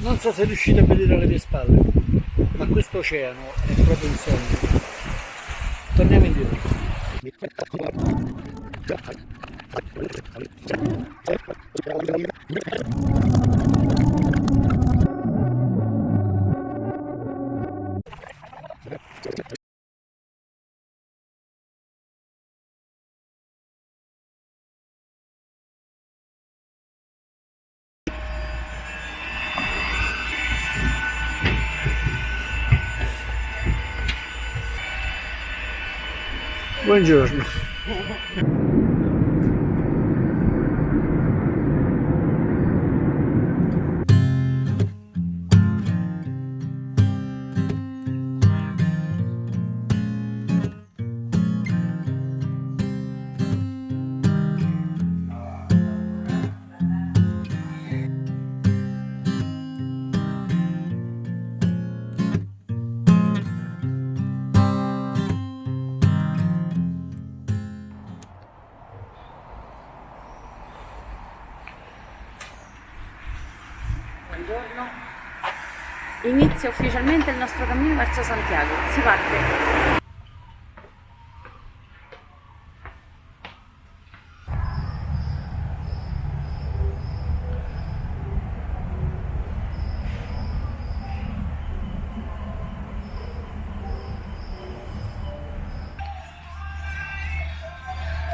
Non so se riuscite a vedere alle mie spalle, ma questo oceano è proprio un sogno. Torniamo indietro. Buongiorno. Buongiorno. Inizia ufficialmente il nostro cammino verso Santiago. Si parte.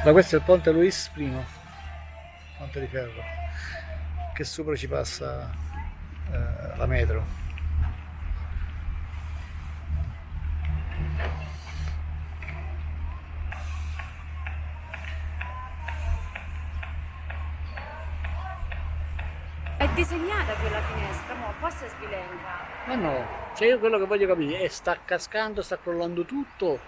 Ma questo è il ponte Luis I, ponte di ferro, che sopra ci passa la metro. È disegnata quella finestra, mo' apposta è sbilenca. Ma no, cioè io quello che voglio capire è sta cascando, sta crollando tutto,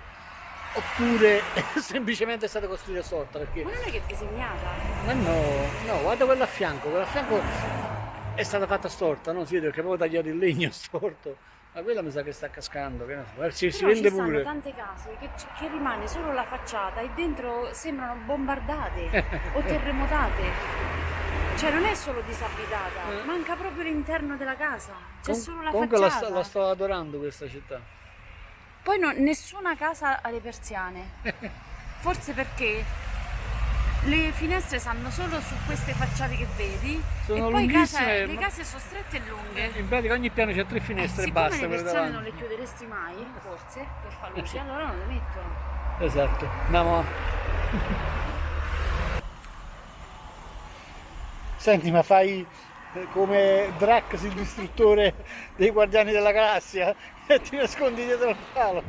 oppure semplicemente è stata costruita storta, perché... Ma non è che è disegnata? Ma no, no, guarda quella a fianco è stata fatta storta, no? Si vede perché proprio tagliato il legno storto, ma quella mi sa che sta cascando, che ne so. Si Però vende ci stanno pure. tante case che rimane solo la facciata e dentro sembrano bombardate o terremotate. Cioè non è solo disabitata, manca proprio l'interno della casa, c'è solo la Comunque facciata. la sto adorando questa città. Poi nessuna casa ha le persiane, forse perché le finestre stanno solo su queste facciate che vedi Sono e poi lunghissime, le ma- case sono strette e lunghe. In pratica ogni piano c'è 3 finestre e Siccome basta le per persiane non davanti. le chiuderesti mai, forse, per far luce, allora non le mettono. Esatto, andiamo. Senti, ma fai come Drax, il distruttore dei Guardiani della Galassia, e ti nascondi dietro al palo,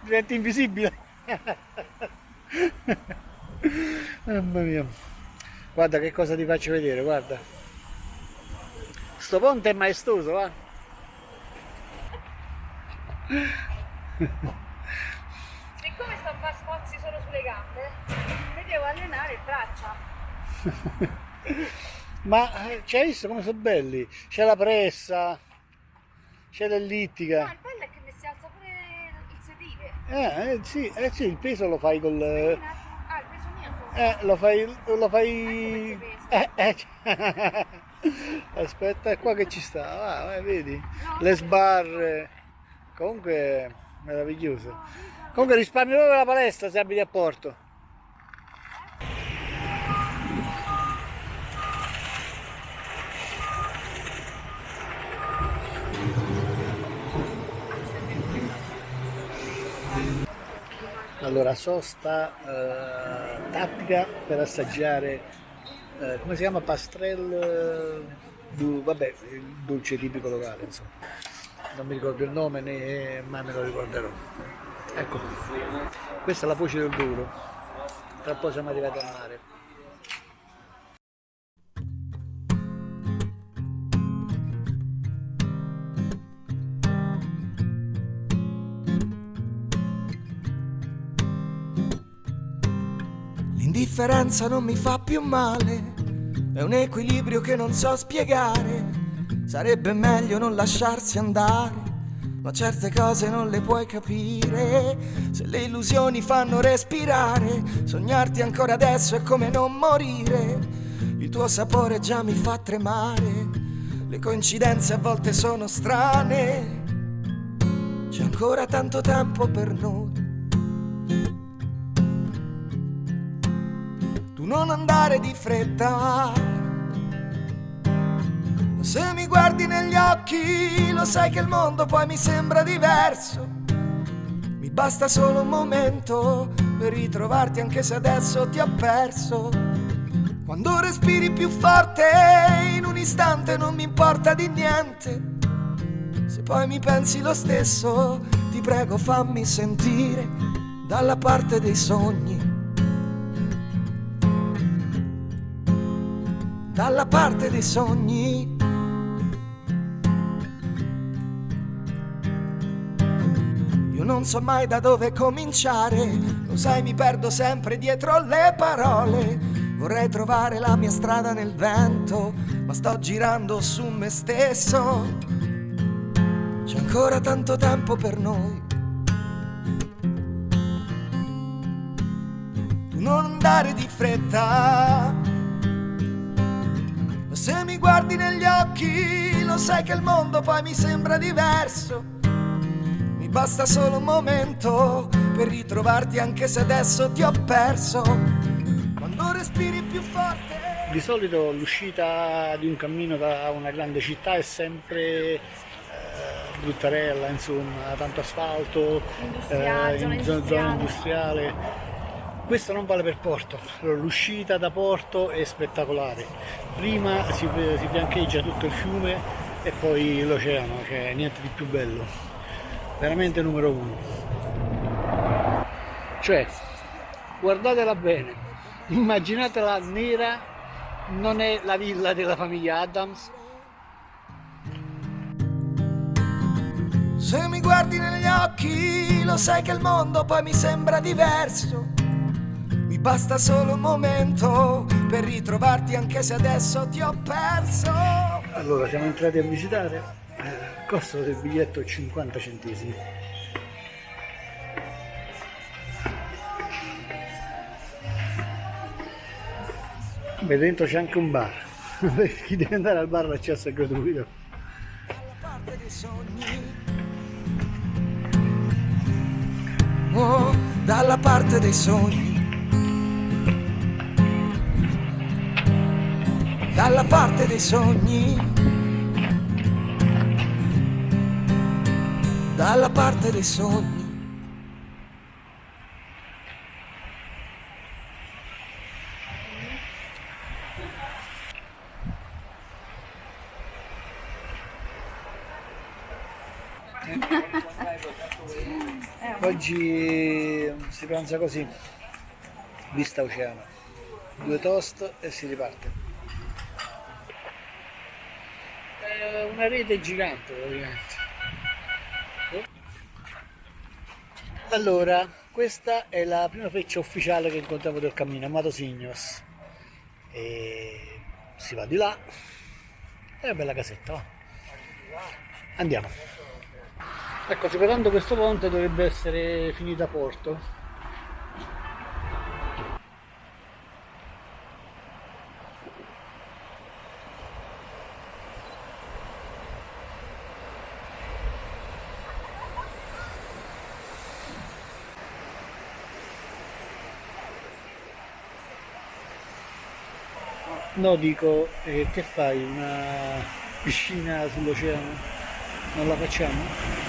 diventi invisibile. Mamma mia. Guarda che cosa ti faccio vedere, guarda. Sto ponte è maestoso, va? Siccome sto a fare sforzi solo sulle gambe, mi devo allenare le braccia. Ma c'hai visto come sono belli? C'è la pressa, c'è No, l'ellittica. il bello è che mi si alza pure il sedile. Sì, il peso lo fai col... Aspetta un attimo. Ah, il peso mio forse. lo Ecco fai... perché Aspetta, è qua che ci sta, vai, vedi? No, Le sbarre, comunque è meraviglioso. Comunque risparmi proprio la palestra se abiti a Porto. Allora, sosta tattica per assaggiare, come si chiama? Pastrel, vabbè, il dolce tipico locale, insomma. Non mi ricordo il nome né mai me lo ricorderò. Ecco, questa è la foce del Douro. Tra poco siamo arrivati al mare. L'indifferenza non mi fa più male, è un equilibrio che non so spiegare. Sarebbe meglio non lasciarsi andare, ma certe cose non le puoi capire. Se le illusioni fanno respirare, sognarti ancora adesso è come non morire. Il tuo sapore già mi fa tremare, le coincidenze a volte sono strane. C'è ancora tanto tempo per noi. Tu non andare di fretta, se mi guardi negli occhi lo sai che il mondo poi mi sembra diverso. Mi basta solo un momento per ritrovarti anche se adesso ti ho perso. Quando respiri più forte in un istante non mi importa di niente. Se poi mi pensi lo stesso ti prego fammi sentire dalla parte dei sogni. Dalla parte dei sogni. Io non so mai da dove cominciare, lo sai mi perdo sempre dietro le parole. Vorrei trovare la mia strada nel vento, ma sto girando su me stesso. C'è ancora tanto tempo per noi. Tu non andare di fretta, ma se mi guardi negli occhi lo sai che il mondo poi mi sembra diverso. Mi basta solo un momento per ritrovarti anche se adesso ti ho perso. Quando respiri più forte. Di solito l'uscita di un cammino da una grande città è sempre bruttarella, insomma, tanto asfalto, in zona industriale. Questo non vale per Porto. Allora, l'uscita da Porto è spettacolare. Prima si fiancheggia tutto il fiume e poi l'oceano, cioè niente di più bello. Veramente numero uno. Cioè, guardatela bene. Immaginatela nera, non è la villa della famiglia Addams. Se mi guardi negli occhi lo sai che il mondo poi mi sembra diverso. Mi basta solo un momento per ritrovarti anche se adesso ti ho perso. Allora siamo entrati a visitare, costo del biglietto 50 centesimi. Beh, dentro c'è anche un bar, per chi deve andare al bar l'accesso è gratuito. Oh, dalla parte dei sogni. Dalla parte dei sogni. Dalla parte dei sogni. Oggi si pranza così, vista oceano, 2 toast e si riparte. È una rete gigante praticamente. Allora, questa è la prima freccia ufficiale che incontriamo del cammino, Amato Signos. E si va di là, è una bella casetta, va. Andiamo. Ecco, superando questo ponte dovrebbe essere finita Porto. No, dico, che fai? Una piscina sull'oceano? Non la facciamo?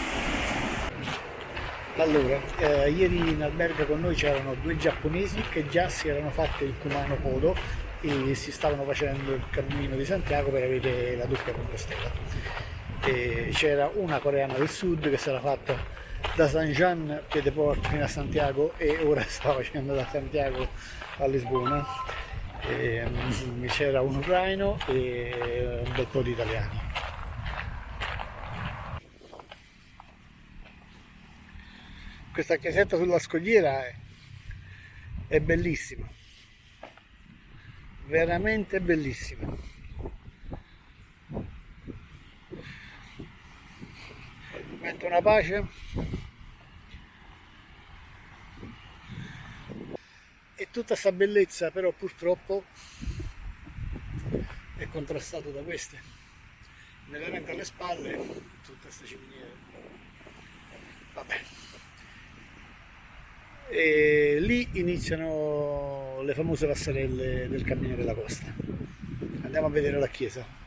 Allora, ieri in albergo con noi c'erano 2 giapponesi che già si erano fatti il Kumano Kodo e si stavano facendo il cammino di Santiago per avere la doppia Compostela. E c'era una coreana del sud che si era fatta da San Juan Piedeport fino a Santiago e ora stava facendo da Santiago a Lisbona. C'era un ucraino e un bel po' di italiani. Questa chiesetta sulla scogliera è bellissima, veramente bellissima. Metto una pace e tutta questa bellezza però purtroppo è contrastato da queste l'elemento alle spalle, tutte queste ciminiere. Vabbè. E lì iniziano le famose passerelle del Cammino della Costa. Andiamo a vedere la chiesa.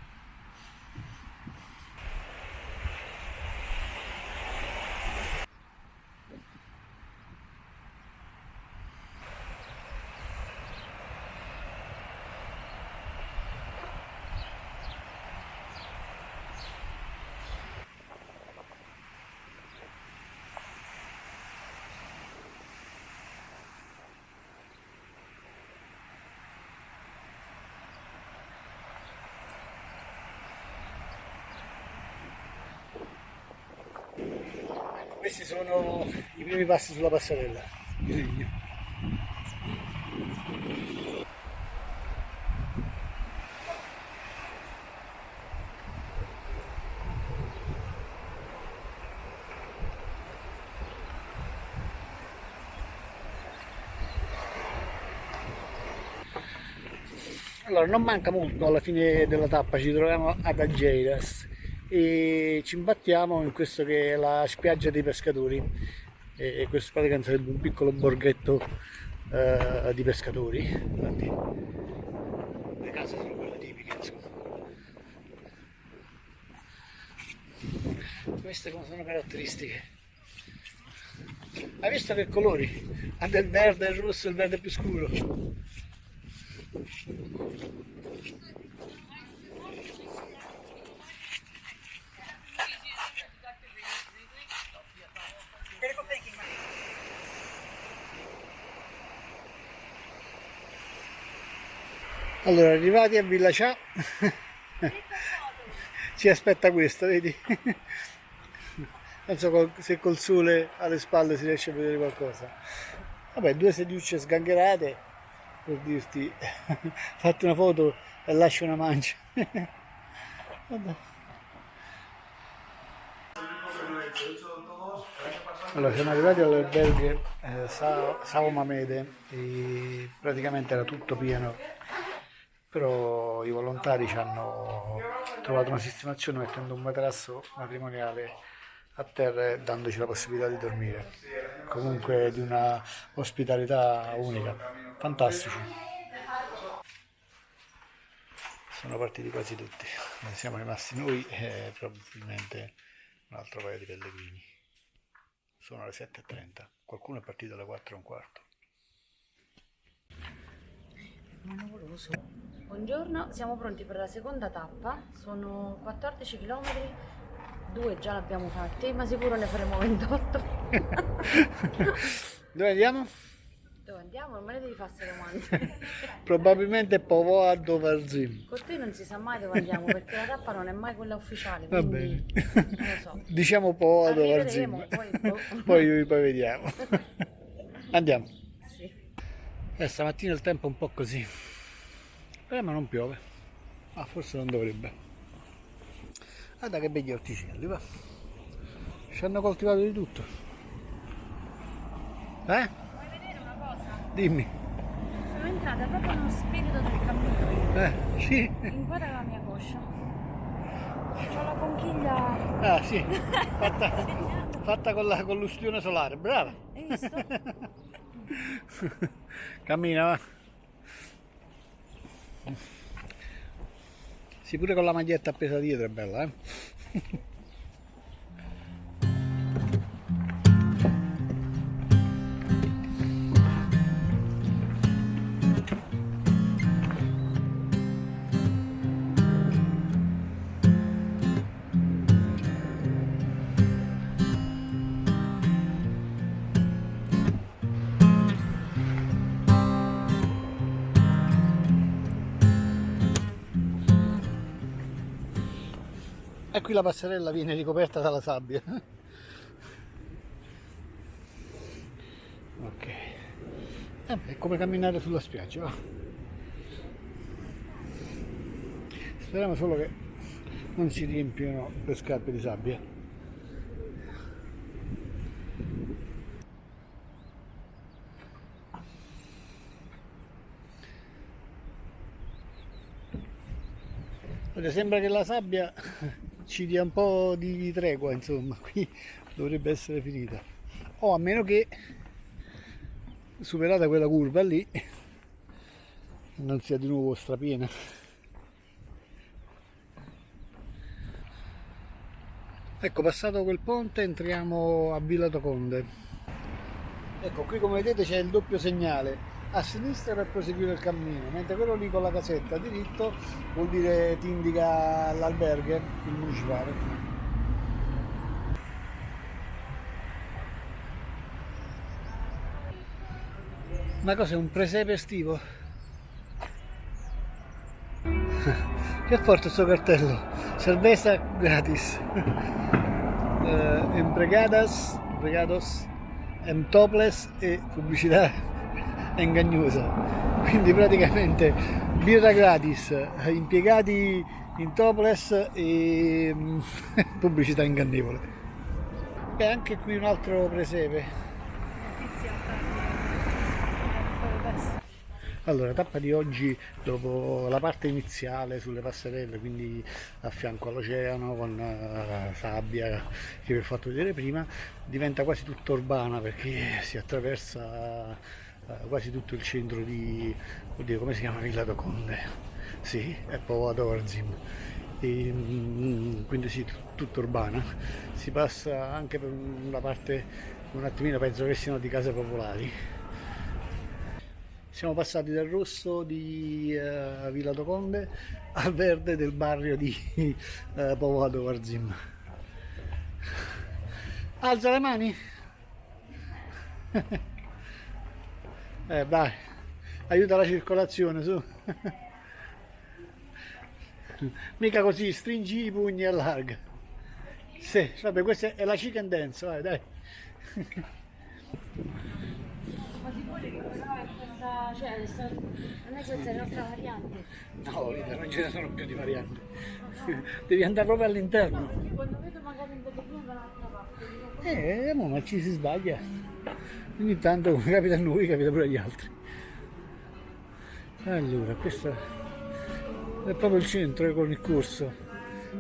Questi sono i primi passi sulla passerella di legno. Allora, non manca molto alla fine della tappa, ci troviamo ad Algeiras e ci imbattiamo in questo che è la spiaggia dei pescatori. E questo praticamente sarebbe un piccolo borghetto di pescatori. Infatti, le case sono quelle tipiche, insomma. Queste come sono caratteristiche. Hai visto che colori? Ha del verde, il rosso e il verde più scuro. Allora, arrivati a Villa Cià, ci aspetta questo, vedi? Non so se col sole alle spalle si riesce a vedere qualcosa. Vabbè, due sediucce sgangherate, per dirti, fatti una foto e lascia una mancia. Vabbè. Allora, siamo arrivati all'albergo Sao Mamede e praticamente era tutto pieno, però i volontari ci hanno trovato una sistemazione mettendo un materasso matrimoniale a terra e dandoci la possibilità di dormire. Comunque di una ospitalità unica, fantastici. Sono partiti quasi tutti, siamo rimasti noi e probabilmente un altro paio di pellegrini. Sono le 7:30, qualcuno è partito alle 4:15. Buongiorno, siamo pronti per la seconda tappa, sono 14 km, 2 già l'abbiamo fatti, ma sicuro ne faremo 28. Dove andiamo? Dove andiamo? Non me ne devi fare queste domande. Probabilmente Povoa do Varzim. Con te non si sa mai dove andiamo, perché la tappa non è mai quella ufficiale, Va quindi bene. non lo so. Diciamo Povoa do Arriveremo, Varzim. poi Poi vediamo. Andiamo. sì. Stamattina il tempo è un po' così. Ma non piove. Ah, forse non dovrebbe. Guarda che begli orticelli, va. Ci hanno coltivato di tutto. Vuoi vedere una cosa? Dimmi. Sono entrata proprio nello spirito del cammino. Sì. Inquadra la mia coscia. C'ho la conchiglia. Ah, sì. Fatta con l'ustione solare. Brava. Hai visto? Cammina, va. Sì, pure con la maglietta appesa dietro è bella, eh? E qui la passerella viene ricoperta dalla sabbia. Ok. È come camminare sulla spiaggia, va. Speriamo solo che non si riempiono le scarpe di sabbia. Sembra che la sabbia ci dia un po' di tregua, insomma, qui dovrebbe essere finita. O a meno che, superata quella curva lì, non sia di nuovo strapiena. Ecco, passato quel ponte entriamo a Villa Toconde. Ecco, qui come vedete c'è il doppio segnale, a sinistra per proseguire il cammino, mentre quello lì con la casetta a diritto vuol dire ti indica l'alberghe, il municipale. Ma cos'è, un presepe estivo? Che forte sto cartello, cerveza gratis. Empregados, topless e pubblicità ingagnosa. Quindi praticamente birra gratis, impiegati in topless e pubblicità ingannevole. E anche qui un altro presepe. Allora, tappa di oggi, dopo la parte iniziale sulle passerelle, quindi a fianco all'oceano con sabbia che vi ho fatto vedere prima, diventa quasi tutta urbana perché si attraversa quasi tutto il centro di, oddio, come si chiama, Villa Toconde? Sì, è Povoato Varzim. E, quindi sì, tutta urbana. Si passa anche per una parte un attimino, penso che siano di case popolari. Siamo passati dal rosso di Villa Toconde al verde del barrio di Povoato Varzim. Alza le mani! Dai, aiuta la circolazione, su! Mica così, stringi i pugni e allarga. Sì, vabbè, questa è la chicken dance, vai, dai. Ma ti vuole che cosa è questa, cioè, non è questa è un'altra variante. No, Rita, non ce ne sono più di varianti. Devi andare proprio all'interno. Quando vedo magari in vetrina dall'altra parte, Ma ci si sbaglia. Ogni tanto capita a noi, capita pure agli altri. Allora, questo è proprio il centro con il corso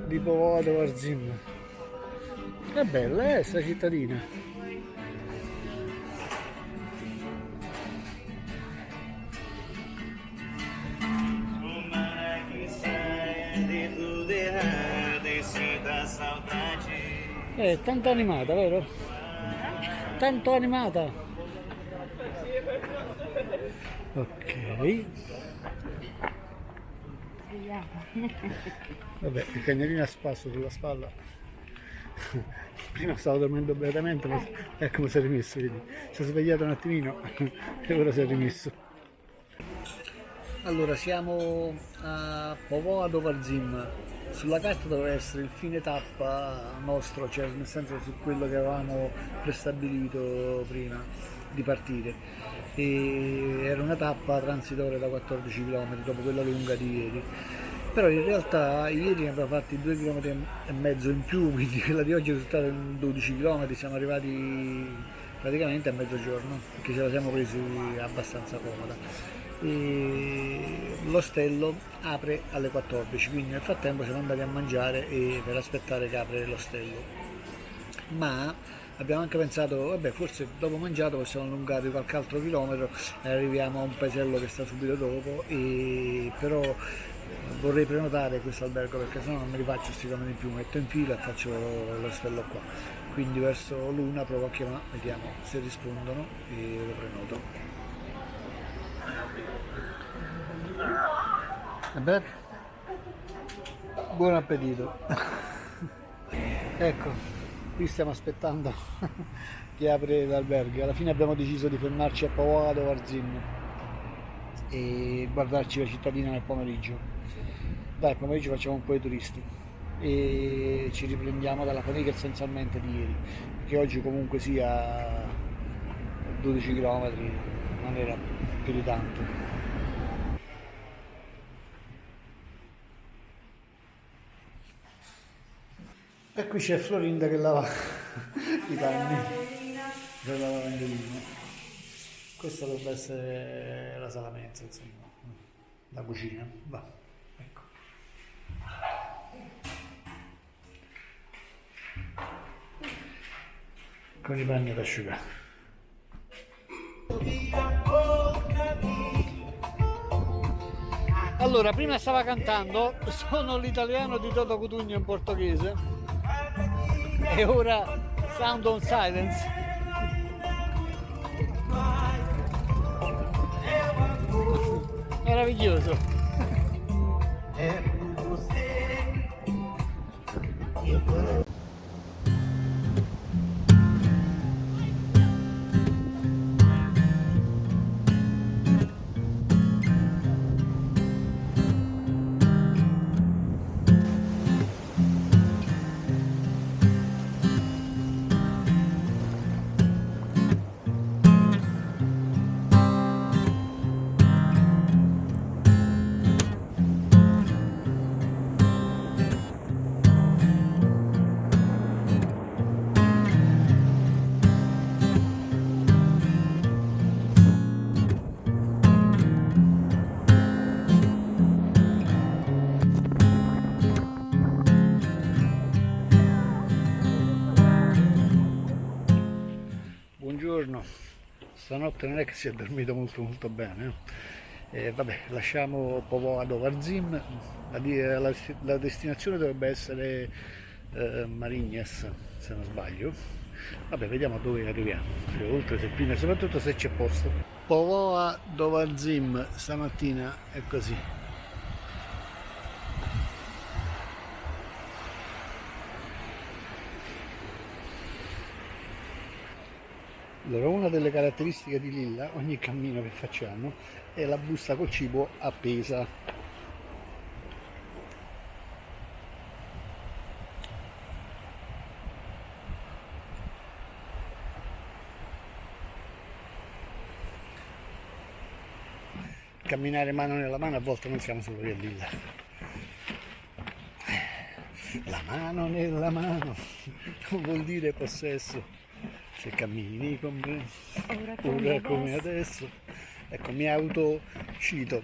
di Povoato Varzim. È bella, sta cittadina. È tanto animata, vero? Tanto animata. Ok. Vabbè, il cagnolino a spasso sulla spalla. Prima stavo dormendo beatamente, ma ecco come si è rimesso, vedi? Si è svegliato un attimino e ora si è rimesso. Allora, siamo a Povoato Varzim. Sulla carta doveva essere il fine tappa nostro, cioè nel senso su quello che avevamo prestabilito prima di partire. E era una tappa transitoria da 14 km dopo quella lunga di ieri. Però in realtà ieri ne abbiamo fatti 2 km e mezzo in più, quindi quella di oggi è risultata in 12 km, siamo arrivati praticamente a mezzogiorno, perché ce la siamo presi abbastanza comoda. E l'ostello apre alle 14, quindi nel frattempo siamo andati a mangiare per aspettare che apre l'ostello. Ma abbiamo anche pensato, vabbè, forse dopo mangiato possiamo allungare qualche altro chilometro e arriviamo a un paesello che sta subito dopo, però vorrei prenotare questo albergo perché sennò non me li faccio questi chilometri in più, metto in fila e faccio l'ostello qua. Quindi verso l'una provo a chiamare, vediamo se rispondono e lo prenoto. Vabbè, buon appetito. Ecco, qui stiamo aspettando che apre l'albergo. Alla fine abbiamo deciso di fermarci a Povoato Varzim e guardarci la cittadina nel pomeriggio. Dai, pomeriggio facciamo un po' di turisti e ci riprendiamo dalla fatica essenzialmente di ieri, che oggi comunque sia 12 km non era più di tanto. E qui c'è Florinda che lava i panni per la lavandolina. Questa dovrebbe essere la salamezza, insomma, la cucina. Va, ecco. con i panni ad asciugare. Allora, prima stava cantando Sono l'italiano di Toto Cutugno in portoghese e ora Sound on Silence. Meraviglioso. Buongiorno, stanotte non è che si è dormito molto bene. Vabbè, lasciamo Povoa do Varzim, la destinazione dovrebbe essere Marignes, se non sbaglio. Vabbè, vediamo dove arriviamo, oltre se prima, soprattutto se c'è posto. Povoa do Varzim stamattina è così. Allora, una delle caratteristiche di Lilla, ogni cammino che facciamo, è la busta col cibo appesa. Camminare mano nella mano, a volte non siamo solo io e Lilla. La mano nella mano non vuol dire possesso. Se cammini con me, ora come adesso. Ecco, mi autocito.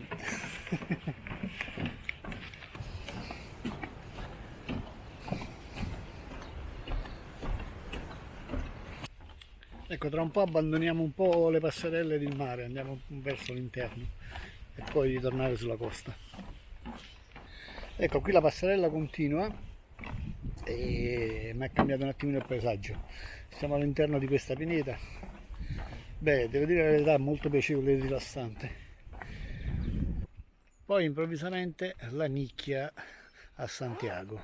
Ecco, tra un po' abbandoniamo un po' le passerelle del mare, andiamo verso l'interno e poi ritornare sulla costa. Ecco, qui la passerella continua e mi è cambiato un attimino il paesaggio. Siamo all'interno di questa pineta. Beh, devo dire la verità, molto piacevole e rilassante. Poi improvvisamente la nicchia a Santiago.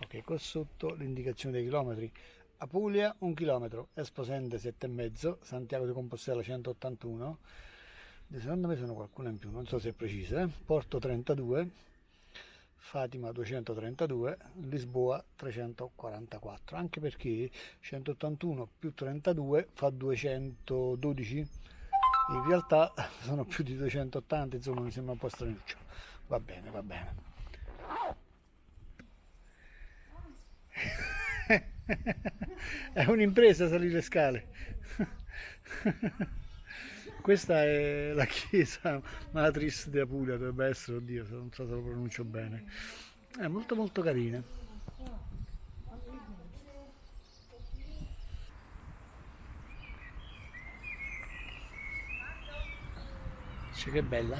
Ok, qua sotto l'indicazione dei chilometri. Apulia 1 km, Esposende 7,5, Santiago de Compostela 181. Secondo me sono qualcuna in più, non so se è precisa. Porto 32. Fatima 232, Lisboa 344, anche perché 181 più 32 fa 212, in realtà sono più di 280, insomma mi sembra un po' stranuccio. Va bene, va bene. È un'impresa salire le scale. Questa è la chiesa Matris di Apulia, dovrebbe essere, oddio, non so se lo pronuncio bene. È molto carina. Sì, che bella.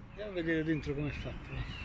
Andiamo a vedere dentro come è fatto.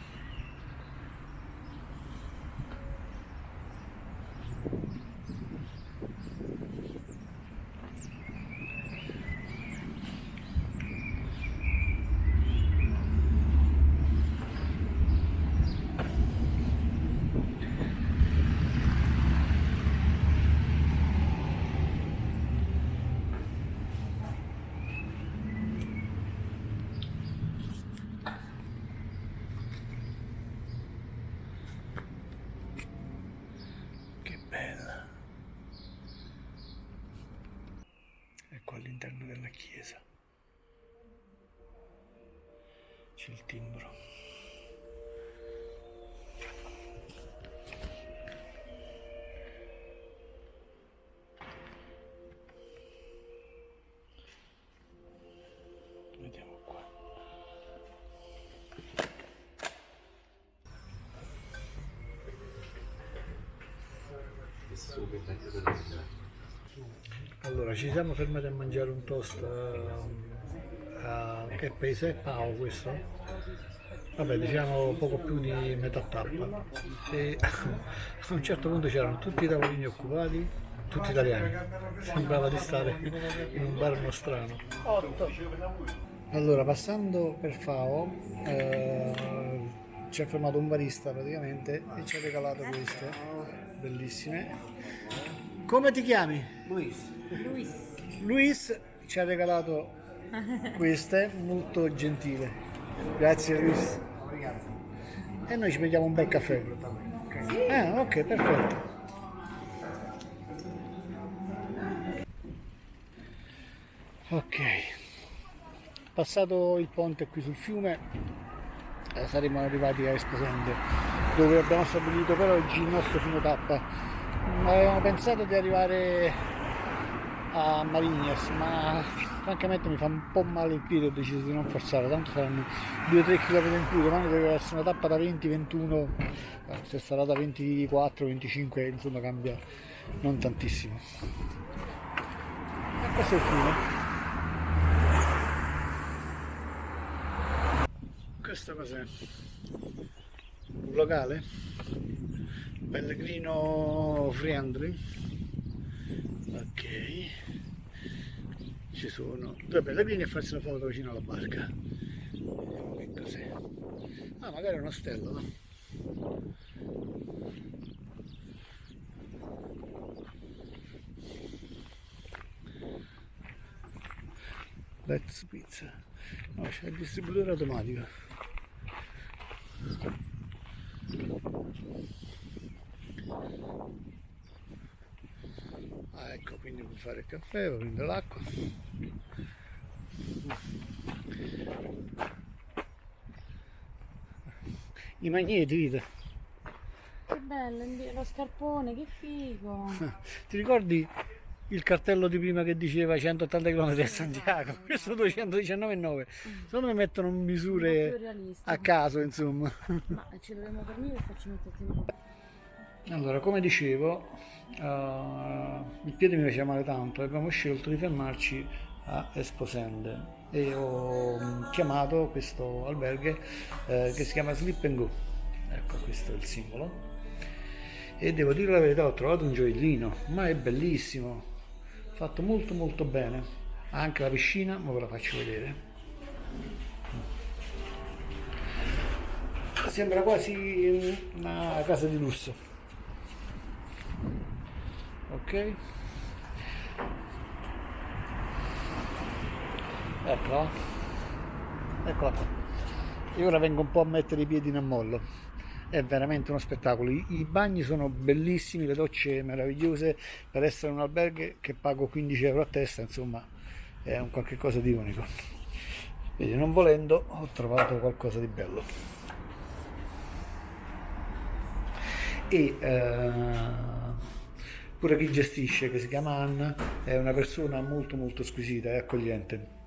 Ecco all'interno della chiesa c'è il timbro. Vediamo qua. Allora, ci siamo fermati a mangiare un toast che paese è Pao questo? Vabbè, diciamo poco più di metà tappa. E a un certo punto c'erano tutti i tavolini occupati, tutti italiani. Sembrava di stare in un bar nostrano. Allora, passando per Fao, ci ha fermato un barista praticamente e ci ha regalato queste, bellissime. Come ti chiami? Luis ci ha regalato queste, molto gentile. Grazie Luis. E noi ci prendiamo un bel caffè. Ok, perfetto. Ok, passato il ponte qui sul fiume, saremo arrivati a Esposende, dove abbiamo stabilito per oggi il nostro fine tappa. Avevamo pensato di arrivare a Marignas, ma francamente mi fa un po' male il piede, ho deciso di non forzare, tanto saranno 2-3 km in più. Domani deve essere una tappa da 20-21, se sarà da 24-25 insomma cambia non tantissimo. E questo è il fine. Questo cos'è? Un locale? Pellegrino Friendly. Ok. Ci sono due pellegrini a farsi una foto vicino alla barca. Vediamo che cos'è. Ah, magari è un ostello, no? Let's Pizza. No, c'è il distributore automatico. Ah, ecco, quindi per fare il caffè, per prendere l'acqua. I magneti, vedi? Che bello, lo scarpone, che figo. Ti ricordi il cartello di prima che diceva 180 km a Santiago? Questo 219,9. Secondo me mettono misure a caso, insomma. Ma ci dobbiamo dormire e facci mettere tempo. Allora, come dicevo, il piede mi faceva male tanto e abbiamo scelto di fermarci a Esposende e ho chiamato questo alberghe che si chiama Sleep and Go. Ecco, questo è il simbolo. E devo dire la verità, ho trovato un gioiellino, ma è bellissimo, fatto molto molto bene. Ha anche la piscina, ma ve la faccio vedere. Sembra quasi una casa di lusso. Ok, eccola qua. Io ora vengo un po' a mettere i piedi in ammollo. È veramente uno spettacolo. I bagni sono bellissimi, le docce meravigliose per essere un alberghe che pago 15 euro a testa, insomma è un qualche cosa di unico. Vedi, non volendo ho trovato qualcosa di bello. E pure chi gestisce, che si chiama Anna, è una persona molto molto squisita e accogliente.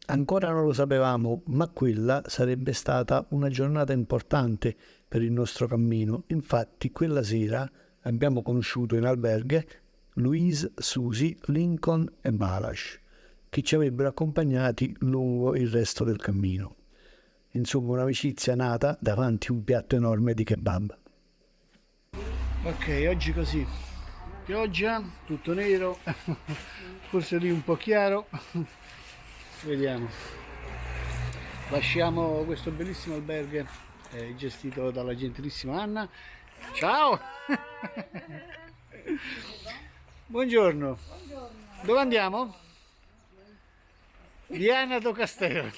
Ancora non lo sapevamo, ma quella sarebbe stata una giornata importante per il nostro cammino. Infatti quella sera abbiamo conosciuto in alberghe Louise, Susie, Lincoln e Balazs, che ci avrebbero accompagnati lungo il resto del cammino. Insomma, un'amicizia nata davanti a un piatto enorme di kebab. Ok, oggi così, pioggia, tutto nero, forse lì un po' chiaro, vediamo. Lasciamo questo bellissimo alberghe gestito dalla gentilissima Anna. Ciao! Buongiorno. Dove andiamo? Viana do Castello.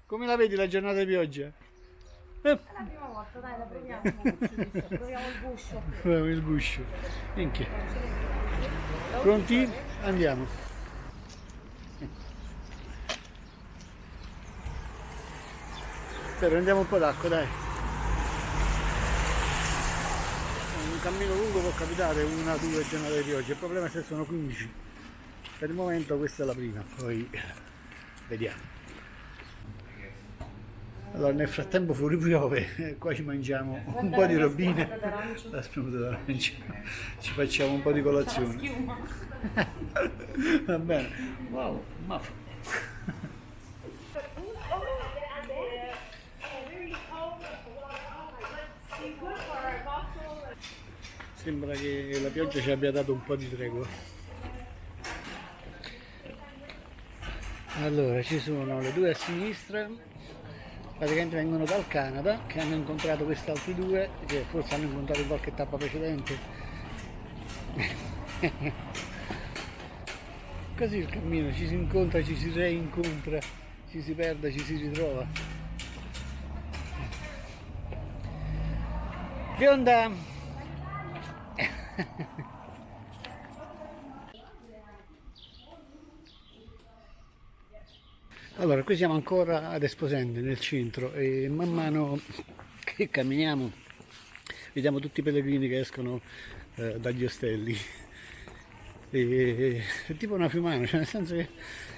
Come la vedi la giornata di pioggia? È la prima volta, dai, la proviamo. Proviamo il guscio. Proviamo il guscio. Minchia. Pronti? Andiamo. Prendiamo un po' d'acqua, dai. Un cammino lungo può capitare 1-2 giornate di pioggia, il problema è se sono 15. Per il momento questa è la prima, poi vediamo. Allora nel frattempo fuori piove, qua ci mangiamo un po' di robine, la spremuta d'arancia, ci facciamo un po' di colazione. Va bene, wow, muffin. Sembra che la pioggia ci abbia dato un po' di tregua. Allora, ci sono le due a sinistra, praticamente vengono dal Canada, che hanno incontrato questi altri due, che forse hanno incontrato in qualche tappa precedente. Così il cammino, ci si incontra, ci si reincontra, ci si perde, ci si ritrova. Bionda! Allora, qui siamo ancora ad Esposende, nel centro, e man mano che camminiamo vediamo tutti i pellegrini che escono dagli ostelli. È tipo una fiumana, cioè nel senso che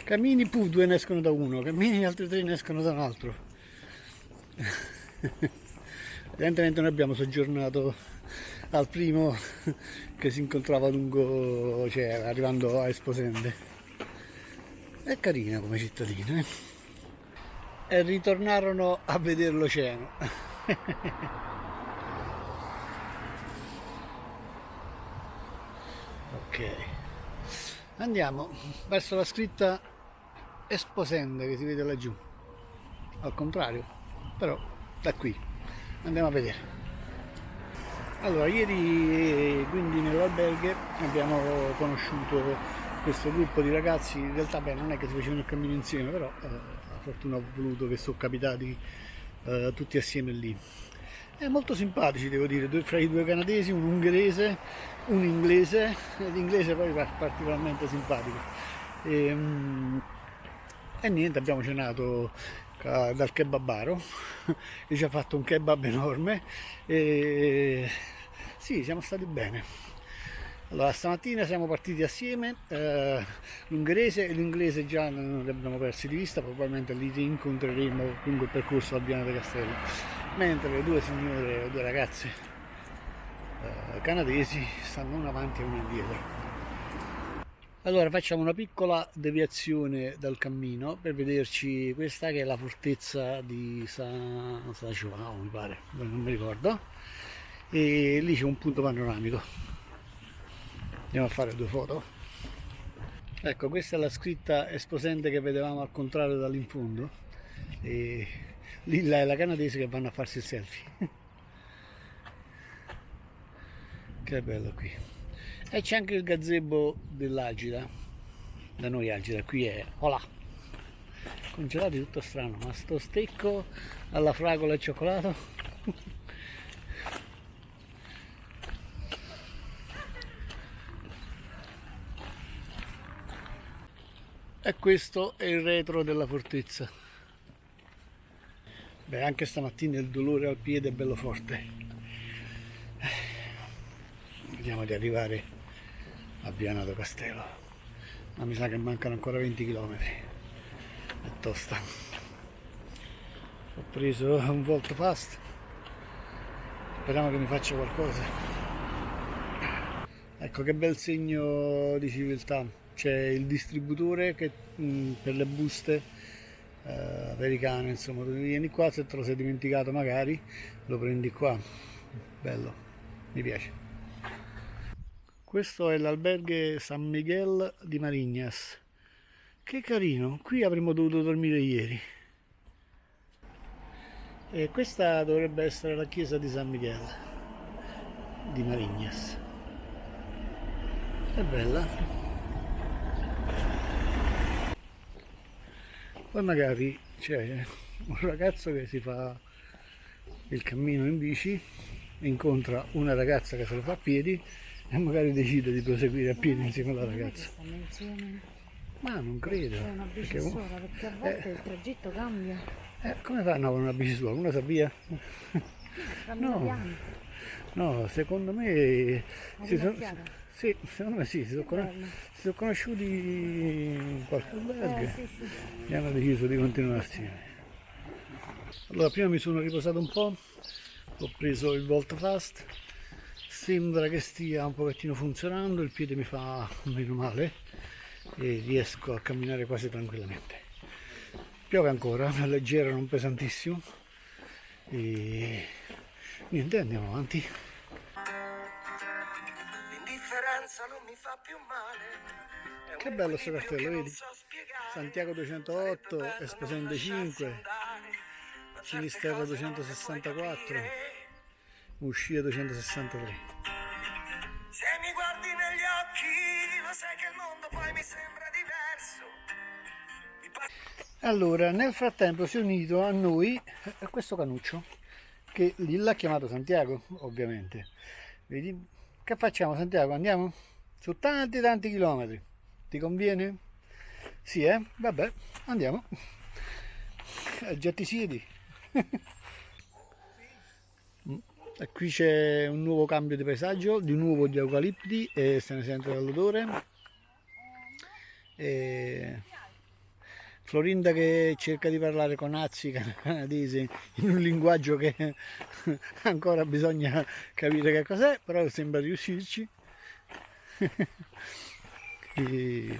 cammini, due ne escono da uno, cammini, altri tre ne escono da un altro. Evidentemente noi abbiamo soggiornato al primo che si incontrava lungo, cioè arrivando a Esposende. È carina come cittadina, eh? E ritornarono a vedere l'oceano. Ok, andiamo verso la scritta Esposende che si vede laggiù, al contrario, però da qui andiamo a vedere. Allora, ieri quindi nell'alberghe abbiamo conosciuto questo gruppo di ragazzi, in realtà beh, non è che si facevano il cammino insieme, però a fortuna ho voluto che sono capitati tutti assieme lì. Molto simpatici, devo dire, fra i due canadesi, un ungherese, un inglese, l'inglese poi particolarmente simpatico. E niente, abbiamo cenato dal kebabaro, che ci ha fatto un kebab enorme, e sì, siamo stati bene. Allora, stamattina siamo partiti assieme, l'ungherese e l'inglese già non li abbiamo persi di vista, probabilmente li rincontreremo lungo il percorso al Viana de Castello, mentre le due signore, due ragazze canadesi stanno una avanti e una indietro. Allora facciamo una piccola deviazione dal cammino per vederci questa che è la fortezza di San João, mi pare, non mi ricordo, e lì c'è un punto panoramico. Andiamo a fare due foto. Ecco, questa è la scritta Esposende che vedevamo al contrario dall'in fondo, e lì là è la canadese che vanno a farsi il selfie. Che bello qui. E c'è anche il gazebo dell'Agida, da noi Agida, qui è Olà, congelati tutto strano, ma sto stecco alla fragola e cioccolato. E questo è il retro della fortezza. Beh, anche stamattina il dolore al piede è bello forte. Vediamo di arrivare a Viana do Castello, ma mi sa che mancano ancora 20 km. È tosta. Ho preso un Volt Fast, speriamo che mi faccia qualcosa. Ecco che bel segno di civiltà. C'è il distributore che per le buste americane, insomma, tu vieni qua, se te lo sei dimenticato magari lo prendi qua. Bello, mi piace. Questo è l'alberghe San Miguel di Mariñas. Che carino, qui avremmo dovuto dormire ieri. E questa dovrebbe essere la chiesa di San Miguel di Mariñas. È bella. Poi magari c'è un ragazzo che si fa il cammino in bici, incontra una ragazza che se lo fa a piedi e magari decide di proseguire a piedi insieme alla ragazza. Ma non credo. È una bici sola, perché a volte il tragitto cambia. Come fanno con una bici sola? Una sa via? No, secondo me sì, secondo me sì, si sono conosciuti in qualche albergo e hanno deciso di continuare assieme. Allora, prima mi sono riposato un po', ho preso il Volt Fast, sembra che stia un pochettino funzionando, il piede mi fa meno male e riesco a camminare quasi tranquillamente. Piove ancora, leggero, non pesantissimo e niente, andiamo avanti. L'indifferenza non mi fa più male. Che bello sto cartello, vedi? Santiago 208, Esposende 5, Finisterra 264, Uscita 263. Se mi guardi negli occhi, lo sai che il mondo poi mi sembra diverso. Allora, nel frattempo si è unito a noi questo canuccio, che lì l'ha chiamato Santiago, ovviamente. Vedi? Che facciamo, Santiago? Andiamo? Su tanti chilometri. Ti conviene? Sì, Vabbè, andiamo. Già ti siedi. E qui c'è un nuovo cambio di paesaggio, di nuovo di eucalipti e se ne sente dall'odore. Florinda che cerca di parlare con Azzi canadesi in un linguaggio che ancora bisogna capire che cos'è, però sembra riuscirci. E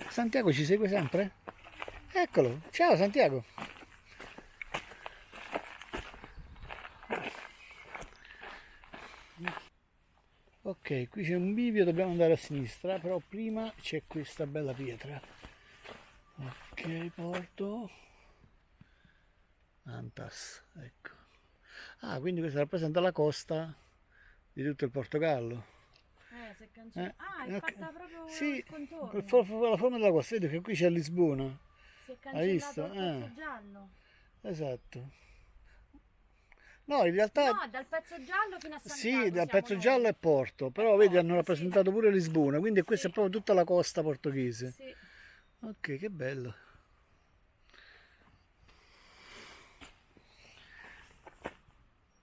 Santiago ci segue sempre? Eccolo, ciao Santiago! Ok, qui c'è un bivio, dobbiamo andare a sinistra, però prima c'è questa bella pietra. Ok, porto Antas, ecco. Ah, quindi questa rappresenta la costa di tutto il Portogallo. Si è cancellato. È ok. fatta proprio Sì, il contorno. la forma della costa, vedi che qui c'è Lisbona. Si è Hai visto? cancellato il pezzo giallo. Esatto. No, in realtà No, dal pezzo giallo fino a Santiago. sì, dal siamo pezzo noi. giallo è Porto, però vedi hanno rappresentato pure Lisbona, quindi questa è proprio tutta la costa portoghese. Sì. Ok, che bello.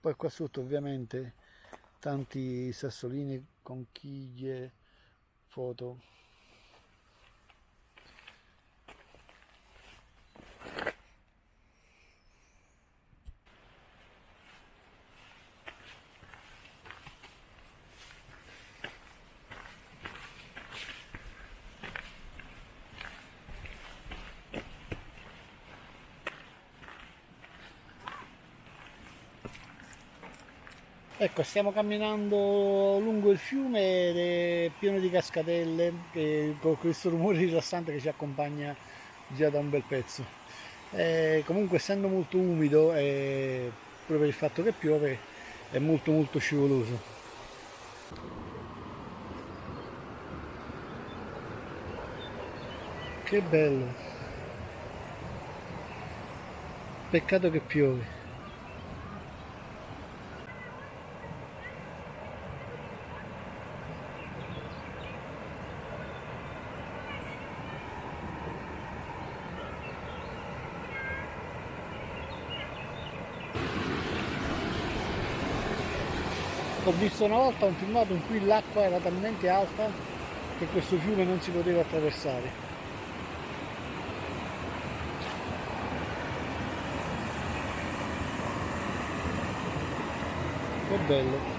Poi qua sotto ovviamente tanti sassolini, conchiglie, foto. Ecco, stiamo camminando lungo il fiume ed è pieno di cascatelle, con questo rumore rilassante che ci accompagna già da un bel pezzo. Comunque, essendo molto umido e proprio per il fatto che piove, è molto scivoloso. Che bello! Peccato che piove. Ho visto una volta un filmato in cui l'acqua era talmente alta che questo fiume non si poteva attraversare. Che bello.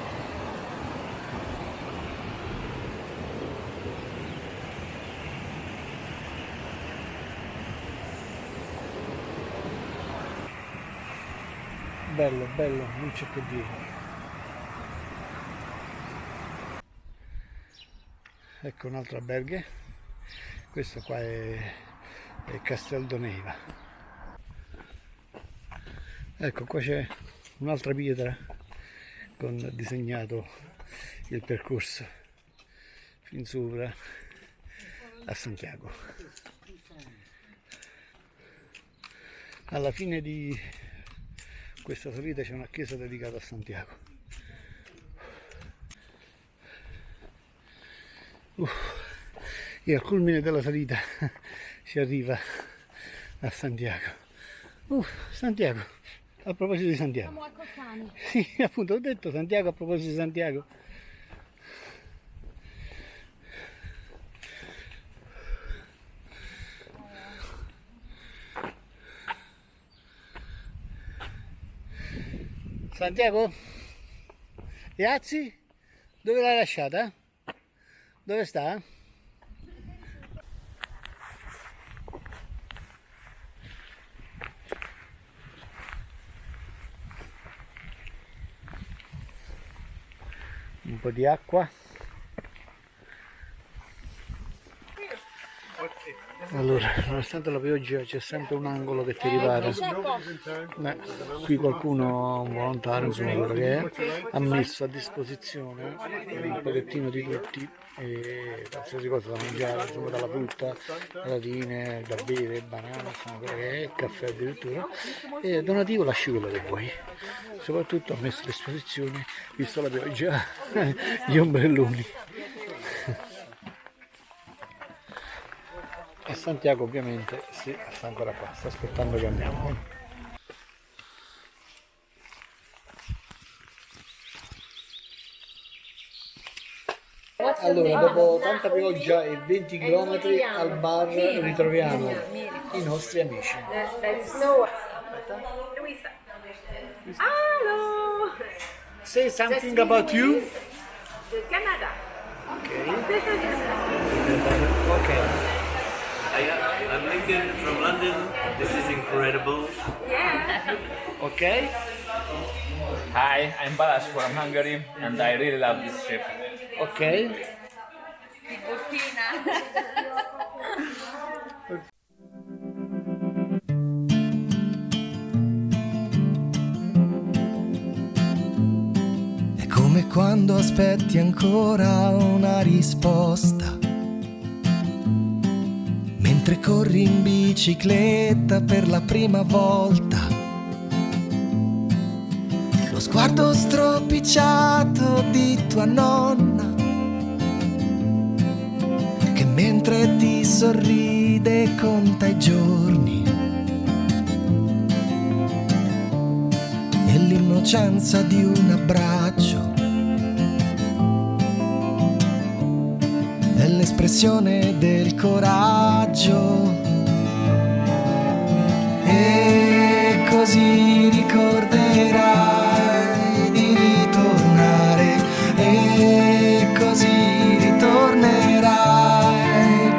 Bello, non c'è che dire. Ecco un altro alberghe, questo qua è Castel d'Oneiva. Ecco qua c'è un'altra pietra con disegnato il percorso fin sopra a Santiago. Alla fine di questa salita c'è una chiesa dedicata a Santiago. E al culmine della salita si arriva a Santiago. Santiago, a proposito di Santiago. Siamo a Cottani. Sì, appunto ho detto Santiago a proposito di Santiago. Santiago? Iazzi? Dove l'hai lasciata? Dove sta? Un po' di acqua. Allora, nonostante la pioggia c'è sempre un angolo che ti ripara. Qui qualcuno, un volontario, insomma, quello che è, ha messo a disposizione un pochettino di tutti, e qualsiasi cosa da mangiare, insomma, dalla frutta, patatine, da bere, banane, insomma, quello che è, caffè addirittura, e donativo lasci quello che vuoi. Soprattutto ha messo a disposizione, visto la pioggia, gli ombrelloni. E Santiago ovviamente sì, sta ancora qua, sta aspettando che andiamo. Allora, dopo tanta pioggia e 20 km al bar ritroviamo i nostri amici. Hello! Say something about you. Canada. Ok. I'm Lincoln from London. This is incredible. Yeah. Ok. Hi, I'm Balázs from Hungary and I really love this ship. Ok. È come quando aspetti ancora una risposta, mentre corri in bicicletta per la prima volta. Lo sguardo stropicciato di tua nonna, che mentre ti sorride conta i giorni, e l'innocenza di un abbraccio, è l'espressione del coraggio. E così ricorderai di ritornare, e così ritornerai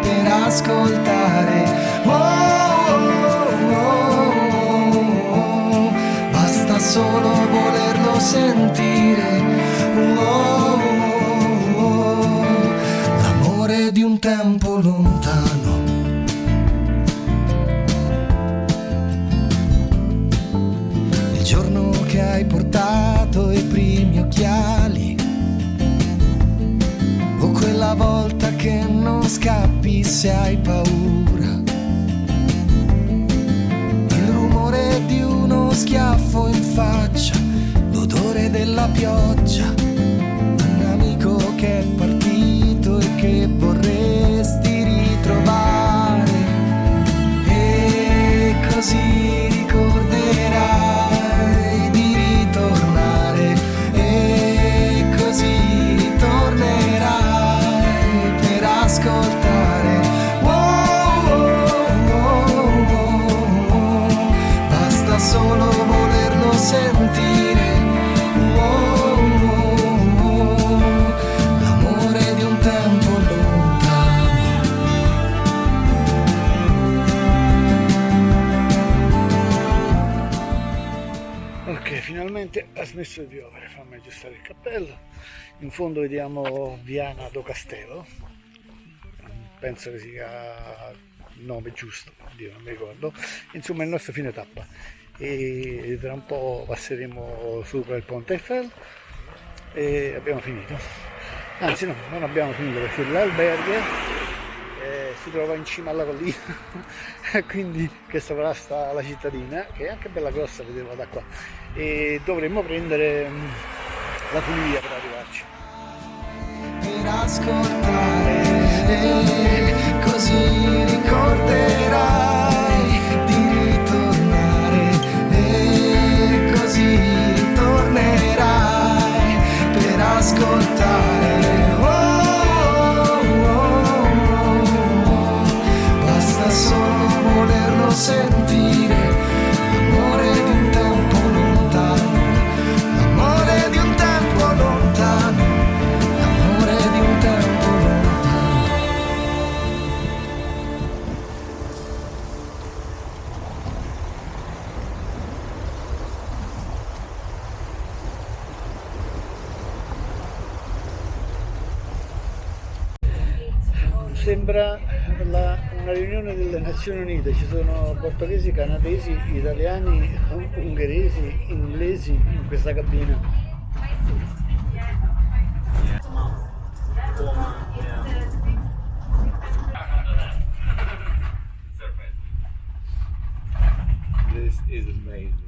per ascoltare. Basta solo volerlo sentire. L'amore di un tempo lontano. Il giorno che hai portato i primi occhiali, o quella volta che non scappi se hai paura. Il rumore di uno schiaffo in faccia, l'odore della pioggia, un amico che è partito e che vorresti ritrovare. E così ricorderai di ritornare, e così ritornerai per ascoltare. Basta solo volerlo sentire. L'amore di un tempo lontano. Ok, finalmente ha smesso di piovere, fammi aggiustare il cappello. In fondo vediamo Viana do Castelo, penso che sia il nome giusto, oddio, non mi ricordo. Insomma, è il nostro fine tappa, e tra un po' passeremo sopra il Ponte Eiffel e abbiamo finito. Anzi no, non abbiamo finito, perché l'albergo si trova in cima alla collina quindi che sovrasta la cittadina, che è anche bella grossa, vederla da qua, e dovremmo prendere la funivia per arrivarci. Per ascoltare, e così ricorderai di ritornare, e così ritornerai per ascoltare. Basta solo volerlo sentire. L'amore di un tempo lontano, Sembra una riunione delle Nazioni Unite, ci sono portoghesi, canadesi, italiani, ungheresi, inglesi in questa cabina. This is amazing.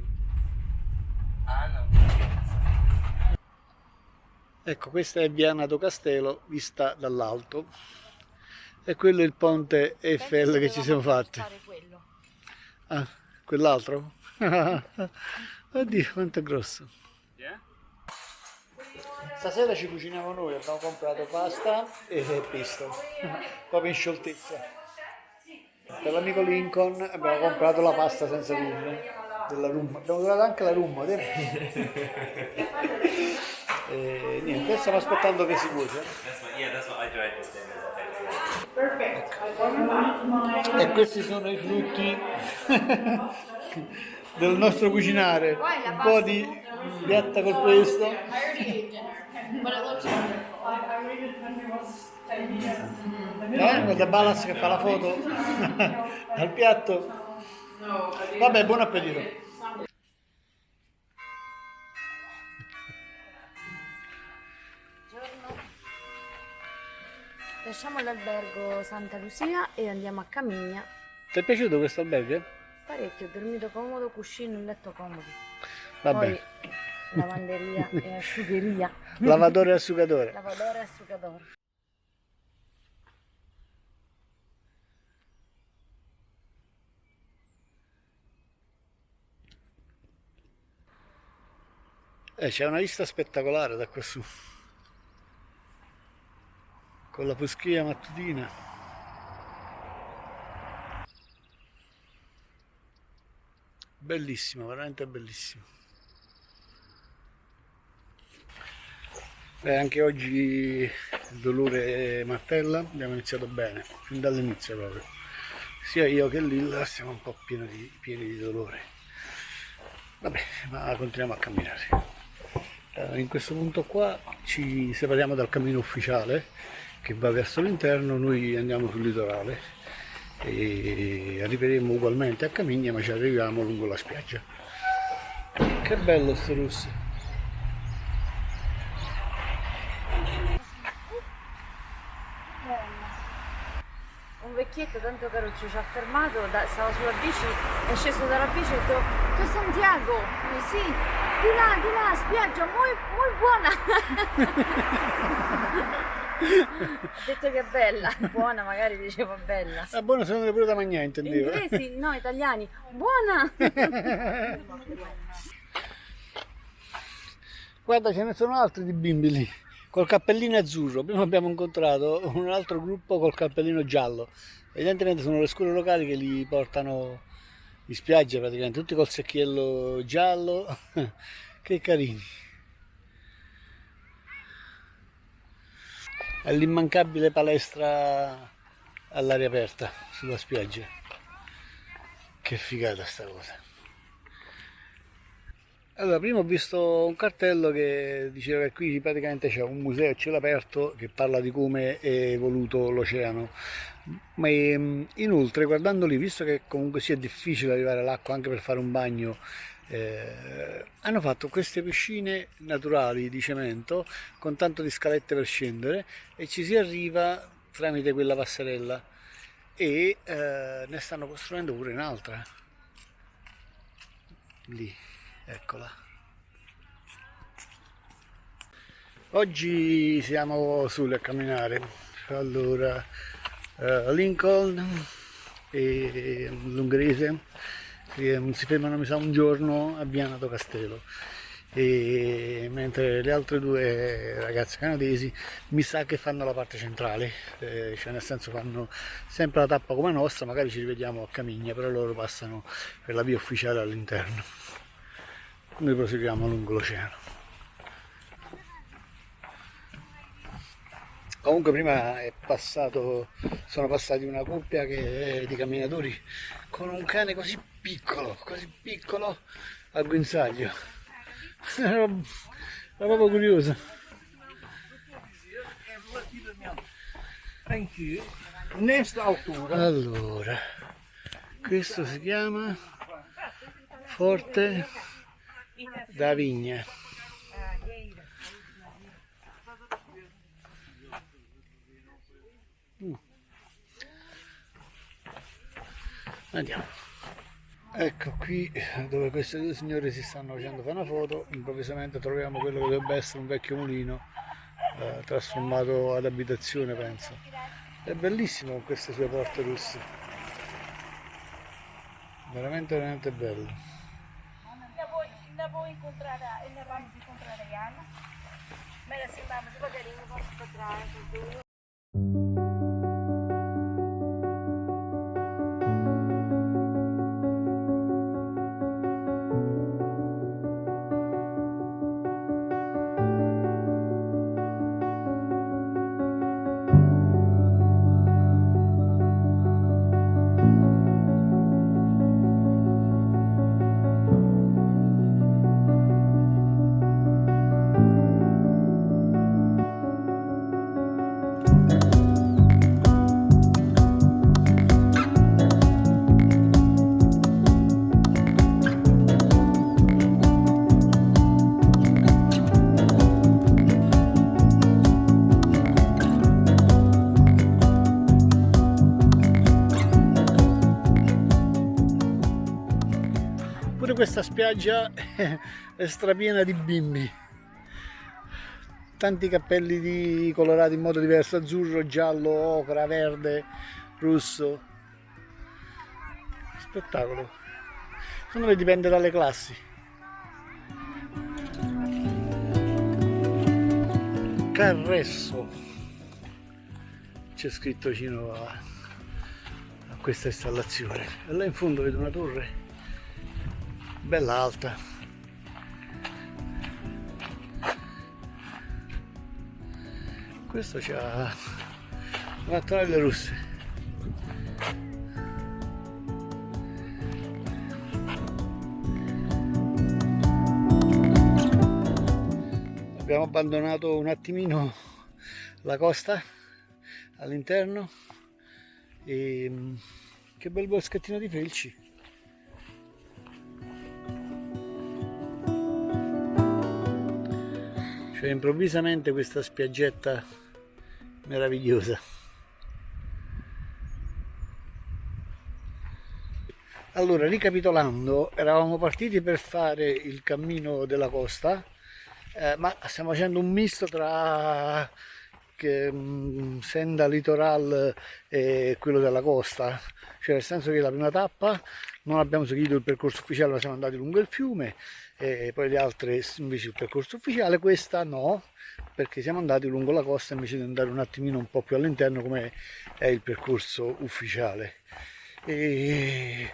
Ecco, questa è Viana do Castelo vista dall'alto e quello è il ponte Eiffel che ci siamo fatti. Quello. Ah, quell'altro? Oddio, quanto è grosso. Yeah? Stasera ci cuciniamo noi, abbiamo comprato pasta e pesto, proprio in scioltezza. Per l'amico Lincoln abbiamo comprato la pasta senza rum, della rum. Abbiamo trovato anche la rum, e niente, stiamo aspettando che si cuocia. That's what I tried to say. E questi sono i frutti del nostro cucinare. Un po' di piatta col pesto. Guarda Ballas che fa la foto al piatto. Vabbè, buon appetito. Lasciamo l'albergo Santa Lucia e andiamo a Camigna. Ti è piaciuto questo albergo? Parecchio, ho dormito comodo, cuscino in letto comodo. Va Poi bene. lavanderia e asciugheria. Lavatore e asciugatore. Lavadora e asciugatore. C'è una vista spettacolare da quassù. Con la foschia mattutina. Bellissimo, veramente bellissimo. Anche oggi il dolore martella, abbiamo iniziato bene, fin dall'inizio proprio. Sia io che Lilla siamo un po' pieni di dolore. Vabbè, ma continuiamo a camminare. In questo punto qua ci separiamo dal cammino ufficiale che va verso l'interno, noi andiamo sul litorale e arriveremo ugualmente a Camigna, ma ci arriviamo lungo la spiaggia. Che bello sto russo! Un vecchietto tanto caruccio ci ha fermato, stava sulla bici, è sceso dalla bici e ha detto: "Tu Santiago?" E sì, di là, spiaggia, muy buona. Ha detto che è bella, buona magari diceva bella. Ah, buono, sono pure da mangiare, intendevo. Inglesi, no, italiani, buona. Guarda, ce ne sono altri di bimbi lì, col cappellino azzurro. Prima abbiamo incontrato un altro gruppo col cappellino giallo. Evidentemente sono le scuole locali che li portano in spiaggia praticamente, tutti col secchiello giallo. Che carini. È l'immancabile palestra all'aria aperta sulla spiaggia. Che figata sta cosa. Allora, prima ho visto un cartello che diceva che qui praticamente c'è un museo a cielo aperto che parla di come è evoluto l'oceano, ma inoltre guardando lì, visto che comunque sia difficile arrivare all'acqua anche per fare un bagno, hanno fatto queste piscine naturali di cemento con tanto di scalette per scendere e ci si arriva tramite quella passerella e ne stanno costruendo pure un'altra lì, eccola. Oggi siamo soli a camminare, allora Lincoln e l'ungherese si fermano mi sa un giorno a Viana do Castelo, e mentre le altre due ragazze canadesi mi sa che fanno la parte centrale, cioè nel senso fanno sempre la tappa come nostra, magari ci rivediamo a Camigna, però loro passano per la via ufficiale all'interno. Noi proseguiamo lungo l'oceano. Comunque prima sono passati una coppia di camminatori con un cane così piccolo al guinzaglio. Ero proprio curioso. Thank you. nesta altura. Allora, questo si chiama Forte da Vigna. Andiamo. Ecco qui dove queste due signore si stanno facendo fare una foto, improvvisamente troviamo quello che dovrebbe essere un vecchio mulino trasformato ad abitazione, penso. È bellissimo con queste sue porte russe, veramente veramente bello. Ainda vou encontrar, ainda vamos encontrar a Ana. Mas assim vamos devagarinho, vamos para trás. Pure questa spiaggia è strapiena di bimbi, tanti cappelli colorati in modo diverso, azzurro, giallo, ocra, verde, rosso. Spettacolo. Secondo me dipende dalle classi. Carresso, c'è scritto vicino a questa installazione, e là in fondo vedo una torre bella alta. Questo c'ha mattonelle russe. Abbiamo abbandonato un attimino la costa all'interno e che bel boschettino di felci. Cioè improvvisamente questa spiaggetta meravigliosa. Allora, ricapitolando, eravamo partiti per fare il cammino della costa, ma stiamo facendo un misto tra senda litoral e quello della costa, cioè nel senso che la prima tappa non abbiamo seguito il percorso ufficiale, ma siamo andati lungo il fiume, e poi le altre invece il percorso ufficiale. Questa no, perché siamo andati lungo la costa invece di andare un attimino un po' più all'interno come è il percorso ufficiale. E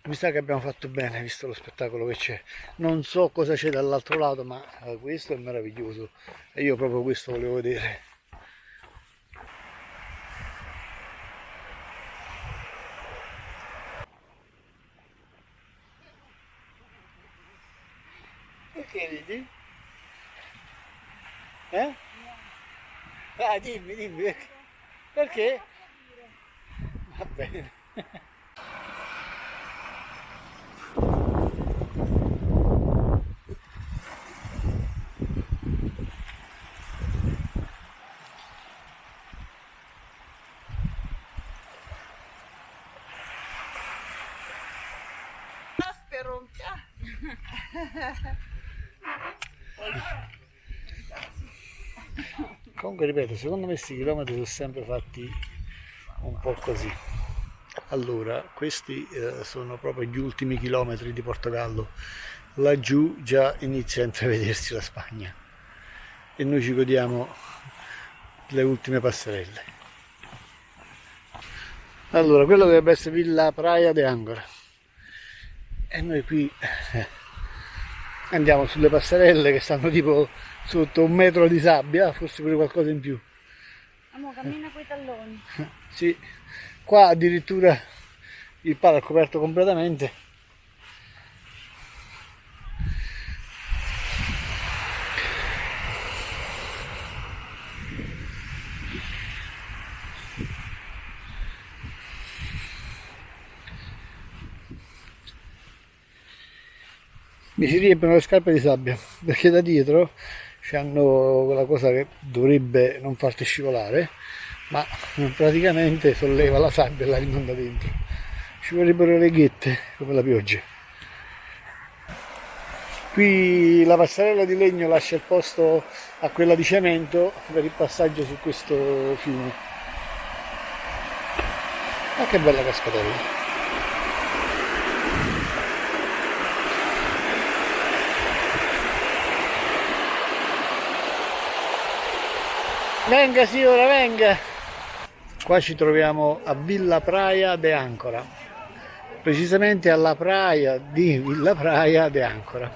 mi sa che abbiamo fatto bene, visto lo spettacolo che c'è. Non so cosa c'è dall'altro lato, ma questo è meraviglioso e io proprio questo volevo vedere. Perché ridi? Eh? Ah, dimmi. Perché? Va bene. Comunque ripeto, secondo me questi chilometri sono sempre fatti un po' così. Allora, questi sono proprio gli ultimi chilometri di Portogallo. Laggiù già inizia a intravedersi la Spagna e noi ci godiamo le ultime passerelle. Allora, quello dovrebbe essere Villa Praia de Angora e noi qui andiamo sulle passerelle che stanno tipo sotto 1 metro di sabbia, forse pure qualcosa in più. Amo, cammina coi talloni. Sì, qua addirittura il palo è coperto completamente. mi si riempiono le scarpe di sabbia perché da dietro c'hanno quella cosa che dovrebbe non farti scivolare, ma praticamente solleva la sabbia e la rimanda dentro. Ci vorrebbero le ghette come la pioggia. Qui la passerella di legno lascia il posto a quella di cemento per il passaggio su questo fiume. Ma che bella cascatella! Venga signora, venga! Qua ci troviamo a Villa Praia de Ancora, precisamente alla praia di Villa Praia de Ancora.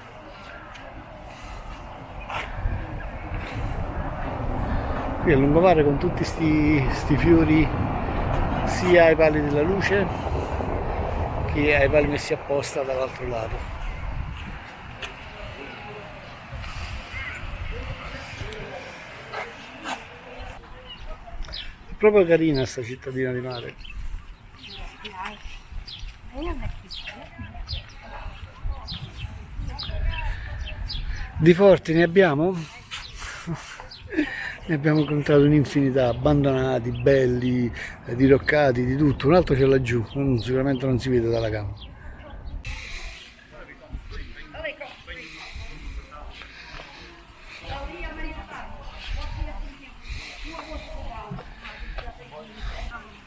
Qui a lungomare con tutti sti fiori sia ai pali della luce che ai pali messi apposta dall'altro lato. È proprio carina sta cittadina di mare. Di forti ne abbiamo? Ne abbiamo incontrato un'infinità, abbandonati, belli, diroccati, di tutto. Un altro c'è laggiù, sicuramente non si vede dalla camera.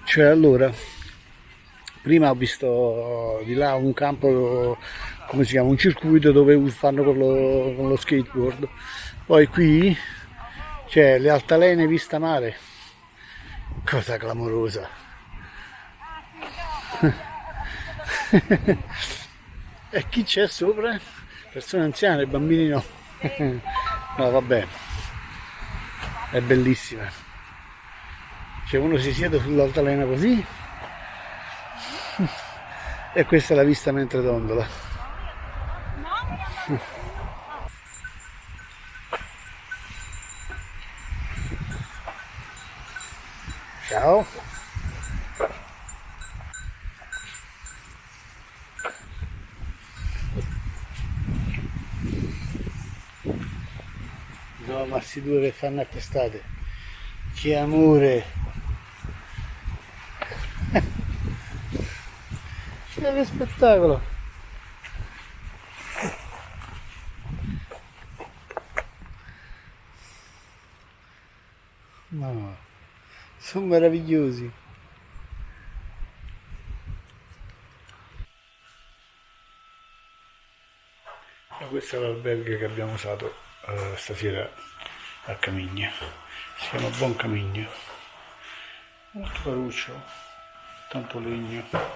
Cioè allora, prima ho visto di là un campo, come si chiama, un circuito dove fanno con lo skateboard, poi qui c'è le altalene vista mare, cosa clamorosa. E chi c'è sopra? Persone anziane, bambini no. No vabbè, è bellissima. Cioè uno si siede sull'altalena così e questa è la vista mentre dondola. Ciao. No, ma sti due che fanno a testate. Che amore. Che spettacolo. No, sono meravigliosi. Questo è l'albergo che abbiamo usato stasera a Camiglia. Si chiama Buon Camiglia. Molto caruccio, tanto legno.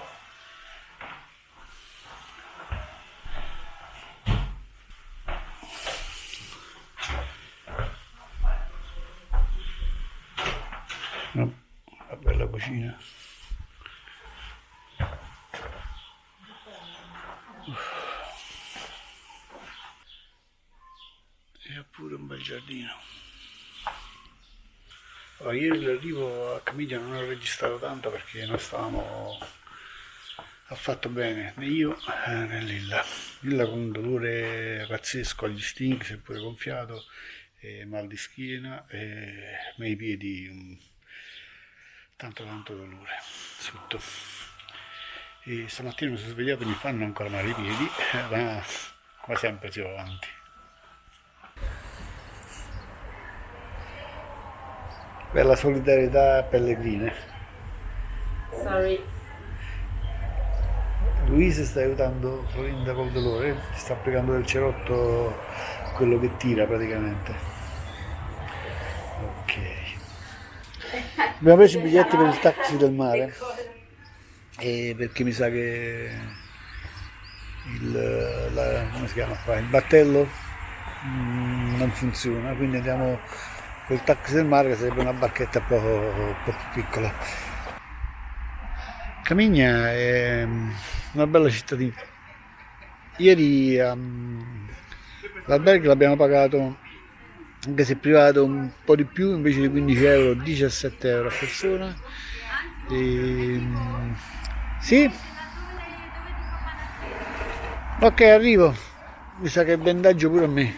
Una bella cucina. E ha pure un bel giardino. Allora, ieri l'arrivo a Camiglia non ho registrato tanto perché non stavamo affatto bene, né io né Lilla. Lilla con un dolore pazzesco agli stinchi, seppure gonfiato, e mal di schiena e nei piedi tanto dolore sotto. E stamattina mi sono svegliato e mi fanno ancora male i piedi, ma come sempre si va avanti. Bella solidarietà pellegrine. Sorry. Luisa sta aiutando Florinda col dolore, sta applicando del cerotto, quello che tira praticamente. Ok. Abbiamo preso i biglietti per il taxi del mare, perché mi sa che come si chiama qua? Il battello non funziona, quindi andiamo col taxi del mare che sarebbe una barchetta un po' più piccola. Camiglia è una bella cittadina. Ieri l'albergo l'abbiamo pagato, anche se privato, un po' di più, invece di 15 euro, 17 euro a persona. Sì? Ok, arrivo. mi sa che bendaggio pure a me.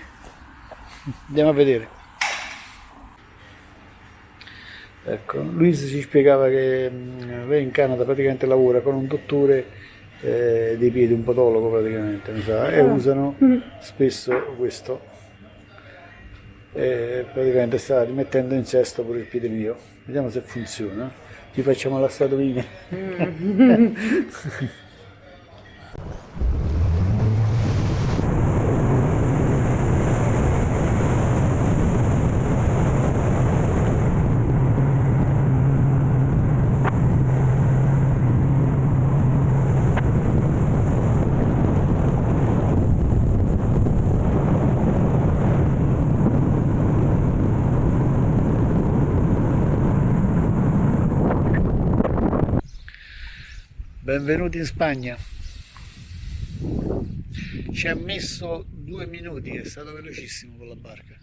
Andiamo a vedere. Ecco, Luis ci spiegava che lei in Canada praticamente lavora con un dottore dei piedi, un podologo praticamente, mi sa, e usano spesso questo. E praticamente sta rimettendo in sesto pure il piede mio. Vediamo se funziona. Ci facciamo la statuina. Benvenuti in Spagna. Ci ha messo 2 minuti, è stato velocissimo con la barca.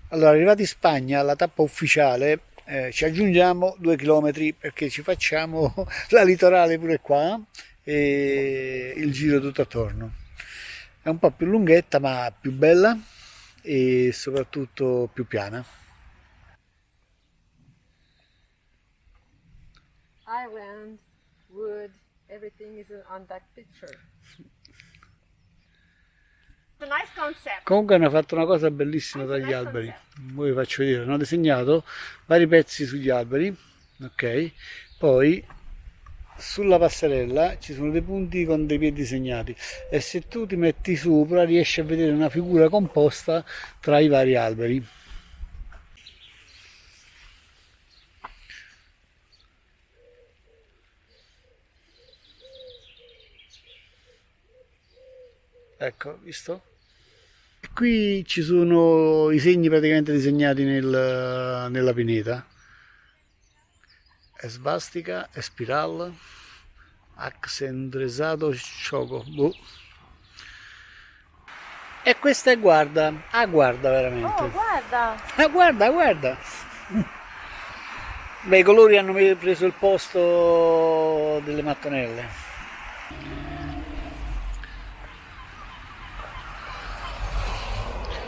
Allora, arrivati in Spagna, alla tappa ufficiale, ci aggiungiamo 2 chilometri perché ci facciamo la litorale pure qua e il giro tutto attorno. È un po' più lunghetta ma più bella e soprattutto più piana. Island, wood, everything is on that picture. It's a nice concept. Comunque hanno fatto una cosa bellissima tra gli alberi. Voi vi faccio vedere, hanno disegnato vari pezzi sugli alberi, ok? Poi sulla passerella ci sono dei punti con dei piedi disegnati e se tu ti metti sopra riesci a vedere una figura composta tra i vari alberi. Ecco, visto? E qui ci sono i segni praticamente disegnati nella pineta. È svastica, è spiral, accendresato, sciocco. Boh. E questa è guarda, guarda veramente. Oh, guarda! Guarda, guarda! Beh, i colori hanno preso il posto delle mattonelle.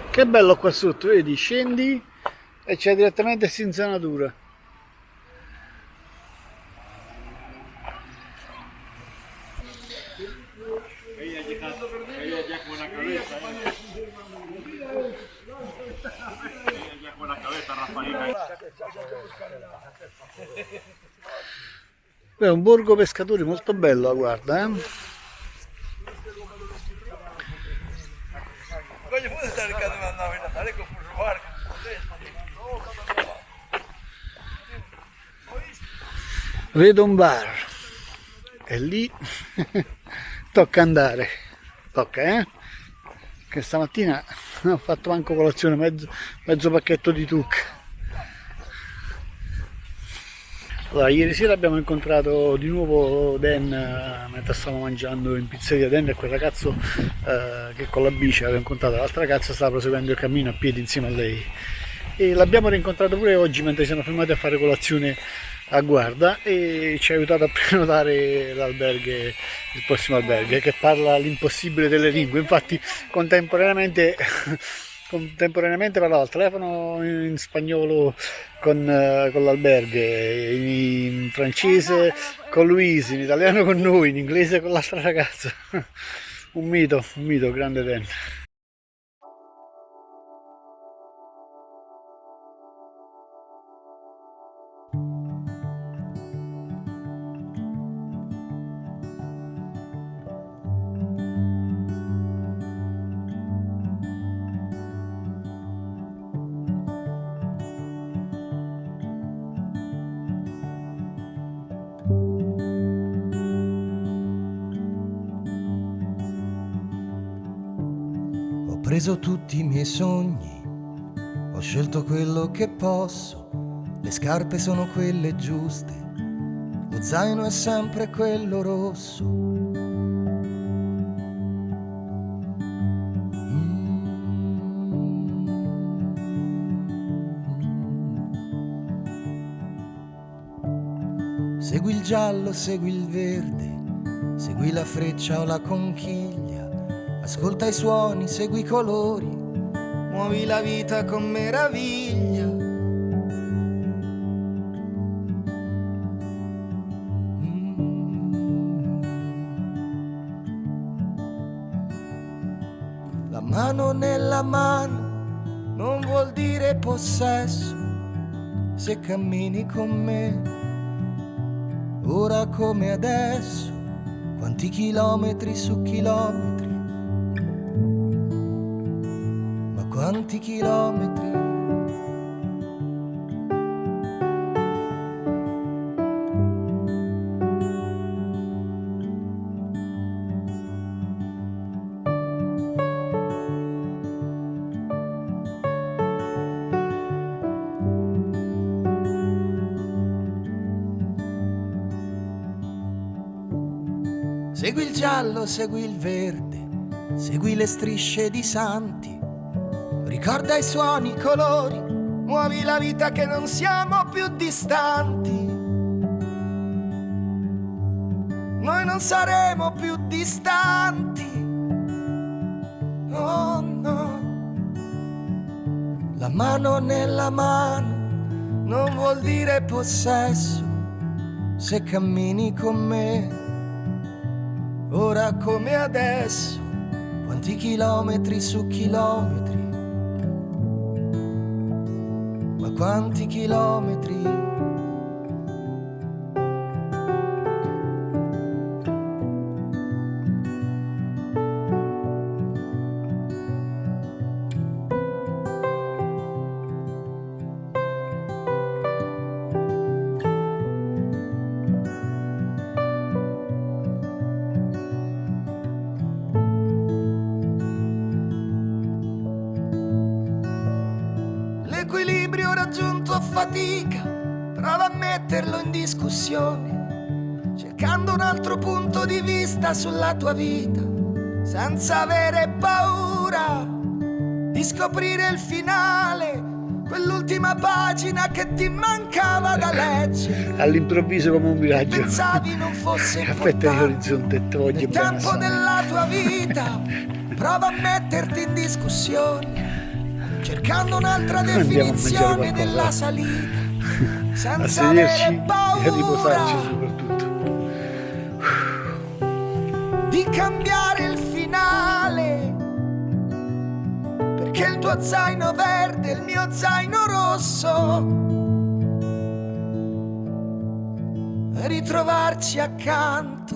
Che bello qua sotto, vedi? Scendi e c'è direttamente insenatura. È un borgo pescatori molto bello, guarda, Vedo un bar e lì tocca andare, tocca, che stamattina ho fatto anche colazione, mezzo pacchetto di tuc. Allora, ieri sera abbiamo incontrato di nuovo Dan mentre stavamo mangiando in pizzeria. Dan è quel ragazzo che con la bici aveva incontrato l'altra ragazza, stava proseguendo il cammino a piedi insieme a lei e l'abbiamo rincontrato pure oggi mentre siamo fermati a fare colazione a Guarda e ci ha aiutato a prenotare l'alberghe, il prossimo alberghe, che parla l'impossibile delle lingue. Infatti contemporaneamente parlava al telefono in spagnolo con l'alberghe, in francese con Luisi, in italiano con noi, in inglese con l'altra ragazza. Un mito, grande Dan. Ho preso tutti i miei sogni, ho scelto quello che posso, le scarpe sono quelle giuste, lo zaino è sempre quello rosso. Segui il giallo, segui il verde, segui la freccia o la conchiglia, ascolta i suoni, segui i colori, muovi la vita con meraviglia. La mano nella mano non vuol dire possesso, se cammini con me, ora come adesso, quanti chilometri su chilometri, ma quanti chilometri. Segui il giallo, segui il verde, segui le strisce di santi, ricorda i suoni, i colori, muovi la vita che non siamo più distanti. Noi non saremo più distanti, oh no. La mano nella mano non vuol dire possesso, se cammini con me, ora come adesso, quanti chilometri su chilometri, ma quanti chilometri. L'equilibrio raggiunto a fatica, prova a metterlo in discussione, cercando un altro punto di vista sulla tua vita, senza avere paura di scoprire il finale, quell'ultima pagina che ti mancava da leggere. All'improvviso come un miraggio Pensavi non fosse affetta l'orizzonte e te voglio il bene tempo assai. della tua vita, prova a metterti in discussione, cercando un'altra Andiamo a mangiare definizione qualcosa. della salita, A senza sederci avere e a riposarci paura soprattutto. di cambiare il finale, perché il tuo zaino verde, il mio zaino rosso, e ritrovarci accanto.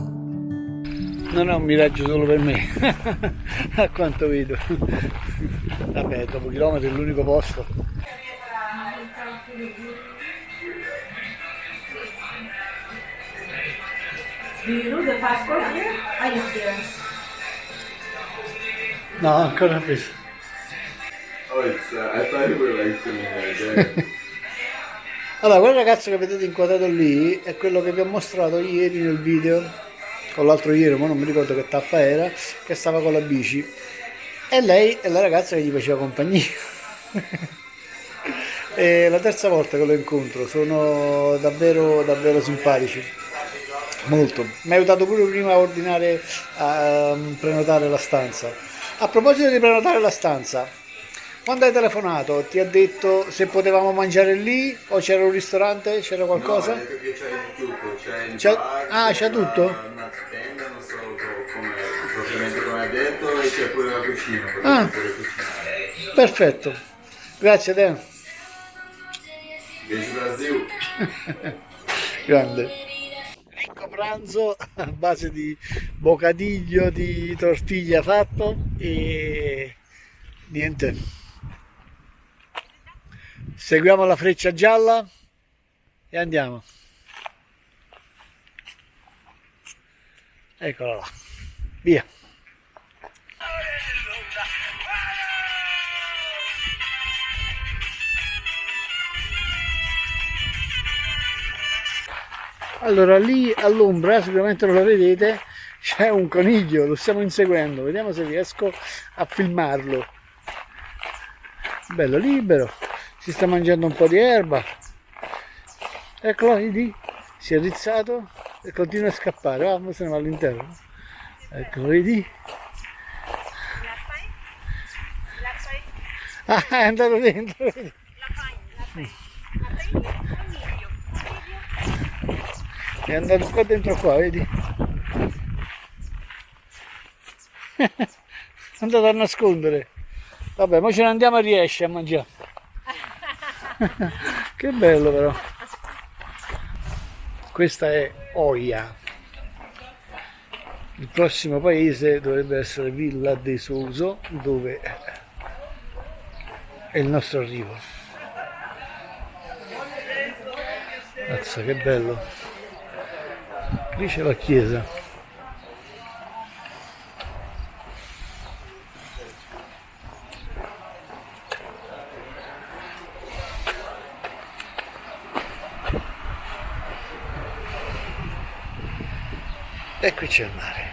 Non è un miraggio solo per me, a quanto vedo. Vabbè, dopo chilometri è l'unico posto. Do you know the passport here? I use there. No, ancora non preso. Oh, I thought you were like filming right there. Allora, quel ragazzo che vedete inquadrato lì è quello che vi ho mostrato ieri nel video, o l'altro ieri, ma non mi ricordo che tappa era, che stava con la bici. E lei è la ragazza che gli faceva compagnia. È la terza volta che lo incontro, sono davvero davvero simpatici. Molto. Mi ha aiutato pure prima a ordinare, a prenotare la stanza. A proposito di prenotare la stanza, quando hai telefonato ti ha detto se potevamo mangiare lì o c'era un ristorante, c'era qualcosa? No, ha detto che c'è tutto, c'è il C'è- bar, ah, c'è tutto? una tenda, non so come, propriamente come ha detto, e c'è pure la cucina, perché Ah. c'è pure cucina. Perfetto. Grazie te. Beijo Brasil! Grande. Ecco pranzo a base di bocadiglio di tortiglia fatto e niente. Seguiamo la freccia gialla e andiamo. Eccola là. Via. Allora lì all'ombra, sicuramente non lo vedete, c'è un coniglio, lo stiamo inseguendo, vediamo se riesco a filmarlo. Bello libero, si sta mangiando un po' di erba. Eccolo lì, si è rizzato e continua a scappare, se ne va all'interno. Eccolo lì. Ah, è andato dentro, vedi? È andato qua dentro qua, vedi? È andato a nascondere. Vabbè, ma ce ne andiamo a riesce a mangiare. Che bello però. Questa è Oia. Il prossimo paese dovrebbe essere Villa de Sousa, dove è il nostro arrivo. Mazza, che bello. Lì c'è la chiesa. E qui c'è il mare.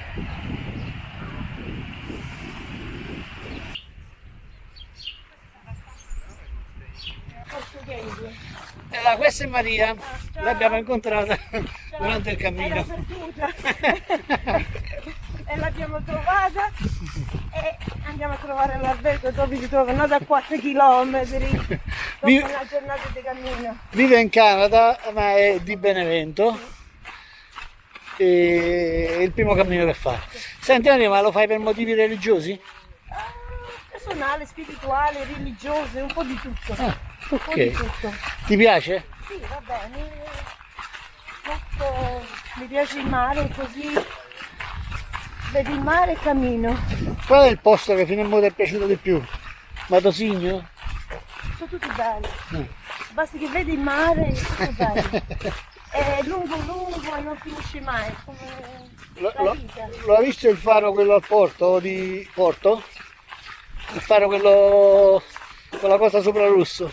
Questa è Maria, l'abbiamo incontrata durante il cammino. E l'abbiamo trovata e andiamo a trovare l'albergo dove si trovano da 4 km dopo una giornata di cammino. Vive in Canada, ma è di Benevento. E è il primo cammino che fa. Senti Maria, ma lo fai per motivi religiosi? Personale, spirituale, religioso, un po' di tutto. Un po' Ok. di tutto. Ti piace? Sì, va bene. Mi piace il mare, così vedi il mare e cammino. Qual è il posto che fino a mo' ti è piaciuto di più? Matosigno? Sono tutti belli. Basta che vedi il mare, è bello. È lungo e non finisce mai, come la vita. Lo hai visto il faro quello al porto di Porto? Il faro quello con la cosa sopra il rosso?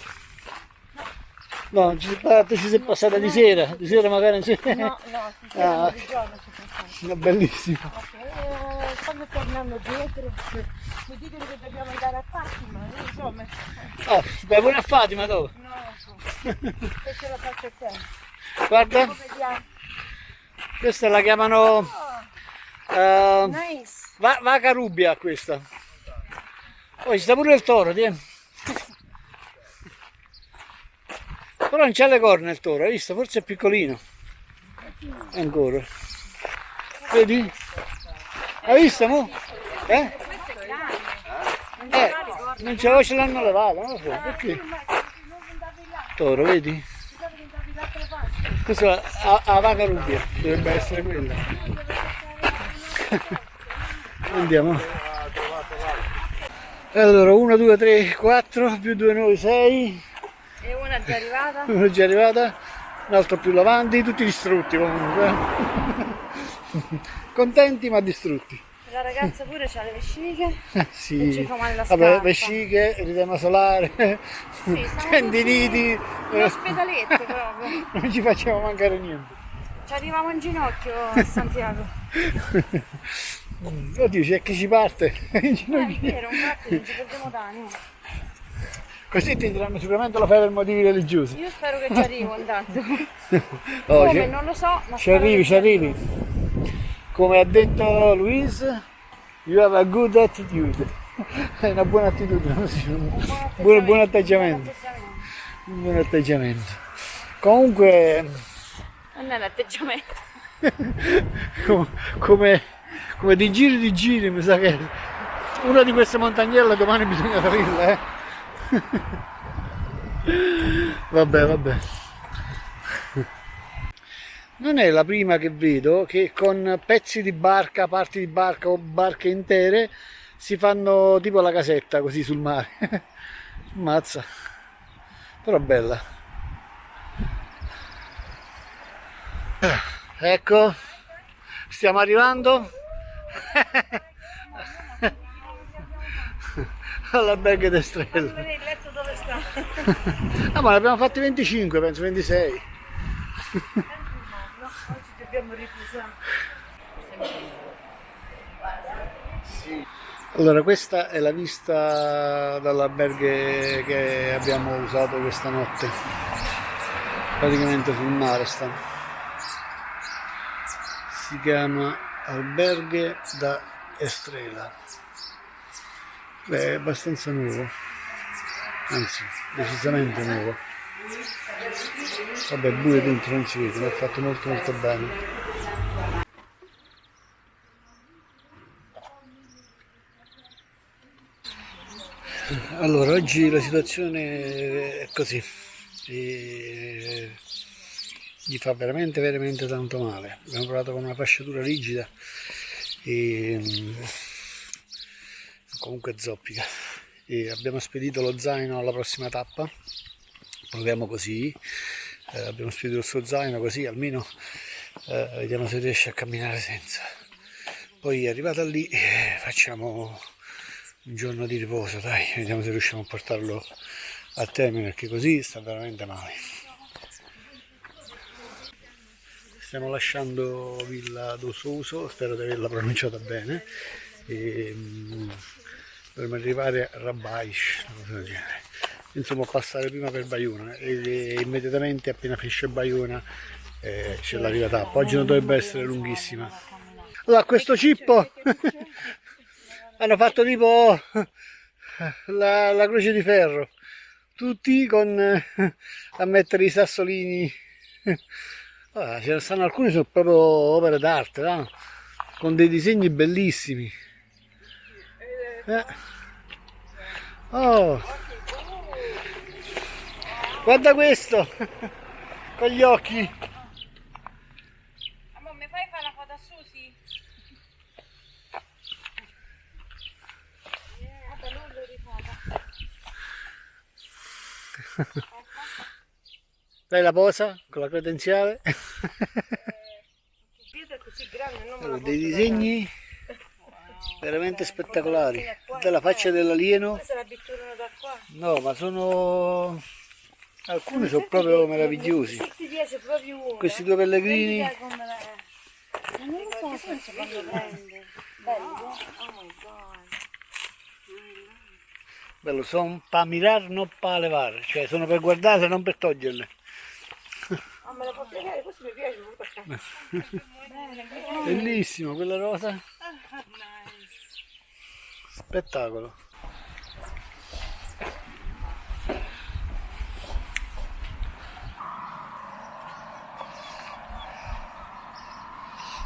No, ci sei passata di sera magari insieme. No, si siamo di giorno ci facciamo. È bellissimo. Quando torniamo dietro, mi dicono che dobbiamo andare a Fatima, insomma. Oh, vai pure a Fatima dopo. No, e ce la faccio sempre. Guarda, Vediamo. questa la chiamano Nice. vaca rubbia questa. Poi ci sta pure il toro, tieni. Però non c'ha le corna il toro, hai visto? Forse è piccolino. Ancora. Vedi? Hai visto mo? Eh? Non ce l'hanno levata, non lo so, perché? Toro, vedi? Questa è la vaca rubbia, dovrebbe essere quella. Andiamo. Allora, 1, 2, 3, 4, più 2, 9, 6. E una è già arrivata. Uno è già arrivata, un altro più avanti, tutti distrutti comunque. Contenti ma distrutti. La ragazza pure ha le vesciche. Sì. E ci fa male la Vabbè, scarpa. vesciche, eritema solare, Sì, siamo tendiniti, in ospedalette proprio. non ci facciamo mancare niente. Ci arriviamo in ginocchio a Santiago. Oddio, c'è chi ci parte. È vero, infatti non ci perdiamo d'animo. Così ti diranno sicuramente lo fai per motivi religiosi. Io spero che ci arrivo intanto. Oh, Come? Non lo so, ma ci spero arrivi, che ci arrivi. Come ha detto Louise, you have a good attitude. È una buona attitudine, non si dice? Buon atteggiamento. Un buon atteggiamento. Comunque, Non è l'atteggiamento. come di giri, mi sa che una di queste montagnelle domani bisogna salirla, eh? Vabbè. Non è la prima che vedo che con pezzi di barca, parti di barca o barche intere si fanno tipo la casetta così sul mare. Mazza. Però bella. Ecco, stiamo arrivando all'albergo d'Estrella. Il letto dove sta? Ah, ma ne abbiamo fatti 25, penso 26. Oggi dobbiamo riposare. Allora, questa è la vista dall'albergo che abbiamo usato questa notte. Praticamente sul mare sta. Si chiama Albergue da Estrela. Beh, è abbastanza nuovo. anzi decisamente nuovo. Vabbè, buio dentro non si vede, ma è fatto molto molto bene. Allora, oggi la situazione è così, e gli fa veramente veramente tanto male. Abbiamo provato con una fasciatura rigida e comunque zoppica, e abbiamo spedito lo zaino alla prossima tappa. Proviamo così, abbiamo spedito il suo zaino così almeno vediamo se riesce a camminare senza. Poi arrivata lì facciamo un giorno di riposo, dai, vediamo se riusciamo a portarlo a termine, perché così sta veramente male. Stiamo lasciando Villa do Souso, spero di averla pronunciata bene, e dovremmo arrivare a Rabaish, una cosa del genere. Insomma, passare prima per Baiona e immediatamente appena finisce Baiona c'è l'arriva tappa. Oggi non dovrebbe essere lunghissima. Allora, questo cippo hanno fatto tipo la croce di ferro, tutti a mettere i sassolini. Ah, ce ne stanno alcuni, sono proprio opere d'arte, no? Con dei disegni bellissimi. Oh, guarda questo con gli occhi. Mi fai fare la foto a Susi? Dai la posa con la credenziale. Allora, dei disegni veramente spettacolari. Della faccia dell'alieno. No, ma sono alcuni sono proprio meravigliosi. Questi due pellegrini. Non lo so se quando prende. Bello. Oh my god. Bello, sono pa mirar, non pa levar, cioè sono per guardare, non per toglierle. Ah, me lo può spiegare? Questo mi piace. Bellissimo, quella rosa. Spettacolo.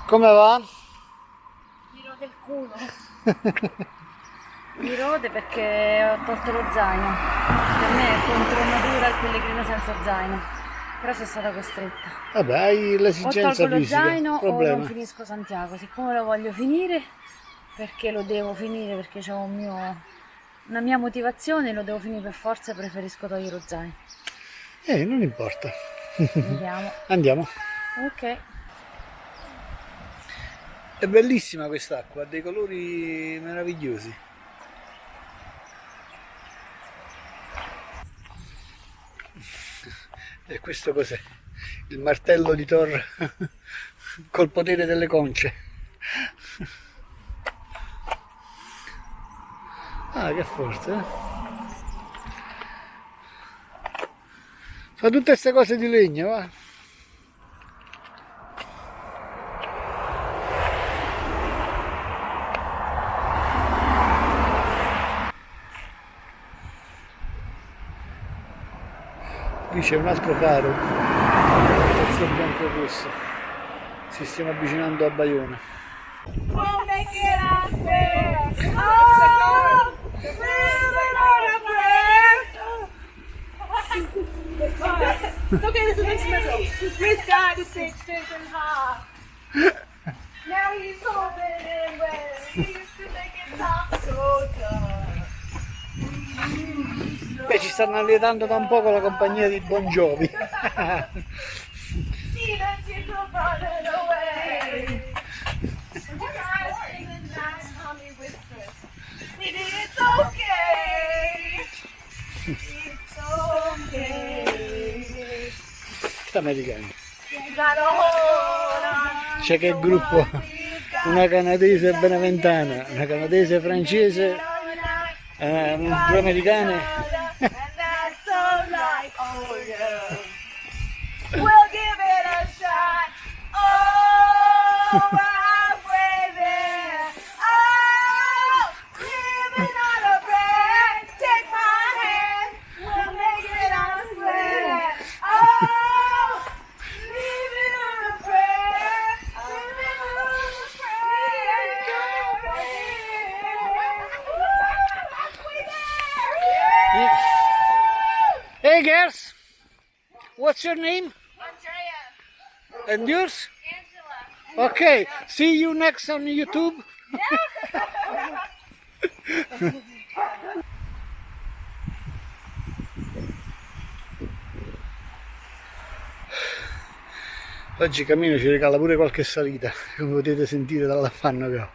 Come va? Mi rode il culo. Mi rode perché ho tolto lo zaino. Per me è contro natura il pellegrino senza zaino. Però sono stata costretta. Vabbè, hai O l'esigenza tolgo lo fisica. zaino o Problema. non finisco Santiago. Siccome lo voglio finire, perché lo devo finire, perché ho una mia motivazione, lo devo finire per forza, preferisco togliere lo zaino. Non importa. Vediamo. Andiamo. Ok. È bellissima quest'acqua, ha dei colori meravigliosi. E questo cos'è? Il martello di Thor col potere delle conce. Ah, che forte, eh? Fa tutte queste cose di legno, va? Lì c'è un altro faro, questo è bianco e rosso. Ci stiamo avvicinando a Baiona. It's okay, this is instrumental. His God is 6 feet and high. Now he's holding in where he used to make it talk so tough. Beh, ci stanno allietando da un po' con la compagnia di Bon Jovi. See the chicks are running away. Guys sing the night, honey whispers. Baby, it's okay. It's okay. Americani. Gotta hold on. C'è che il gruppo, una canadese beneventana, una canadese francese, due americane. And that's alright, oh yeah. We'll give it a shot. Oh, halfway there. Oh, living on a prayer. Take my hand. Okay, girls. What's your name? Andrea. And yours? Angela. Okay. See you next on YouTube. Oggi il cammino ci regala pure qualche salita, come potete sentire dall'affanno che ho.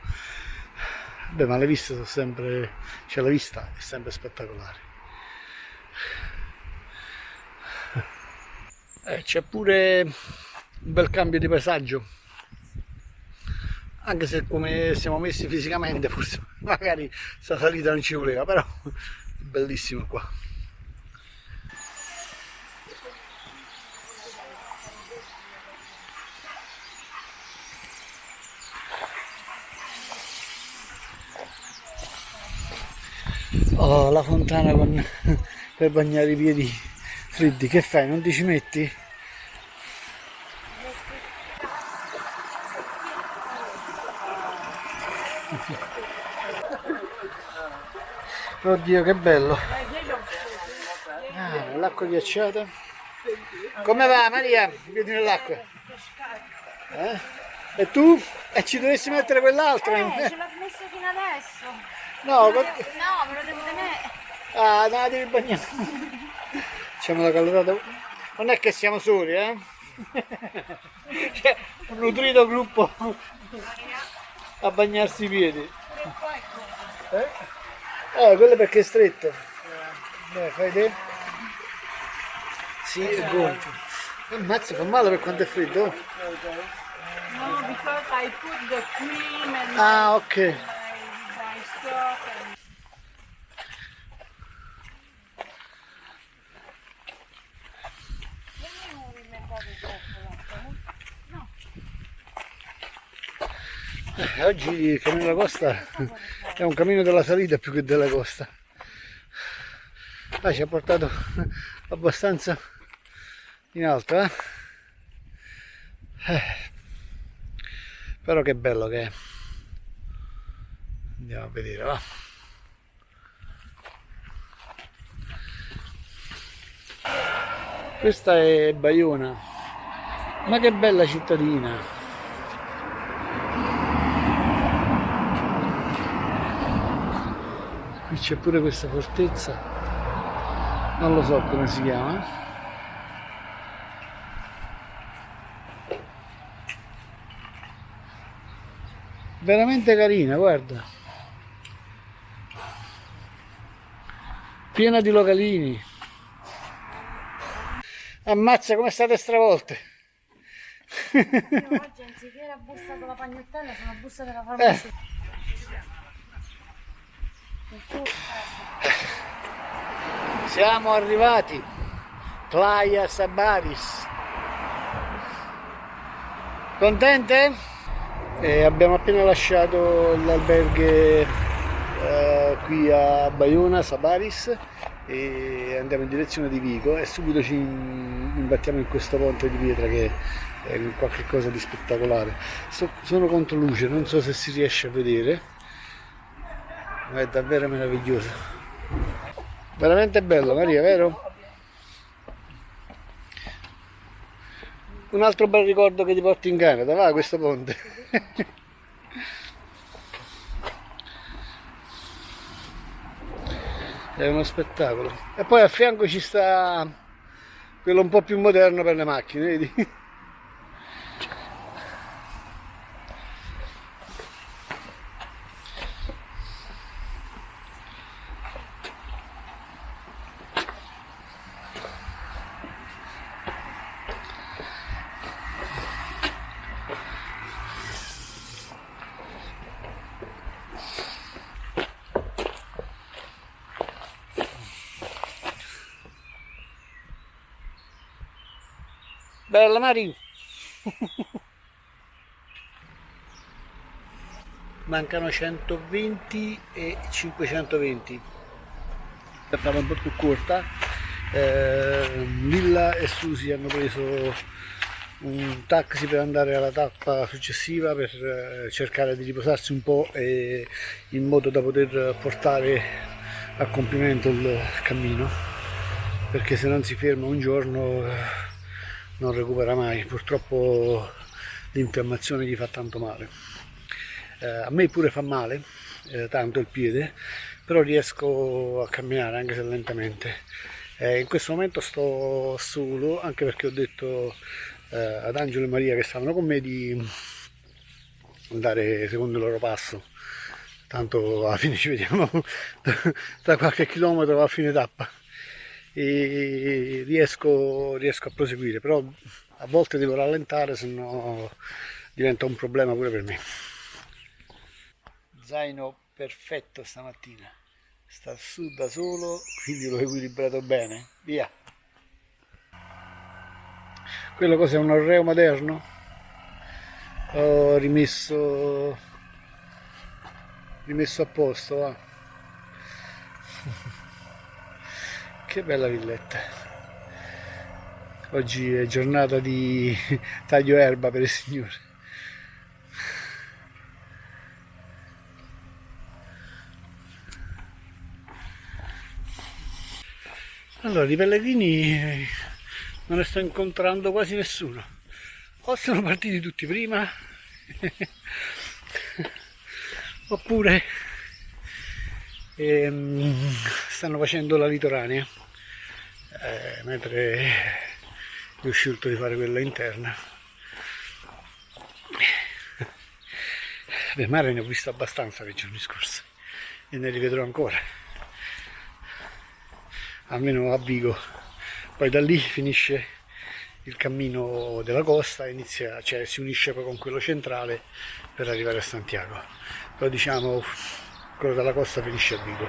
Beh, ma le viste sono sempre, cioè la vista è sempre spettacolare. C'è pure un bel cambio di paesaggio, anche se come siamo messi fisicamente forse magari sta salita non ci voleva, però è bellissimo qua. Oh, la fontana per bagnare i piedi freddi, che fai? Non ti ci metti? Oddio, che bello! Ah, l'acqua ghiacciata. Come va, Maria? Vedi nell'acqua? E tu? E ci dovessi mettere quell'altro? Ce l'ho messo fino adesso. No, No, me lo devo tenere. ah, no, devi bagnare. Facciamo la calorata. Non è che siamo soli, eh? C'è un nutrito gruppo a bagnarsi i piedi. Quello perché è stretto. Fai te? Sì, è gonfio. Ammazza, fa male per quanto è freddo. No, because I put the cream and Ah, ok. my stuff and Oggi il cammino della costa è un cammino della salita più che della costa. Ci ha portato abbastanza in alto, però che bello che è. Andiamo a vedere, va. Questa è Baiona, ma che bella cittadina. Qui c'è pure questa fortezza, non lo so come si chiama. Veramente carina, guarda. Piena di localini. Ammazza come state stravolte. Io oggi anziché la busta con la pagnottella sono busta della farmacia. Siamo arrivati, Playa Sabaris. Contente? Abbiamo appena lasciato l'alberghe qui a Baiona, Sabaris, e andiamo in direzione di Vigo e subito ci imbattiamo in questo ponte di pietra che è qualcosa di spettacolare. Sono contro luce, non so se si riesce a vedere, ma è davvero meraviglioso. Veramente bello, Maria, vero? Un altro bel ricordo che ti porti in Canada, va, questo ponte. È uno spettacolo. E poi a fianco ci sta quello un po' più moderno per le macchine, vedi? Bella Mari! Mancano 120 e 520 per farla un po' più corta. Lilla e Susi hanno preso un taxi per andare alla tappa successiva per cercare di riposarsi un po' e in modo da poter portare a compimento il cammino. perché se non si ferma un giorno non recupera mai. Purtroppo l'infiammazione gli fa tanto male. A me pure fa male tanto il piede, però riesco a camminare anche se lentamente. In questo momento sto solo, anche perché ho detto ad Angelo e Maria, che stavano con me, di andare secondo il loro passo, tanto alla fine ci vediamo tra qualche chilometro a fine tappa, e riesco a proseguire, però a volte devo rallentare, se no diventa un problema pure per me. Zaino perfetto stamattina, sta su da solo, quindi l'ho equilibrato bene, via. Quello cos'è, un orreo moderno? Ho rimesso a posto, va. Che bella villetta. Oggi è giornata di taglio erba per il Signore. Allora, di pellegrini non ne sto incontrando quasi nessuno, o sono partiti tutti prima oppure stanno facendo la litoranea, mentre io ho scelto di fare quella interna. Beh, mare ne ho visto abbastanza nei giorni scorsi e ne rivedrò ancora, almeno a Vigo. Poi da lì finisce il cammino della costa, cioè si unisce poi con quello centrale per arrivare a Santiago. Però diciamo quello della costa finisce a Vigo.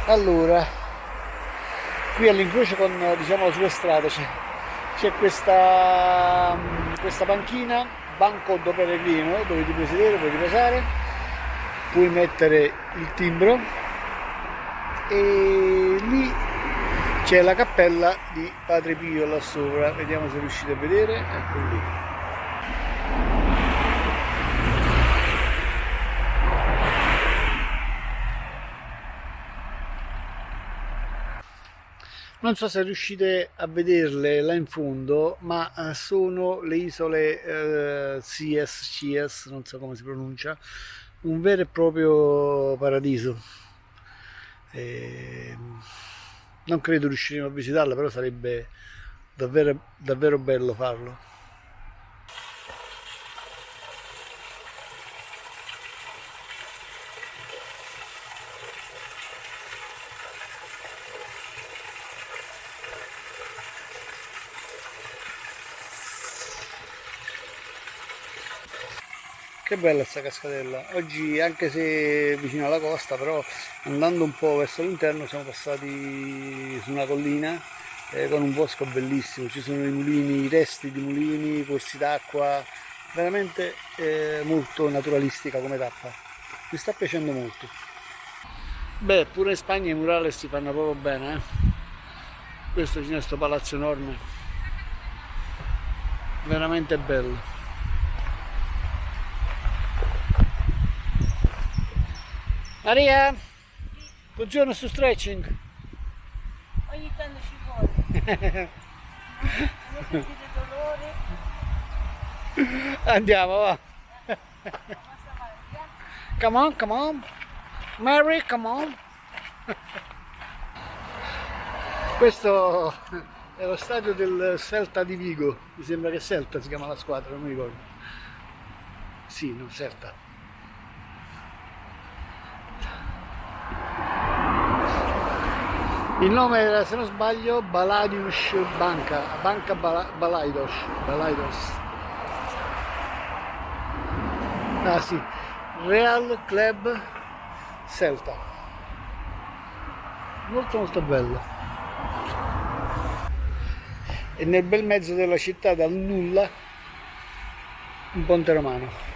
Allora, qui all'incrocio con, diciamo, le sue strade c'è questa panchina, banco do peregrino, dove ti puoi sedere, puoi riposare, puoi mettere il timbro, e lì c'è la cappella di Padre Pio là sopra. Vediamo se riuscite a vedere, ecco lì. Non so se riuscite a vederle là in fondo, ma sono le isole Cies, non so come si pronuncia, un vero e proprio paradiso. Non credo riusciremo a visitarla, però sarebbe davvero bello farlo. Che bella sta cascatella. Oggi, anche se vicino alla costa, però andando un po' verso l'interno siamo passati su una collina con un bosco bellissimo. Ci sono i mulini, i resti di mulini, corsi d'acqua, veramente molto naturalistica come tappa. Mi sta piacendo molto. Beh, pure in Spagna i murales si fanno proprio bene, eh? Questo c'è questo palazzo enorme, veramente bello. Maria, funziona su stretching? Ogni tanto ci vuole. Non sentite dolore. Andiamo, va. Come on. Mary, come on. Questo è lo stadio del Celta di Vigo. Mi sembra che Celta si chiama la squadra, non mi ricordo. Sì, no, Celta. Il nome era, se non sbaglio, Balaidos Banca Balaidos. Ah sì, Real Club Celta. Molto bello. E nel bel mezzo della città, dal nulla, un ponte romano.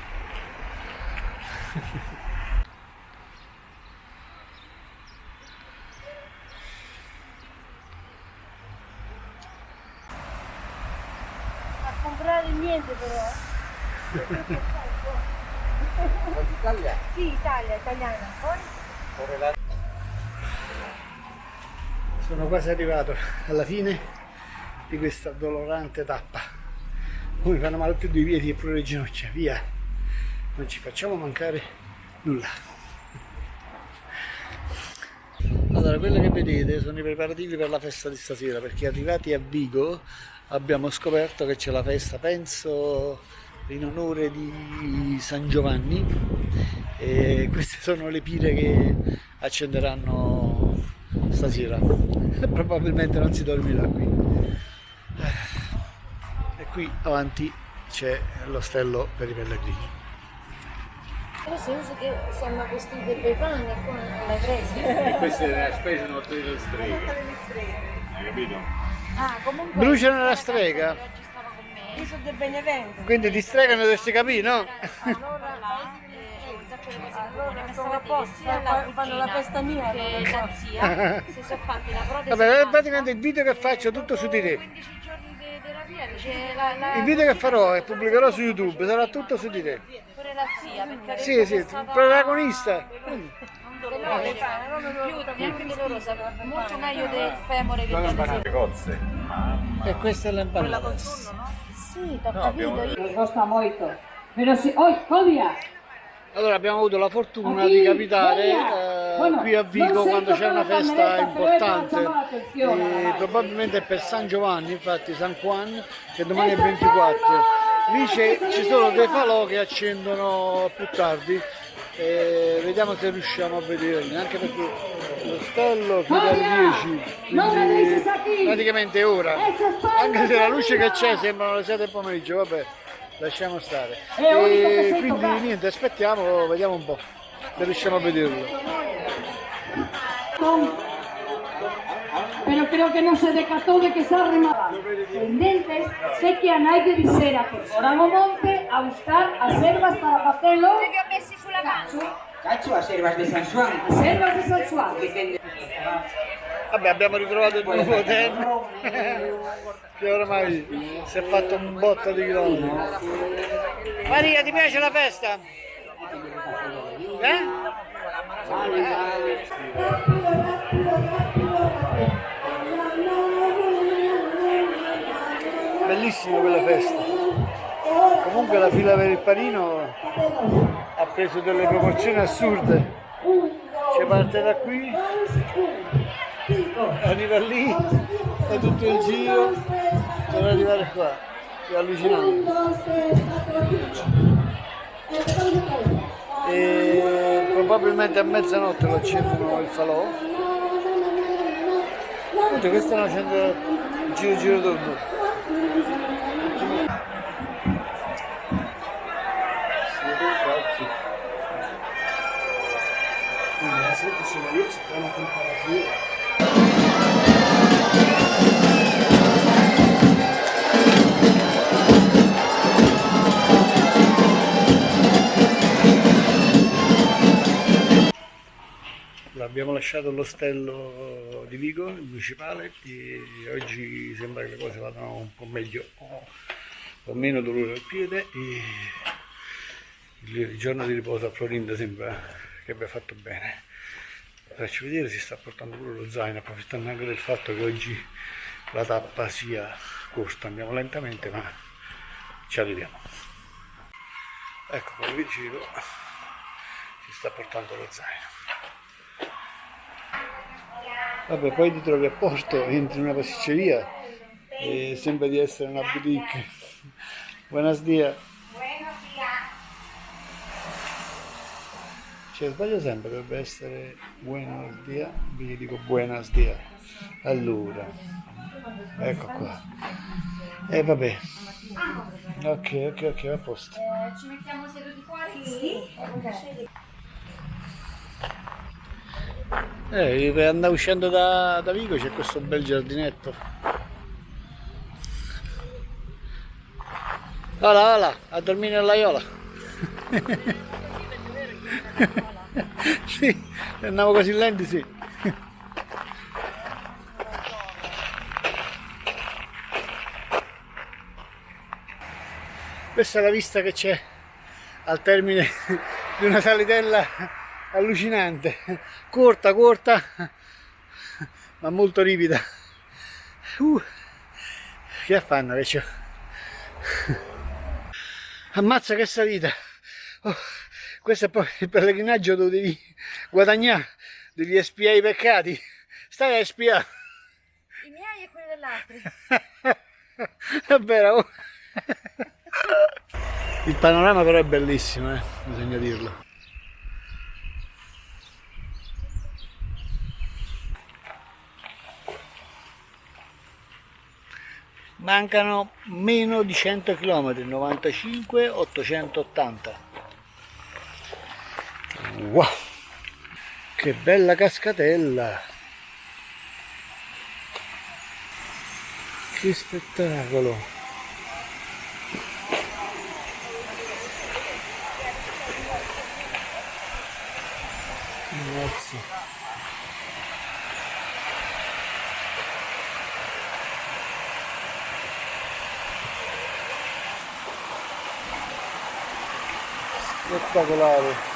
Comprare niente però. Italia? Sì, italiana. Poi? Sono quasi arrivato alla fine di questa dolorante tappa. Mi fanno male più dei piedi e pure le ginocchia, via, non ci facciamo mancare nulla. Allora, quello che vedete sono i preparativi per la festa di stasera, perché arrivati a Vigo abbiamo scoperto che c'è la festa, penso in onore di San Giovanni, e queste sono le pire che accenderanno stasera. Probabilmente non si dormirà qui. E qui avanti c'è l'ostello per i pellegrini. Però si usa che sono vestiti per panni e con la presa. Queste le ha spese non delle streghe. Hai capito? Ah, comunque... Bruciano la strega, Ci stava con me. Io sono del Benevento. quindi ti stregano, dovresti capire, no? Fanno la festa mia. Che la zia si sono fatti la protesi. Vabbè, praticamente il video che faccio è tutto su di te. 15 giorni di terapia, dice Il video che farò e pubblicherò su YouTube sarà tutto su di te. pure la zia, perché Sì, sì, protagonista. neanche loro sanno molto meglio del femore che del Le cozze. E questa è l'empanata. Sì, t'ho No, capito. abbiamo- Costa molto. Pero si hoy, Claudia, Allora, abbiamo avuto la fortuna di capitare qui a Vigo quando c'è una festa importante, e probabilmente è per San Giovanni, infatti San Juan, che domani è 24. Lì ci sono dei falò che accendono più tardi, e vediamo se riusciamo a vederli, anche perché l'ostello chiude alle 10, quindi praticamente è ora, anche se la luce che c'è sembrano le 7 del pomeriggio, vabbè. Lasciamo stare. E quindi niente, aspettiamo, vediamo un po' se riusciamo a vederlo. pero creo que no se decató de que se arremaban. Pendentes, sé que a nadie visera que fueran o monte a buscar as ervas para facelo. Che ho messi sulla pancia. Caccio a servas de San Juan. As ervas de San Juan. Vabbè, abbiamo ritrovato il nuovo hotel che oramai si è fatto un botto di chilometri. Maria, ti piace la festa? Bellissima quella festa. Comunque la fila per il panino ha preso delle proporzioni assurde. Ci parte da qui, arriva lì, fa tutto il giro per arrivare qua. È allucinante. E probabilmente a mezzanotte lo accendono il falò. Questi stanno facendo giro torno. Abbiamo lasciato l'ostello di Vigo, il principale, e oggi sembra che le cose vadano un po' meglio, ho meno dolore al piede, e il giorno di riposo a Florinda sembra che abbia fatto bene. Faccio vedere, si sta portando pure lo zaino, approfittando anche del fatto che oggi la tappa sia corta, andiamo lentamente ma ci arriviamo. Ecco, come vi dicevo, si sta portando lo zaino. Vabbè, poi ti trovi a posto, entri in una pasticceria e sembra di essere una boutique. Buenos dias. Cioè, sbaglio sempre, dovrebbe essere buenos dias, vi dico buenos dias. Allora, ecco qua. E vabbè. Ok, a posto. Ci mettiamo seduti fuori? Sì. Andavo uscendo da Vigo, c'è questo bel giardinetto. Voilà, a dormire nell'aiola. Sì, andavo così lenti, sì. Questa è la vista che c'è al termine di una salitella allucinante, corta, ma molto ripida. Che affanno che c'ho. Ammazza che salita. Oh, questo è poi il pellegrinaggio dove devi guadagnare, devi espiare i peccati. Stai a espiare. I miei e quelli dell'altro. È vero. Oh. Il panorama però è bellissimo, bisogna dirlo. Mancano meno di 100 km, 95, 880. Wow! Che bella cascatella! Che spettacolo! Grazie. Spettacolare.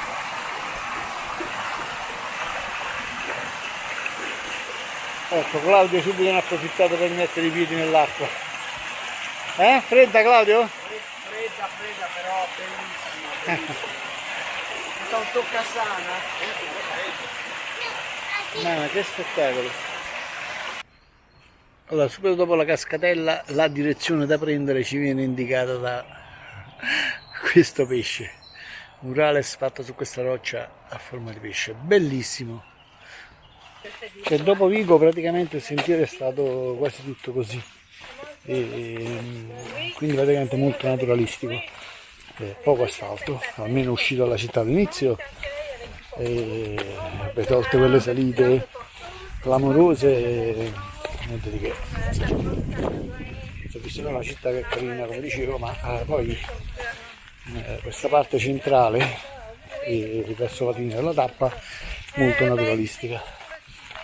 Ecco, Claudio subito ne ha approfittato per mettere i piedi nell'acqua. Fredda, Claudio? Fredda, però bellissima. Sta un toccasana. Ma che spettacolo. Allora, subito dopo la cascatella, la direzione da prendere ci viene indicata da questo pesce. Murales fatto su questa roccia a forma di pesce, bellissimo. Cioè, dopo Vigo praticamente il sentiero è stato quasi tutto così, quindi praticamente molto naturalistico, poco asfalto, almeno uscito dalla città all'inizio, tolte quelle salite clamorose, niente di che. Ho visto una città che è carina come dicevo, ma poi questa parte centrale verso la fine della tappa molto naturalistica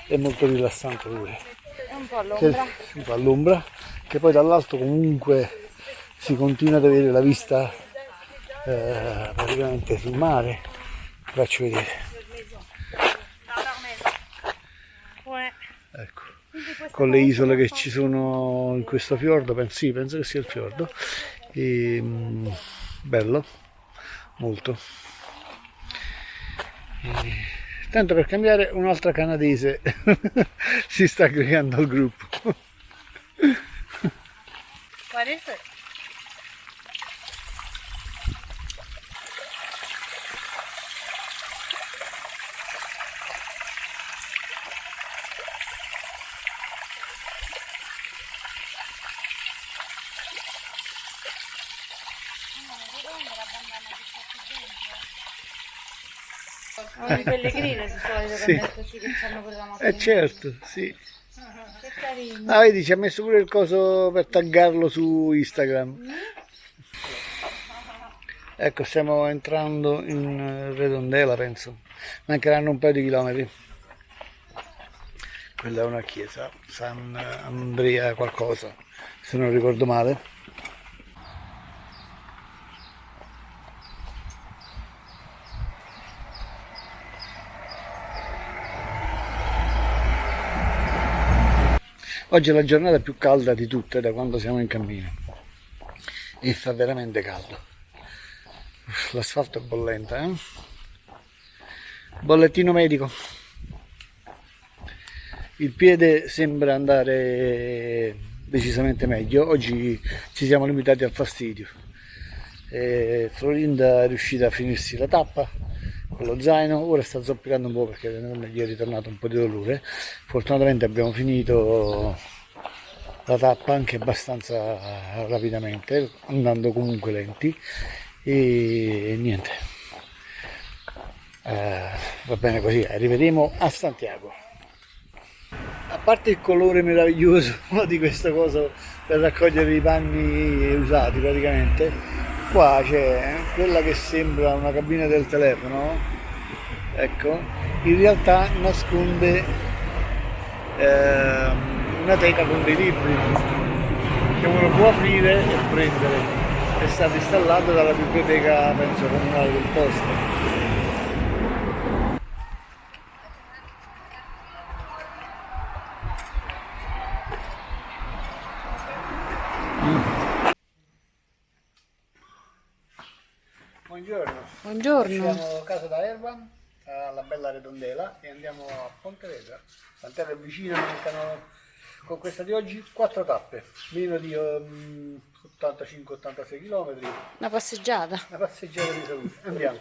e molto rilassante pure. È un po' all'ombra. Un po' all'ombra, che poi dall'alto comunque si continua ad avere la vista praticamente sul mare. Vi faccio vedere. Ecco, con le isole che ci sono in questo fiordo, penso che sia il fiordo. Bello, molto. Tanto per cambiare, un'altra canadese si sta aggregando al gruppo. What is it? I pellegrini di solito che mettoci che fanno pure la mattina. Certo, sì. Che carino. Ah, vedi, ci ha messo pure il coso per taggarlo su Instagram. Ecco, stiamo entrando in Redondela, penso. Mancheranno un paio di chilometri. Quella è una chiesa, San Andrea qualcosa, se non ricordo male. Oggi è la giornata più calda di tutte da quando siamo in cammino e fa veramente caldo. L'asfalto è bollente, Bollettino medico. Il piede sembra andare decisamente meglio. Oggi ci siamo limitati al fastidio. Florinda è riuscita a finirsi la tappa con lo zaino, ora sta zoppicando un po' perché gli è ritornato un po' di dolore. Fortunatamente abbiamo finito la tappa anche abbastanza rapidamente, andando comunque lenti, e niente, va bene così, arriveremo a Santiago. A parte il colore meraviglioso di questa cosa per raccogliere i panni usati, praticamente qua c'è quella che sembra una cabina del telefono, ecco, in realtà nasconde una teca con dei libri che uno può aprire e prendere. È stato installato dalla biblioteca, penso, comunale del posto. Buongiorno. Buongiorno. Siamo a casa da Erwan, alla bella Redondela, e andiamo a Pontevedra. Santerre è vicino, mancano con questa di oggi 4 tappe, meno di 85-86 km. Una passeggiata. Una passeggiata di salute. Andiamo.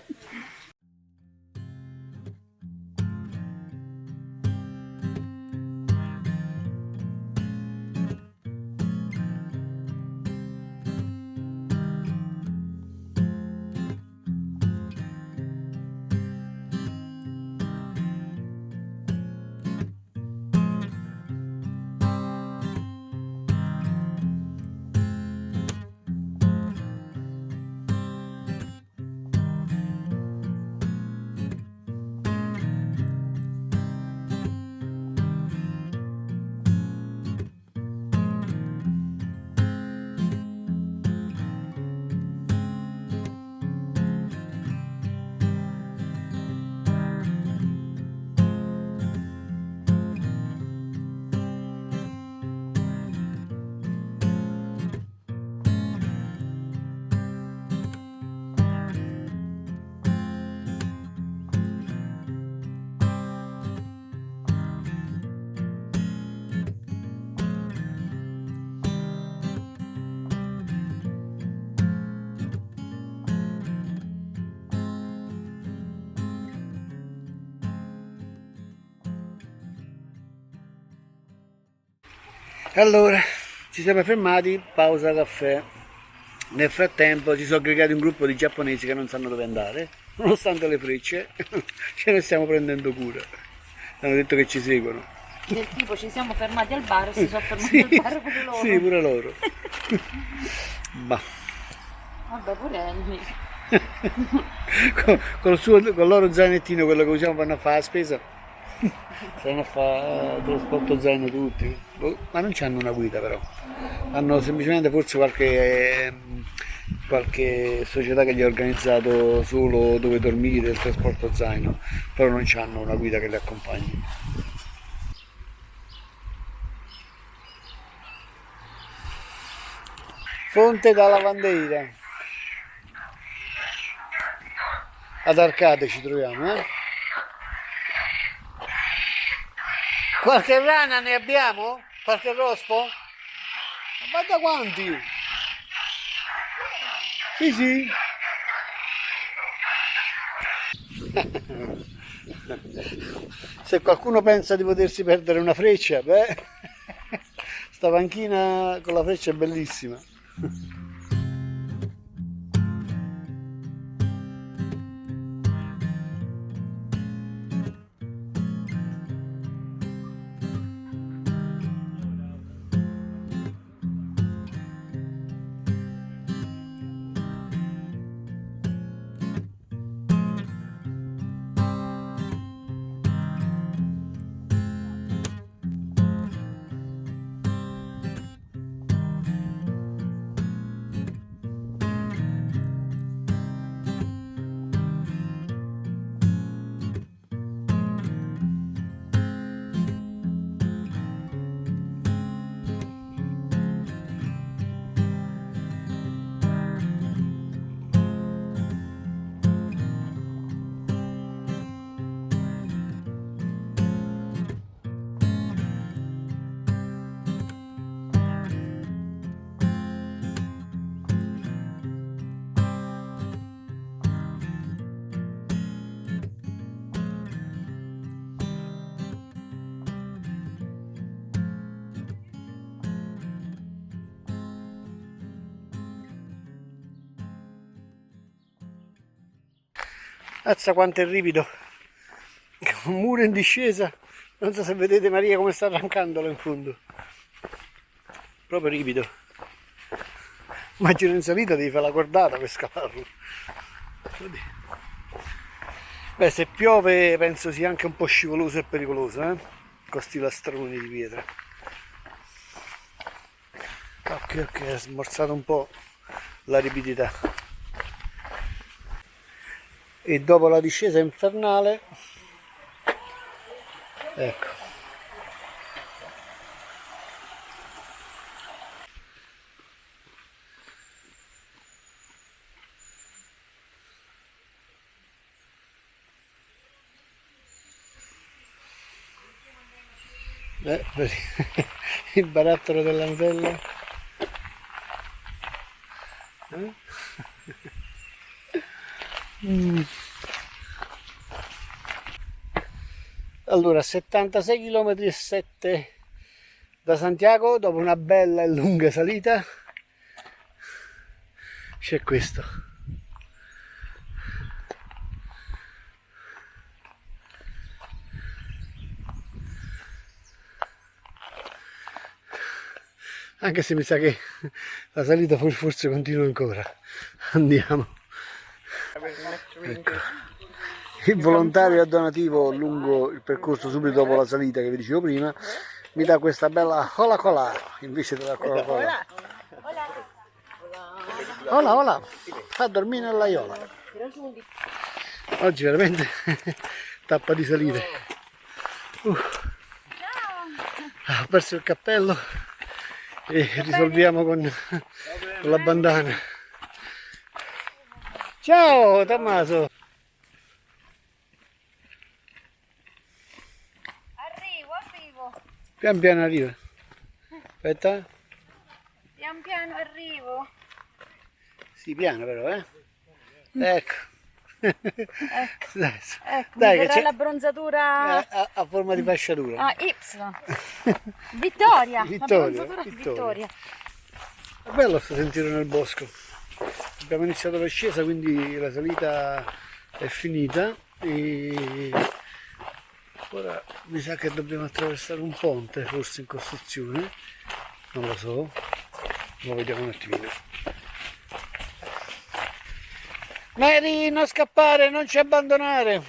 Allora, ci siamo fermati, pausa caffè. Nel frattempo si sono aggregati un gruppo di giapponesi che non sanno dove andare, nonostante le frecce, ce ne stiamo prendendo cura. Hanno detto che ci seguono. Del tipo ci siamo fermati al bar e si sono fermati Sì, al bar pure loro. sì, pure loro. Bah. Vabbè, pure Elmi. Con il loro zainettino, quello che usiamo per andare a fare la spesa, stanno a fare trasporto zaino tutti. Ma non hanno una guida però, hanno semplicemente forse qualche società che gli ha organizzato solo dove dormire, il trasporto zaino, però non hanno una guida che li accompagni. Fonte da Lavandeira. Ad Arcate ci troviamo, eh? Qualche rana ne abbiamo? Qualche rospo? Ma da quanti? Sì, sì. Se qualcuno pensa di potersi perdere una freccia, beh, sta panchina con la freccia è bellissima. Azza quanto è ripido, un muro in discesa, non so se vedete Maria come sta arrancando là in fondo, proprio ripido. Immagino in salita devi fare la cordata per scalarlo. Beh, se piove penso sia anche un po' scivoloso e pericoloso, con sti lastroni di pietra. Ok, ha smorzato un po' la ripidità. E dopo la discesa infernale, ecco, Vedi, il barattolo della Nutella. Allora, 76 km e 7 da Santiago, dopo una bella e lunga salita, c'è questo. Anche se mi sa che la salita forse continua ancora. Andiamo. Ecco. Il volontario a donativo lungo il percorso subito dopo la salita che vi dicevo prima mi dà questa bella Cola Cola invece della Coca Cola. Hola, hola, fa dormire nell'aiola. Oggi veramente tappa di salire. Ho perso il cappello e risolviamo con la bandana. Ciao Tommaso! Arrivo. Pian piano arriva. Aspetta. Pian piano arrivo. Sì, piano però, Ecco. Dai, Dai, che che c'è l'abbronzatura a forma di fasciatura. a Y. Vittoria. Vittoria, L'abbronzatura Vittoria. È bello sto sentiero nel bosco. Abbiamo iniziato l'ascesa, quindi la salita è finita e ora mi sa che dobbiamo attraversare un ponte, forse in costruzione, non lo so, lo vediamo un attimino. Mary, non scappare, non ci abbandonare!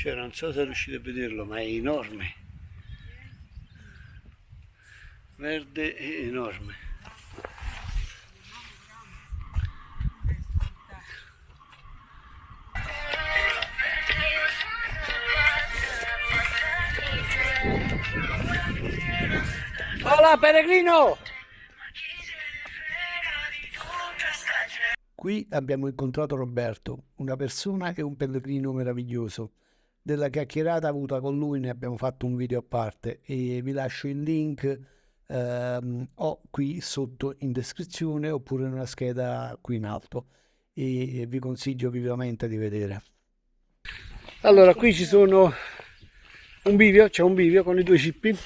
Cioè, non so se riuscite a vederlo, ma è enorme. Verde e enorme. Hola peregrino! Qui abbiamo incontrato Roberto, una persona e un pellegrino meraviglioso. Della chiacchierata avuta con lui ne abbiamo fatto un video a parte e vi lascio il link o qui sotto in descrizione oppure nella scheda qui in alto e vi consiglio vivamente di vedere. Allora, qui ci sono c'è un bivio con i due cippi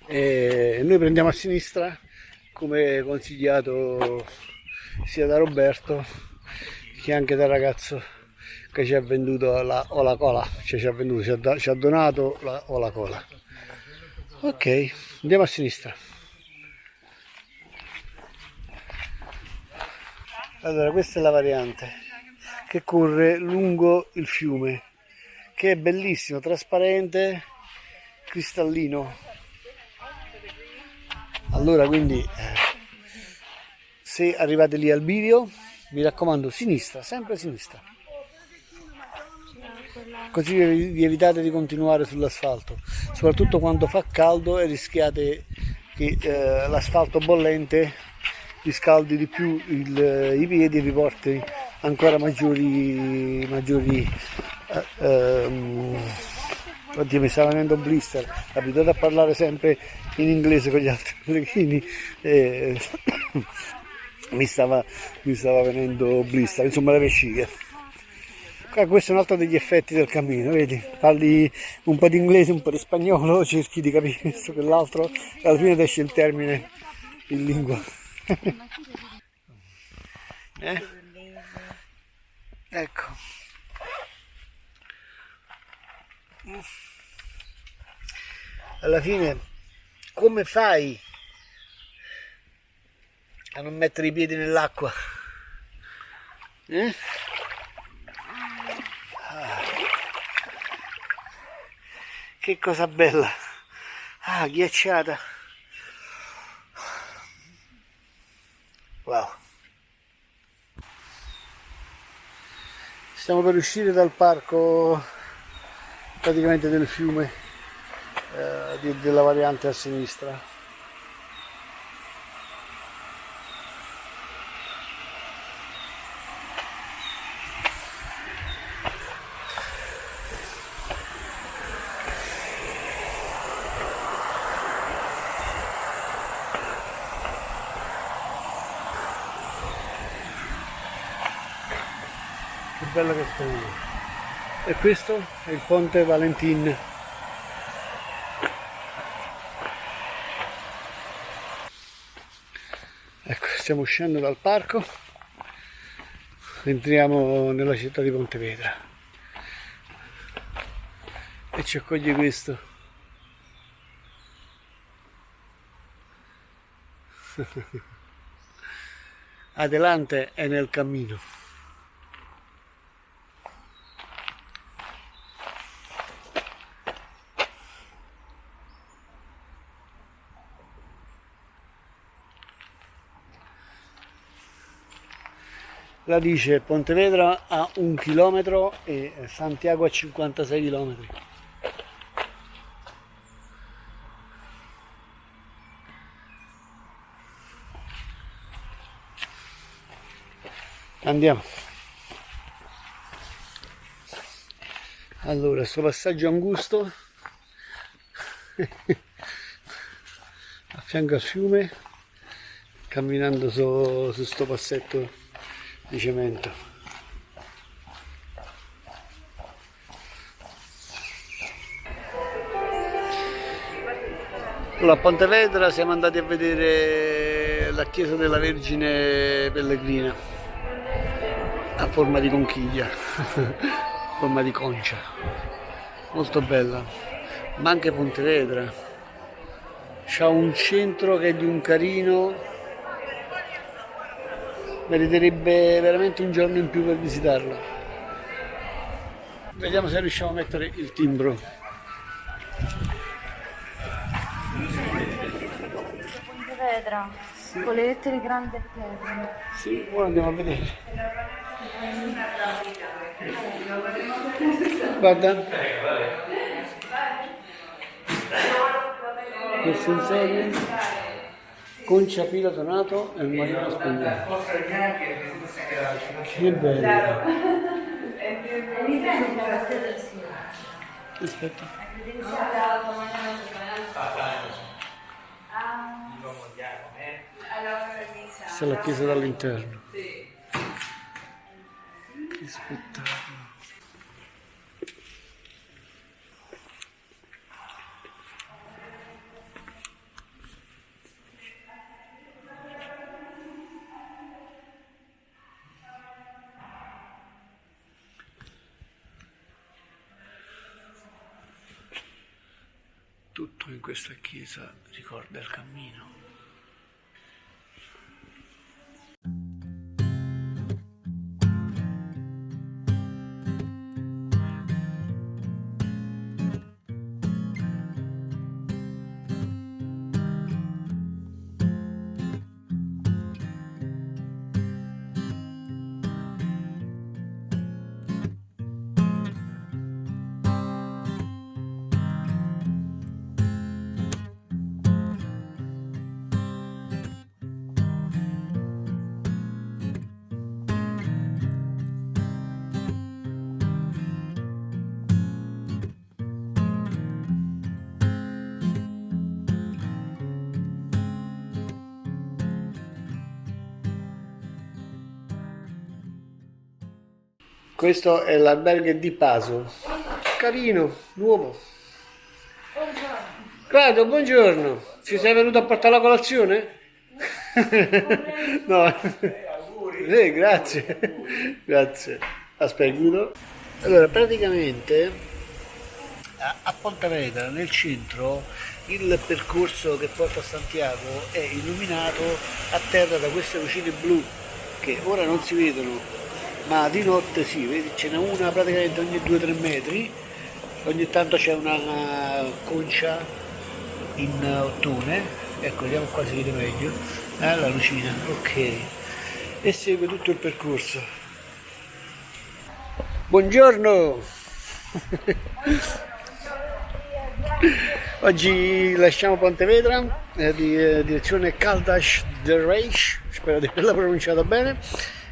e noi prendiamo a sinistra come consigliato sia da Roberto che anche dal ragazzo che ci ha venduto la Ola Cola, cioè ci ha donato la Ola Cola. Ok, andiamo a sinistra. Allora, questa è la variante che corre lungo il fiume, che è bellissimo, trasparente, cristallino. Allora, quindi se arrivate lì al bivio, mi raccomando, sinistra, sempre sinistra. Così vi evitate di continuare sull'asfalto, soprattutto quando fa caldo e rischiate che l'asfalto bollente vi scaldi di più i piedi e vi porti ancora maggiori oddio, mi sta venendo un blister, abituato a parlare sempre in inglese con gli altri pellegrini, mi stava venendo blister, insomma le vesciche. Questo è un altro degli effetti del cammino, vedi? Parli un po' di inglese, un po' di spagnolo, cerchi di capire questo che l'altro e alla fine esce il termine in lingua. Ecco. Alla fine, come fai a non mettere i piedi nell'acqua? Che cosa bella, ghiacciata, wow. Stiamo per uscire dal parco praticamente del fiume della variante a sinistra. Che bello che sta. E questo è il ponte Valentin. Ecco, stiamo uscendo dal parco, entriamo nella città di Pontevedra e ci accoglie questo. Adelante è nel cammino. La dice Pontevedra a 1 chilometro e Santiago a 56 chilometri. Andiamo. Allora, sto passaggio angusto a fianco al fiume, camminando su sto passetto di cemento. Allora, a Pontevedra siamo andati a vedere la chiesa della Vergine Pellegrina a forma di conchiglia, a forma di concia, molto bella. Ma anche Pontevedra c'ha un centro che è di un carino, meriterebbe veramente un giorno in più per visitarlo. Vediamo se riusciamo a mettere il timbro. Pontevedra, con le lettere grandi a terra. Sì, ora andiamo a vedere. Guarda. Questo insieme. Concia Pila Donato e il marino spagnolo. Che bello. Aspetta. Questa è la chiesa dall'interno. Che spettacolo. Tutto in questa chiesa ricorda il cammino. Questo è l'albergo di Paso, carino, nuovo. Claudio, buongiorno, ci sei venuto a portare la colazione? No, grazie, grazie. Aspetta, chiudo. Allora, praticamente a Pontevedra, nel centro, il percorso che porta a Santiago è illuminato a terra da queste lucine blu che ora non si vedono, ma di notte sì, vedi, ce n'è una praticamente ogni 2-3 metri, ogni tanto c'è una concia in ottone, ecco, vediamo qua si vede meglio, la lucina, ok, e segue tutto il percorso. Buongiorno! Oggi lasciamo Pontevedra, direzione Caldas del Reich, spero di averla pronunciata bene,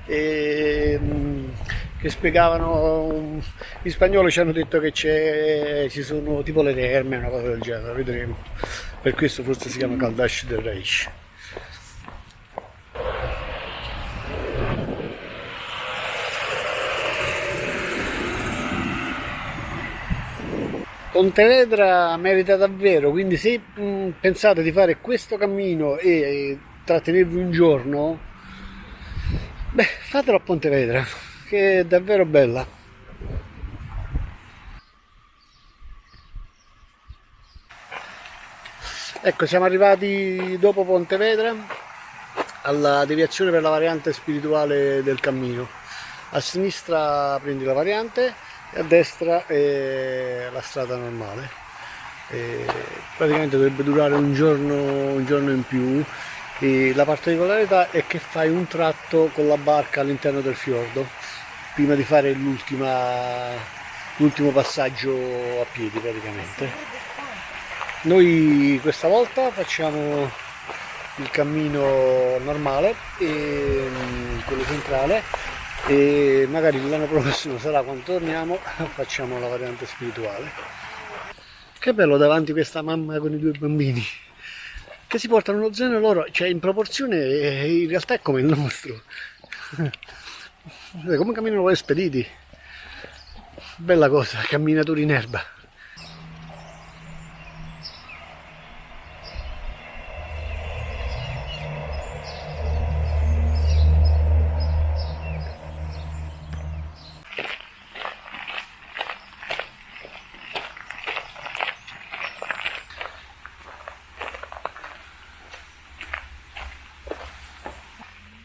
che spiegavano in spagnolo, ci hanno detto che ci sono tipo le terme, una cosa del genere, vedremo, per questo forse si chiama Caldas del Reich. Pontevedra merita davvero, quindi se pensate di fare questo cammino e trattenervi un giorno, beh, fatelo a Pontevedra, che è davvero bella. Ecco, siamo arrivati dopo Pontevedra alla deviazione per la variante spirituale del cammino. A sinistra prendi la variante e a destra è la strada normale. Praticamente dovrebbe durare un giorno in più, e la particolarità è che fai un tratto con la barca all'interno del fiordo prima di fare l'ultimo passaggio a piedi praticamente. Noi questa volta facciamo il cammino normale, quello centrale, e magari l'anno prossimo sarà, quando torniamo, facciamo la variante spirituale. Che bello davanti questa mamma con i due bambini che si portano uno zaino loro, cioè in proporzione in realtà è come il nostro. Come camminano voi spediti, bella cosa, camminatori in erba.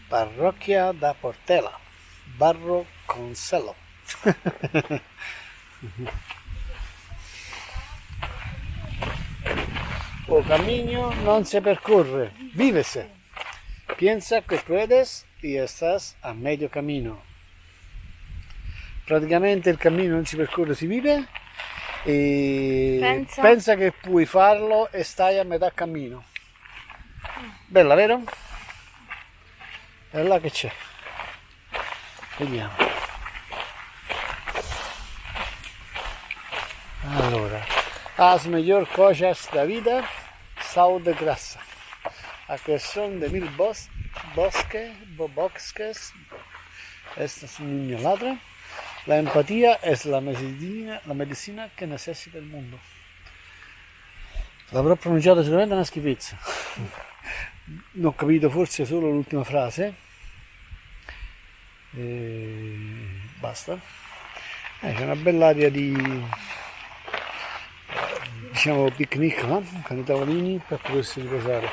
Parrocchia da Portela, Barro Concello. O camino no se percorre, vívese. Piensa que puedes y estás a medio camino. Praticamente il cammino non si percorre, si vive, e pensa che puoi farlo e stai a metà cammino. Bella, vero? E là che c'è? Vediamo. Allora, as mejor cosas da vida, sau de grasa. A que son de mil bosques, esta es un niño ladra. La empatía es la medicina che necessita il mondo. L'avrò pronunciato sicuramente una schifezza. Non ho capito forse solo l'ultima frase. E basta. C'è una bella aria di, diciamo, picnic, no? Con i tavolini per potersi riposare.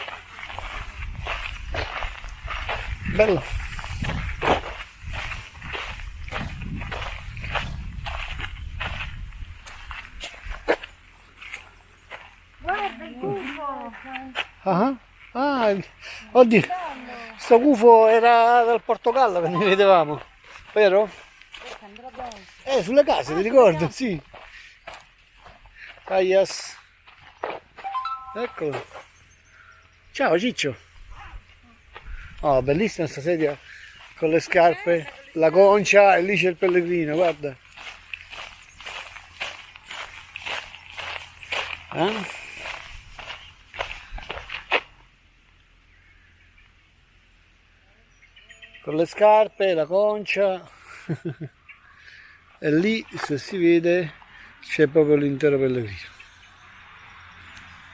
Bello. Guarda il gufo! Oddio, sto gufo era dal Portogallo che ne vedevamo, vero? Sulle case, ti ricordo, sì. Aias. Eccolo. Ciao Ciccio. Oh, bellissima sta sedia con le scarpe, la concia, e lì c'è il pellegrino, guarda. Con le scarpe, la concia e lì, se si vede, c'è proprio l'intero pellegrino.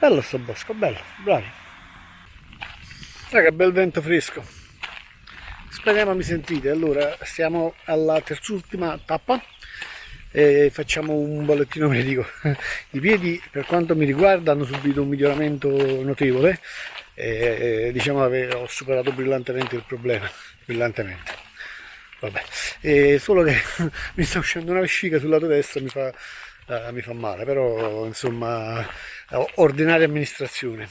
Bello sto bosco, bello, bravi. Che bel vento fresco. Speriamo mi sentite. Allora, siamo alla terz'ultima tappa e facciamo un bollettino medico. I piedi, per quanto mi riguarda, hanno subito un miglioramento notevole. Diciamo che ho superato brillantemente il problema. Brillantemente. Vabbè. Solo che mi sta uscendo una vescica sul lato destro, mi fa male, però insomma, ordinaria amministrazione.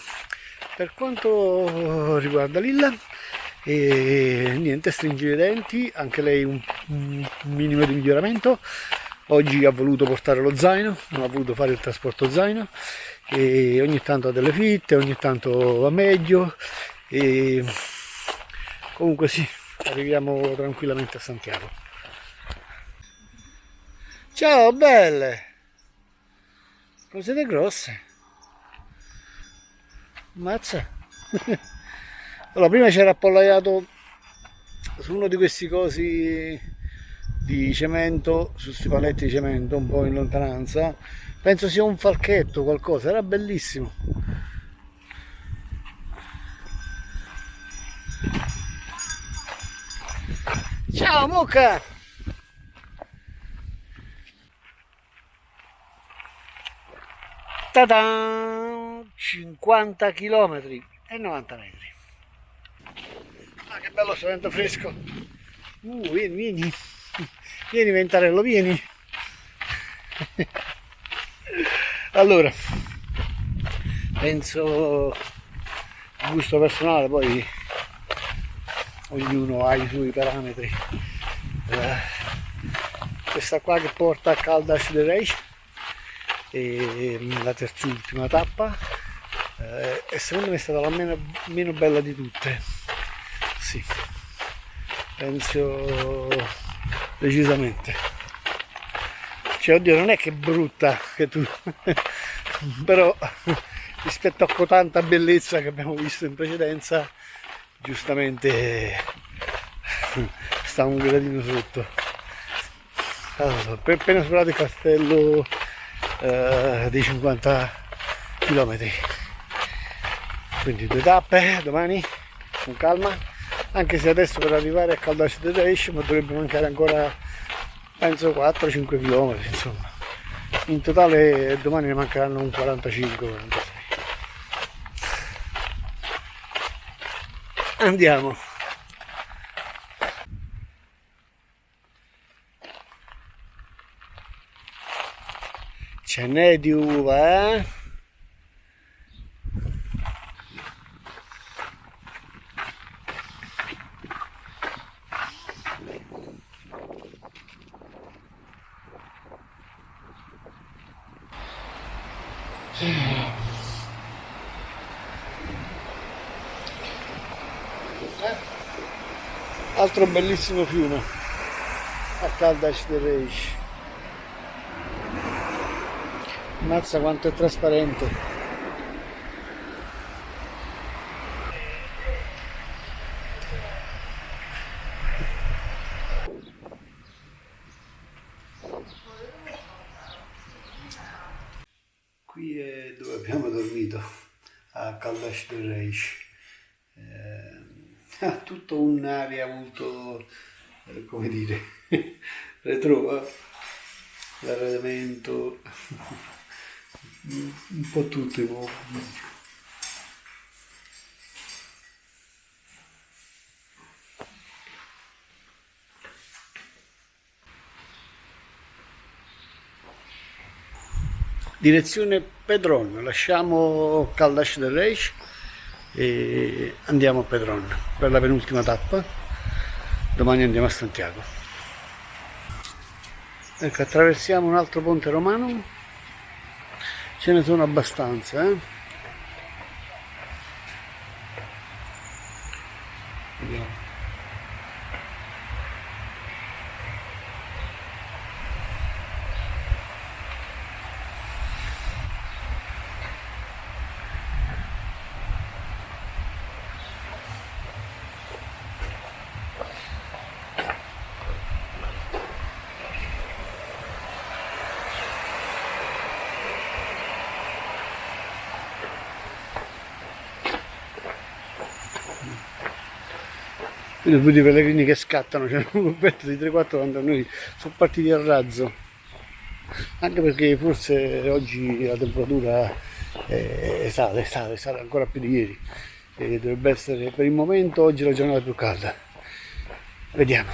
Per quanto riguarda Lilla, e niente, stringe i denti, anche lei un minimo di miglioramento. Oggi ha voluto portare lo zaino, non ha voluto fare il trasporto zaino, e ogni tanto ha delle fitte, ogni tanto va meglio, e comunque sì, arriviamo tranquillamente a Santiago. Ciao belle, come siete grosse, mazza. Allora, prima c'era appollaiato su uno di questi cosi di cemento, su questi paletti di cemento un po' in lontananza, penso sia un falchetto, qualcosa, era bellissimo. Ciao Mucca! Ta-da! 50 km e 90 metri. Ah, che bello sto vento fresco. Vieni, vieni. Vieni Ventarello, vieni. Allora, penso il gusto personale, poi ognuno ha i suoi parametri. Questa qua che porta a Caldas de Reis, e la terz'ultima tappa, e secondo me è stata la meno bella di tutte. Sì, penso decisamente. Cioè, oddio, non è che è brutta che tu però rispetto a tanta bellezza che abbiamo visto in precedenza, giustamente sta un gradino sotto. Allora, appena superato il castello dei 50 km, quindi 2 tappe domani con calma, anche se adesso per arrivare a Caldas de Reis ma dovrebbe mancare ancora, penso 4-5 km, insomma in totale domani ne mancheranno un 45-46. Andiamo. Ce n'è di uva, eh? Altro bellissimo fiume a Caldas de Reis. Mazza quanto è trasparente. Qui è dove abbiamo dormito, a Caldas de Reis. Ha tutto un'area molto, come dire, retro, l'arredamento, un po' tutto. Direzione Pedron, lasciamo Caldas de Reis e andiamo a Pedron per la penultima tappa. Domani andiamo a Santiago. Ecco, attraversiamo un altro ponte romano, ce ne sono abbastanza, Vediamo. Vedo tutti i pellegrini che scattano, c'è un gruppetto di 3-4 quando noi sono partiti a razzo, anche perché forse oggi la temperatura sale ancora più di ieri, e dovrebbe essere per il momento oggi la giornata più calda. Vediamo.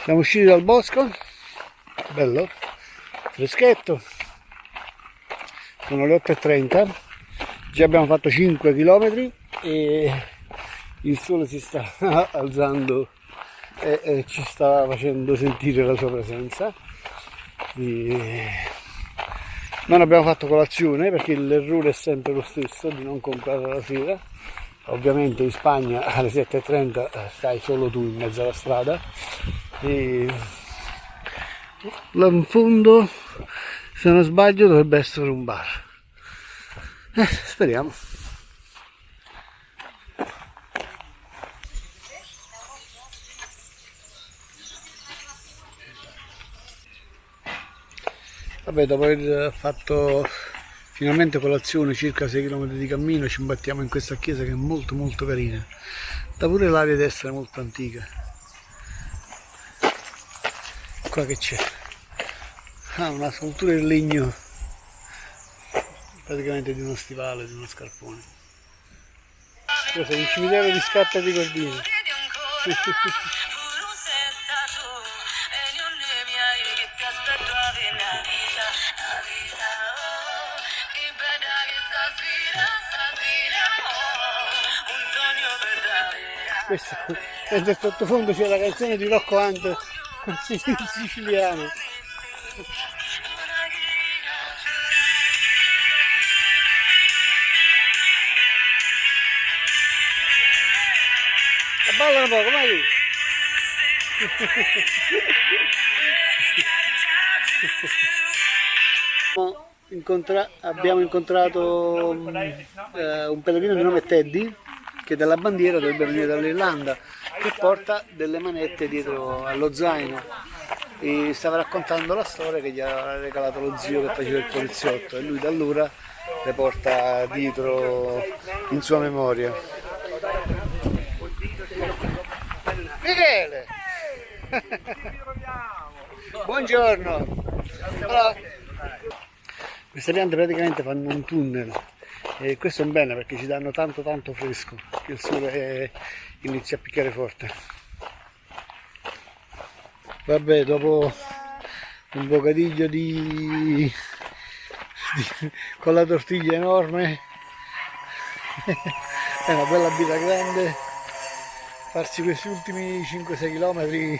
Siamo usciti dal bosco, bello. freschetto, sono le 8:30, già abbiamo fatto 5 km e il sole si sta alzando e ci sta facendo sentire la sua presenza. Non abbiamo fatto colazione perché l'errore è sempre lo stesso di non comprare la sera. Ovviamente in Spagna alle 7:30 stai solo tu in mezzo alla strada e là in fondo, se non sbaglio, dovrebbe essere un bar. Speriamo. Vabbè, dopo aver fatto finalmente colazione, circa 6 km di cammino, ci imbattiamo in questa chiesa che è molto molto carina. Da pure l'aria di essere molto antica. Qua che c'è? Una scultura in legno, praticamente di uno stivale, di uno scarpone. Questo è un cimitero di Scatta di Cordino. Questo, mentre sottofondo c'è la canzone di Rocco Hunt in siciliano. E ballano un po', mai? Abbiamo incontrato un pellegrino di nome Teddy, che dalla bandiera dovrebbe venire dall'Irlanda, che porta delle manette dietro allo zaino e stava raccontando la storia che gli ha regalato lo zio che faceva il poliziotto e lui da allora le porta dietro in sua memoria. Michele! Buongiorno! Allora, queste piante praticamente fanno un tunnel e questo è un bene perché ci danno tanto fresco, che il sole inizia a picchiare forte. Vabbè, dopo un bocadiglio con la tortiglia enorme, è una bella birra grande, farsi questi ultimi 5-6 km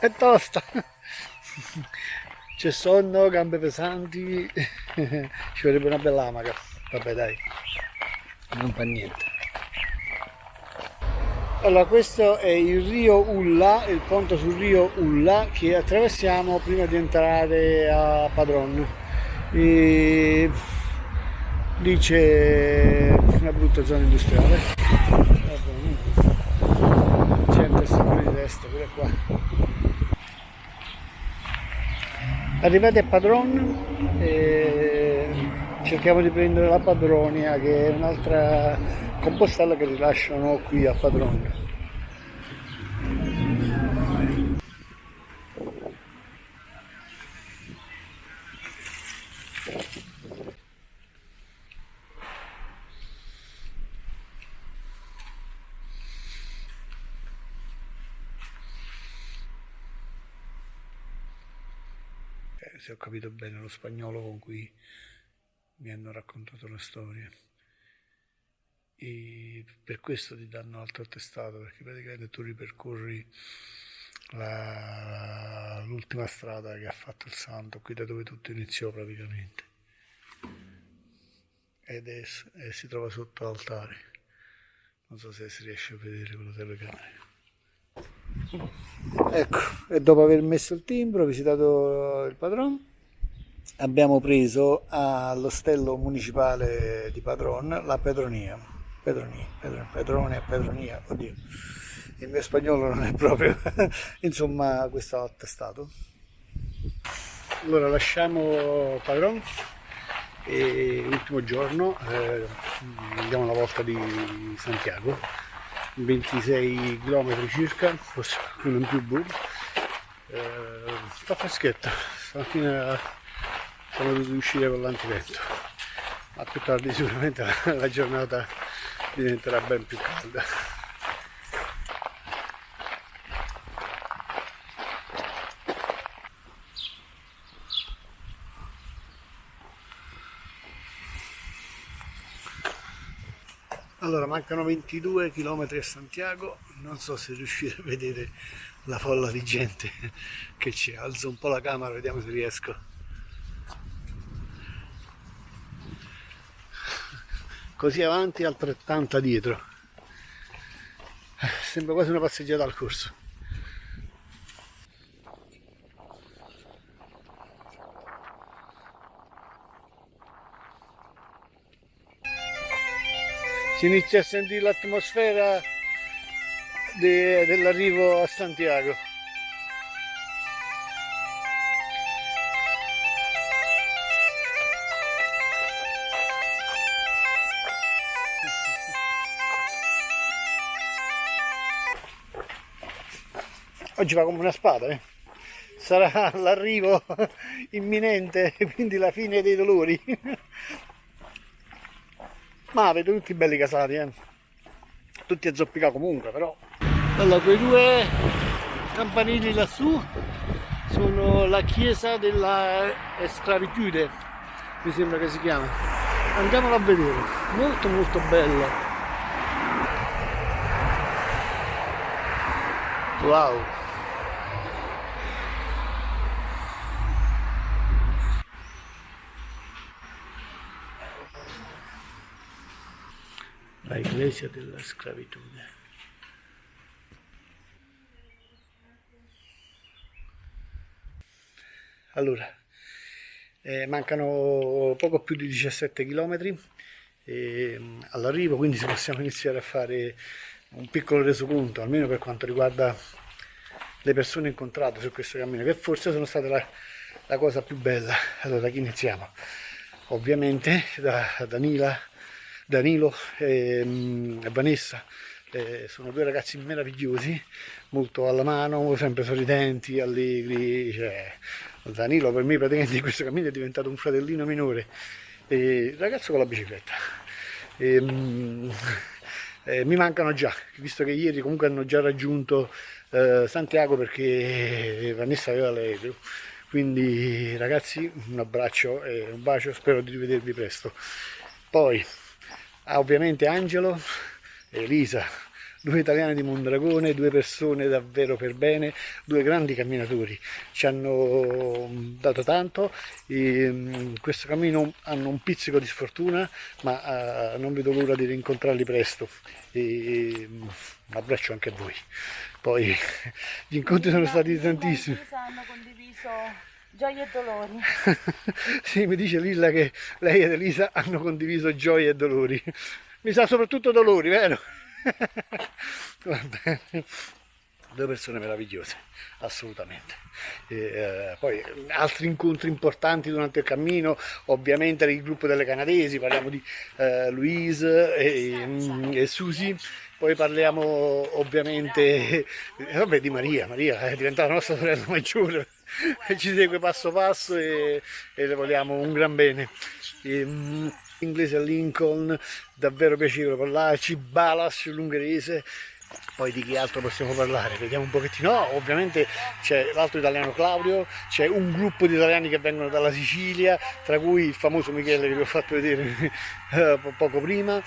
è tosta. C'è sonno, gambe pesanti, ci vorrebbe una bella amaca. Vabbè dai, non fa niente. Allora, questo è il Rio Ulla, il ponte sul Rio Ulla che attraversiamo prima di entrare a Padron. E lì c'è una brutta zona industriale. Gente sta fuori di testa, pure qua. Arrivati a Padron cerchiamo di prendere la Padronia, che è un'altra compostella che rilasciano qui a Padron. Se ho capito bene lo spagnolo con cui mi hanno raccontato la storia, e per questo ti danno altro attestato, perché praticamente tu ripercorri l'ultima strada che ha fatto il santo, qui da dove tutto iniziò praticamente, ed si trova sotto l'altare. Non so se si riesce a vedere con la telecamera. Ecco, e dopo aver messo il timbro, visitato il Padron, abbiamo preso all'ostello municipale di Padron la Pedronia, oddio, il mio spagnolo non è proprio, insomma, questo attestato. Allora lasciamo Padron e l'ultimo giorno andiamo alla volta di Santiago, 26 km circa, forse uno in più, fa freschetto, stamattina siamo dovuti uscire con l'antivento, ma più tardi sicuramente la giornata diventerà ben più calda. Allora, mancano 22 km a Santiago, non so se riuscire a vedere la folla di gente che c'è. Alzo un po' la camera, vediamo se riesco. Così avanti, altrettanta dietro. Sembra quasi una passeggiata al corso. Si inizia a sentire l'atmosfera dell'arrivo a Santiago. Oggi va come una spada, eh? Sarà l'arrivo imminente, quindi la fine dei dolori. Ma vedo tutti belli casati, tutti a zoppicare comunque, però. Allora, quei due campanili lassù sono la chiesa della Esclavitude, mi sembra che si chiama. Andiamola a vedere, molto molto bella. Wow. La Iglesia della Sclavitudine. Allora, mancano poco più di 17 km all'arrivo, quindi possiamo iniziare a fare un piccolo resoconto, almeno per quanto riguarda le persone incontrate su questo cammino, che forse sono state la cosa più bella. Allora, da chi iniziamo? Ovviamente da Danilo e Vanessa, sono due ragazzi meravigliosi, molto alla mano, sempre sorridenti, allegri. Danilo per me praticamente in questo cammino è diventato un fratellino minore, il ragazzo con la bicicletta. Mi mancano già, visto che ieri comunque hanno già raggiunto Santiago, perché Vanessa aveva l'aereo. Quindi ragazzi, un abbraccio e un bacio, spero di rivedervi presto. Poi ovviamente Angelo e Elisa, due italiani di Mondragone, due persone davvero per bene, due grandi camminatori, ci hanno dato tanto. In questo cammino hanno un pizzico di sfortuna, ma non vedo l'ora di rincontrarli presto. Un abbraccio anche a voi. Poi gli incontri sono stati tantissimi. Hanno condiviso gioie e dolori. Sì, mi dice Lilla che lei ed Elisa hanno condiviso gioie e dolori. Mi sa soprattutto dolori, vero? Va bene. Due persone meravigliose, assolutamente. Poi altri incontri importanti durante il cammino, ovviamente il gruppo delle canadesi, parliamo di Louise e Susie. Poi parliamo ovviamente di Maria è diventata la nostra sorella maggiore, ci segue passo passo e le vogliamo un gran bene. Inglese a Lincoln, davvero piacevole parlarci, Balas l'ungherese. Poi di chi altro possiamo parlare? Vediamo un pochettino. No, ovviamente c'è l'altro italiano Claudio, c'è un gruppo di italiani che vengono dalla Sicilia, tra cui il famoso Michele che vi ho fatto vedere poco prima.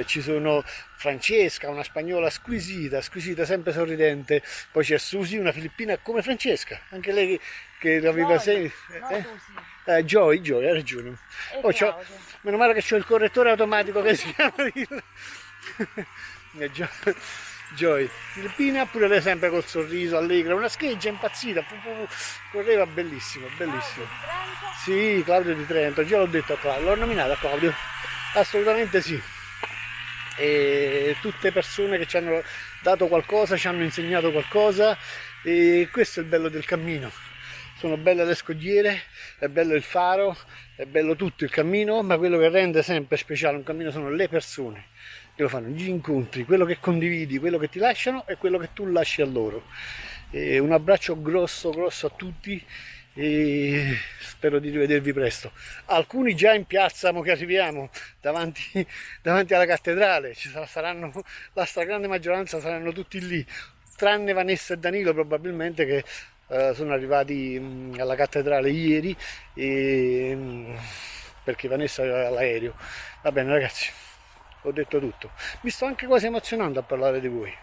Ci sono Francesca, una spagnola squisita, sempre sorridente. Poi c'è Susi, una filippina come Francesca, anche lei che aveva Joy, hai ragione. Meno male che c'ho il correttore automatico che si chiama Joy, filippina, pure lei sempre col sorriso, allegra, una scheggia impazzita, correva, bellissimo. Sì, Claudio di Trento, già l'ho detto a Claudio, l'ho nominato a Claudio, assolutamente sì. E tutte persone che ci hanno dato qualcosa, ci hanno insegnato qualcosa, e questo è il bello del cammino. Sono belle le scogliere, è bello il faro, è bello tutto il cammino, ma quello che rende sempre speciale un cammino sono le persone che lo fanno, gli incontri, quello che condividi, quello che ti lasciano e quello che tu lasci a loro. E un abbraccio grosso a tutti e spero di rivedervi presto. Alcuni già in piazza, mo che arriviamo, davanti alla cattedrale, saranno, la stragrande maggioranza saranno tutti lì, tranne Vanessa e Danilo probabilmente, che sono arrivati alla cattedrale ieri, perché Vanessa aveva l'aereo. Va bene ragazzi, ho detto tutto. Mi sto anche quasi emozionando a parlare di voi.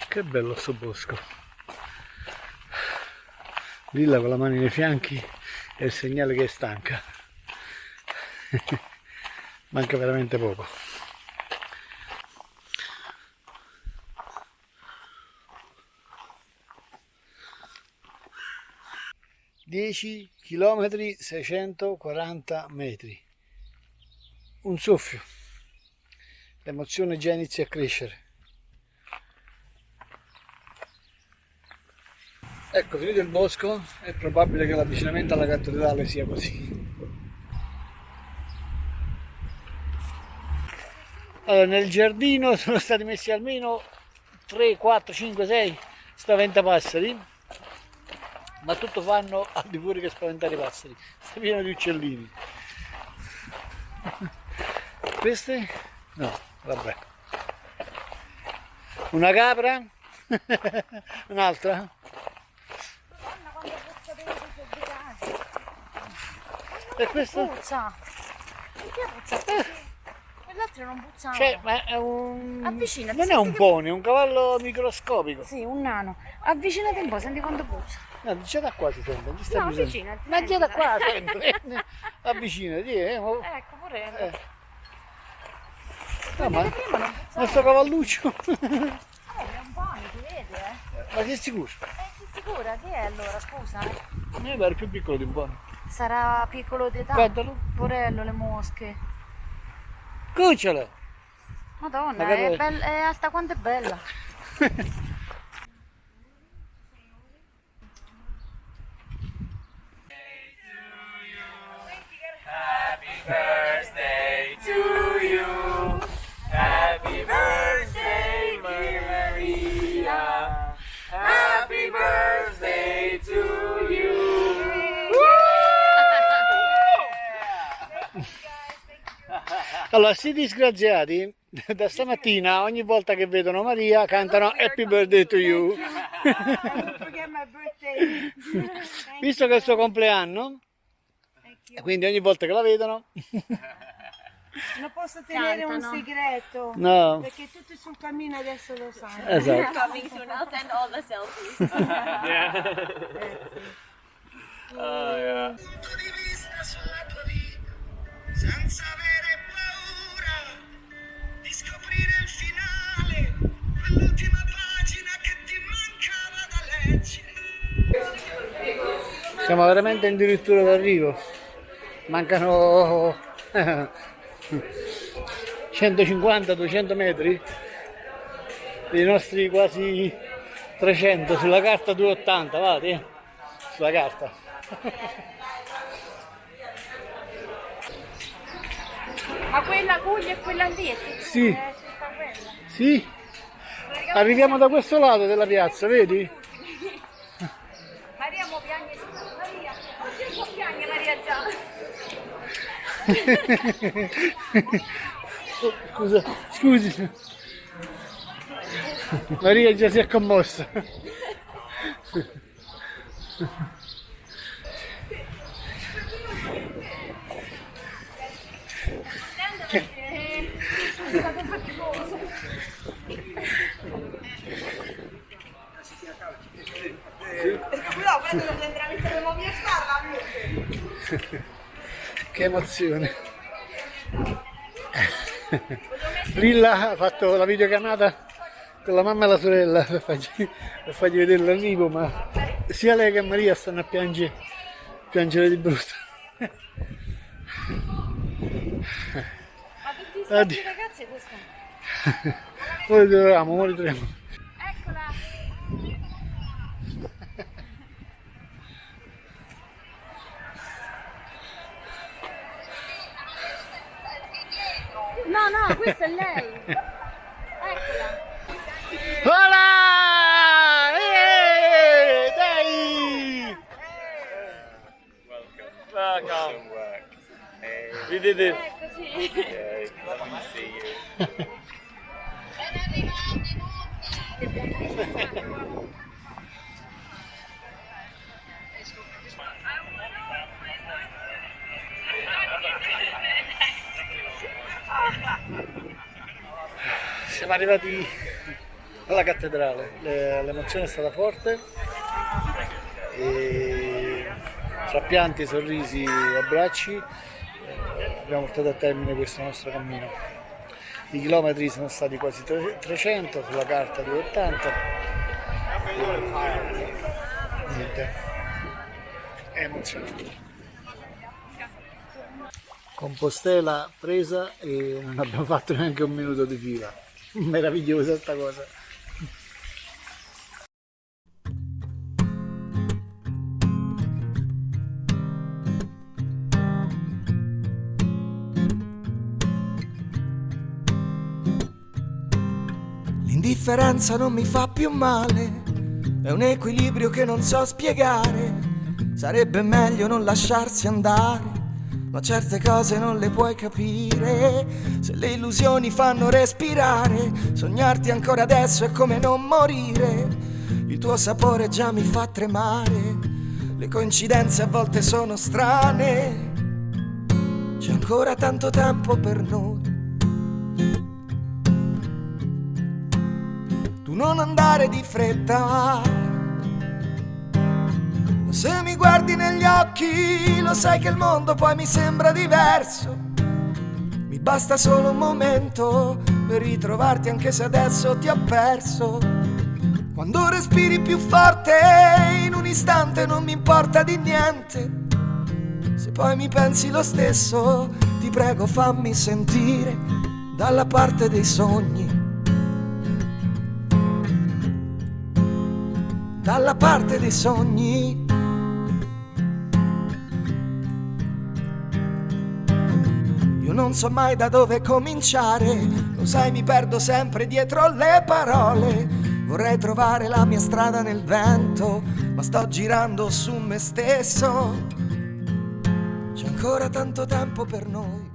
Che bello sto bosco. Lilla con la mano nei fianchi è il segnale che è stanca. Manca veramente poco. (10 chilometri 640 metri). Un soffio. L'emozione già inizia a crescere. Ecco, finito il bosco, è probabile che l'avvicinamento alla cattedrale sia così. Allora, nel giardino sono stati messi almeno 3, 4, 5, 6 spaventapasseri, ma tutto fanno al di fuori che spaventare i passeri. Sta pieno di uccellini. Queste? No, vabbè. Una capra? Un'altra? E questo? Puzza! Perché puzza? Quell'altro non puzza. Cioè, ma è un... Avvicinati. Non è un pony, è un cavallo microscopico. Sì, un nano. Avvicinati un po', senti quanto puzza. No, già da qua si sente, non ci sta No, bisogno. avvicinati. Ma già da qua sente. Avvicinati, Ecco, pure. No, ma Prima non puzzava. sto cavalluccio. È un pony, si vede, Ma sei sicuro? sei sicura? Chi è allora, scusa? A me pare più piccolo di un pony. Sarà piccolo d'età. Guardalo. Porello, le mosche. Cucciolo! Madonna, Magari- è alta quanto è bella. Birthday to you. Happy birthday, Maria. Happy birthday to you. Allora, sti disgraziati da stamattina ogni volta che vedono Maria cantano Happy Birthday to you. Don't forget my birthday. Visto che è il suo compleanno, quindi ogni volta che la vedono, Non posso tenere un Cantano. segreto. no, Perché tutti sul cammino adesso lo sanno. esatto. Coming soon, I'll send all the selfies. Oh, yeah. Senza avere paura di scoprire il finale, quell'ultima pagina che ti mancava da leggere. Siamo veramente addirittura d'arrivo. Mancano 150-200 metri dei nostri quasi 300, sulla carta 280, vadi, sulla carta. Ma quella Cuglia e quella lì è tutta, Sì. è tutta quella. Sì, arriviamo da questo lato della piazza, vedi? Maria mo piagne. Maria, oggi un po' piagne Maria già. Scusa, scusi. Maria già si è commossa. Che emozione. Lilla ha fatto la videochiamata con la mamma e la sorella per fargli vedere l'arrivo, ma sia lei che Maria stanno a piangere di brutto. Ma tutti questi Addio. ragazzi questo. Ora li troviamo. Eccola. No, no, questa è lei. Eccola. Hola! Dai! Welcome. We did it. Così. Okay, let me see you. Siamo arrivati alla cattedrale, l'emozione è stata forte e tra pianti, sorrisi e abbracci abbiamo portato a termine questo nostro cammino. I chilometri sono stati quasi 300, sulla carta 280. Niente, è emozionante. Compostela presa e non abbiamo fatto neanche un minuto di fila. Meravigliosa sta cosa. L'indifferenza non mi fa più male, è un equilibrio che non so spiegare. Sarebbe meglio non lasciarsi andare, ma certe cose non le puoi capire. Se le illusioni fanno respirare, sognarti ancora adesso è come non morire. Il tuo sapore già mi fa tremare, le coincidenze a volte sono strane. C'è ancora tanto tempo per noi. Tu non andare di fretta, se mi guardi negli occhi lo sai che il mondo poi mi sembra diverso. Mi basta solo un momento per ritrovarti anche se adesso ti ho perso. Quando respiri più forte in un istante non mi importa di niente. Se poi mi pensi lo stesso ti prego fammi sentire dalla parte dei sogni. Dalla parte dei sogni. Io non so mai da dove cominciare, lo sai mi perdo sempre dietro le parole. Vorrei trovare la mia strada nel vento, ma sto girando su me stesso. C'è ancora tanto tempo per noi.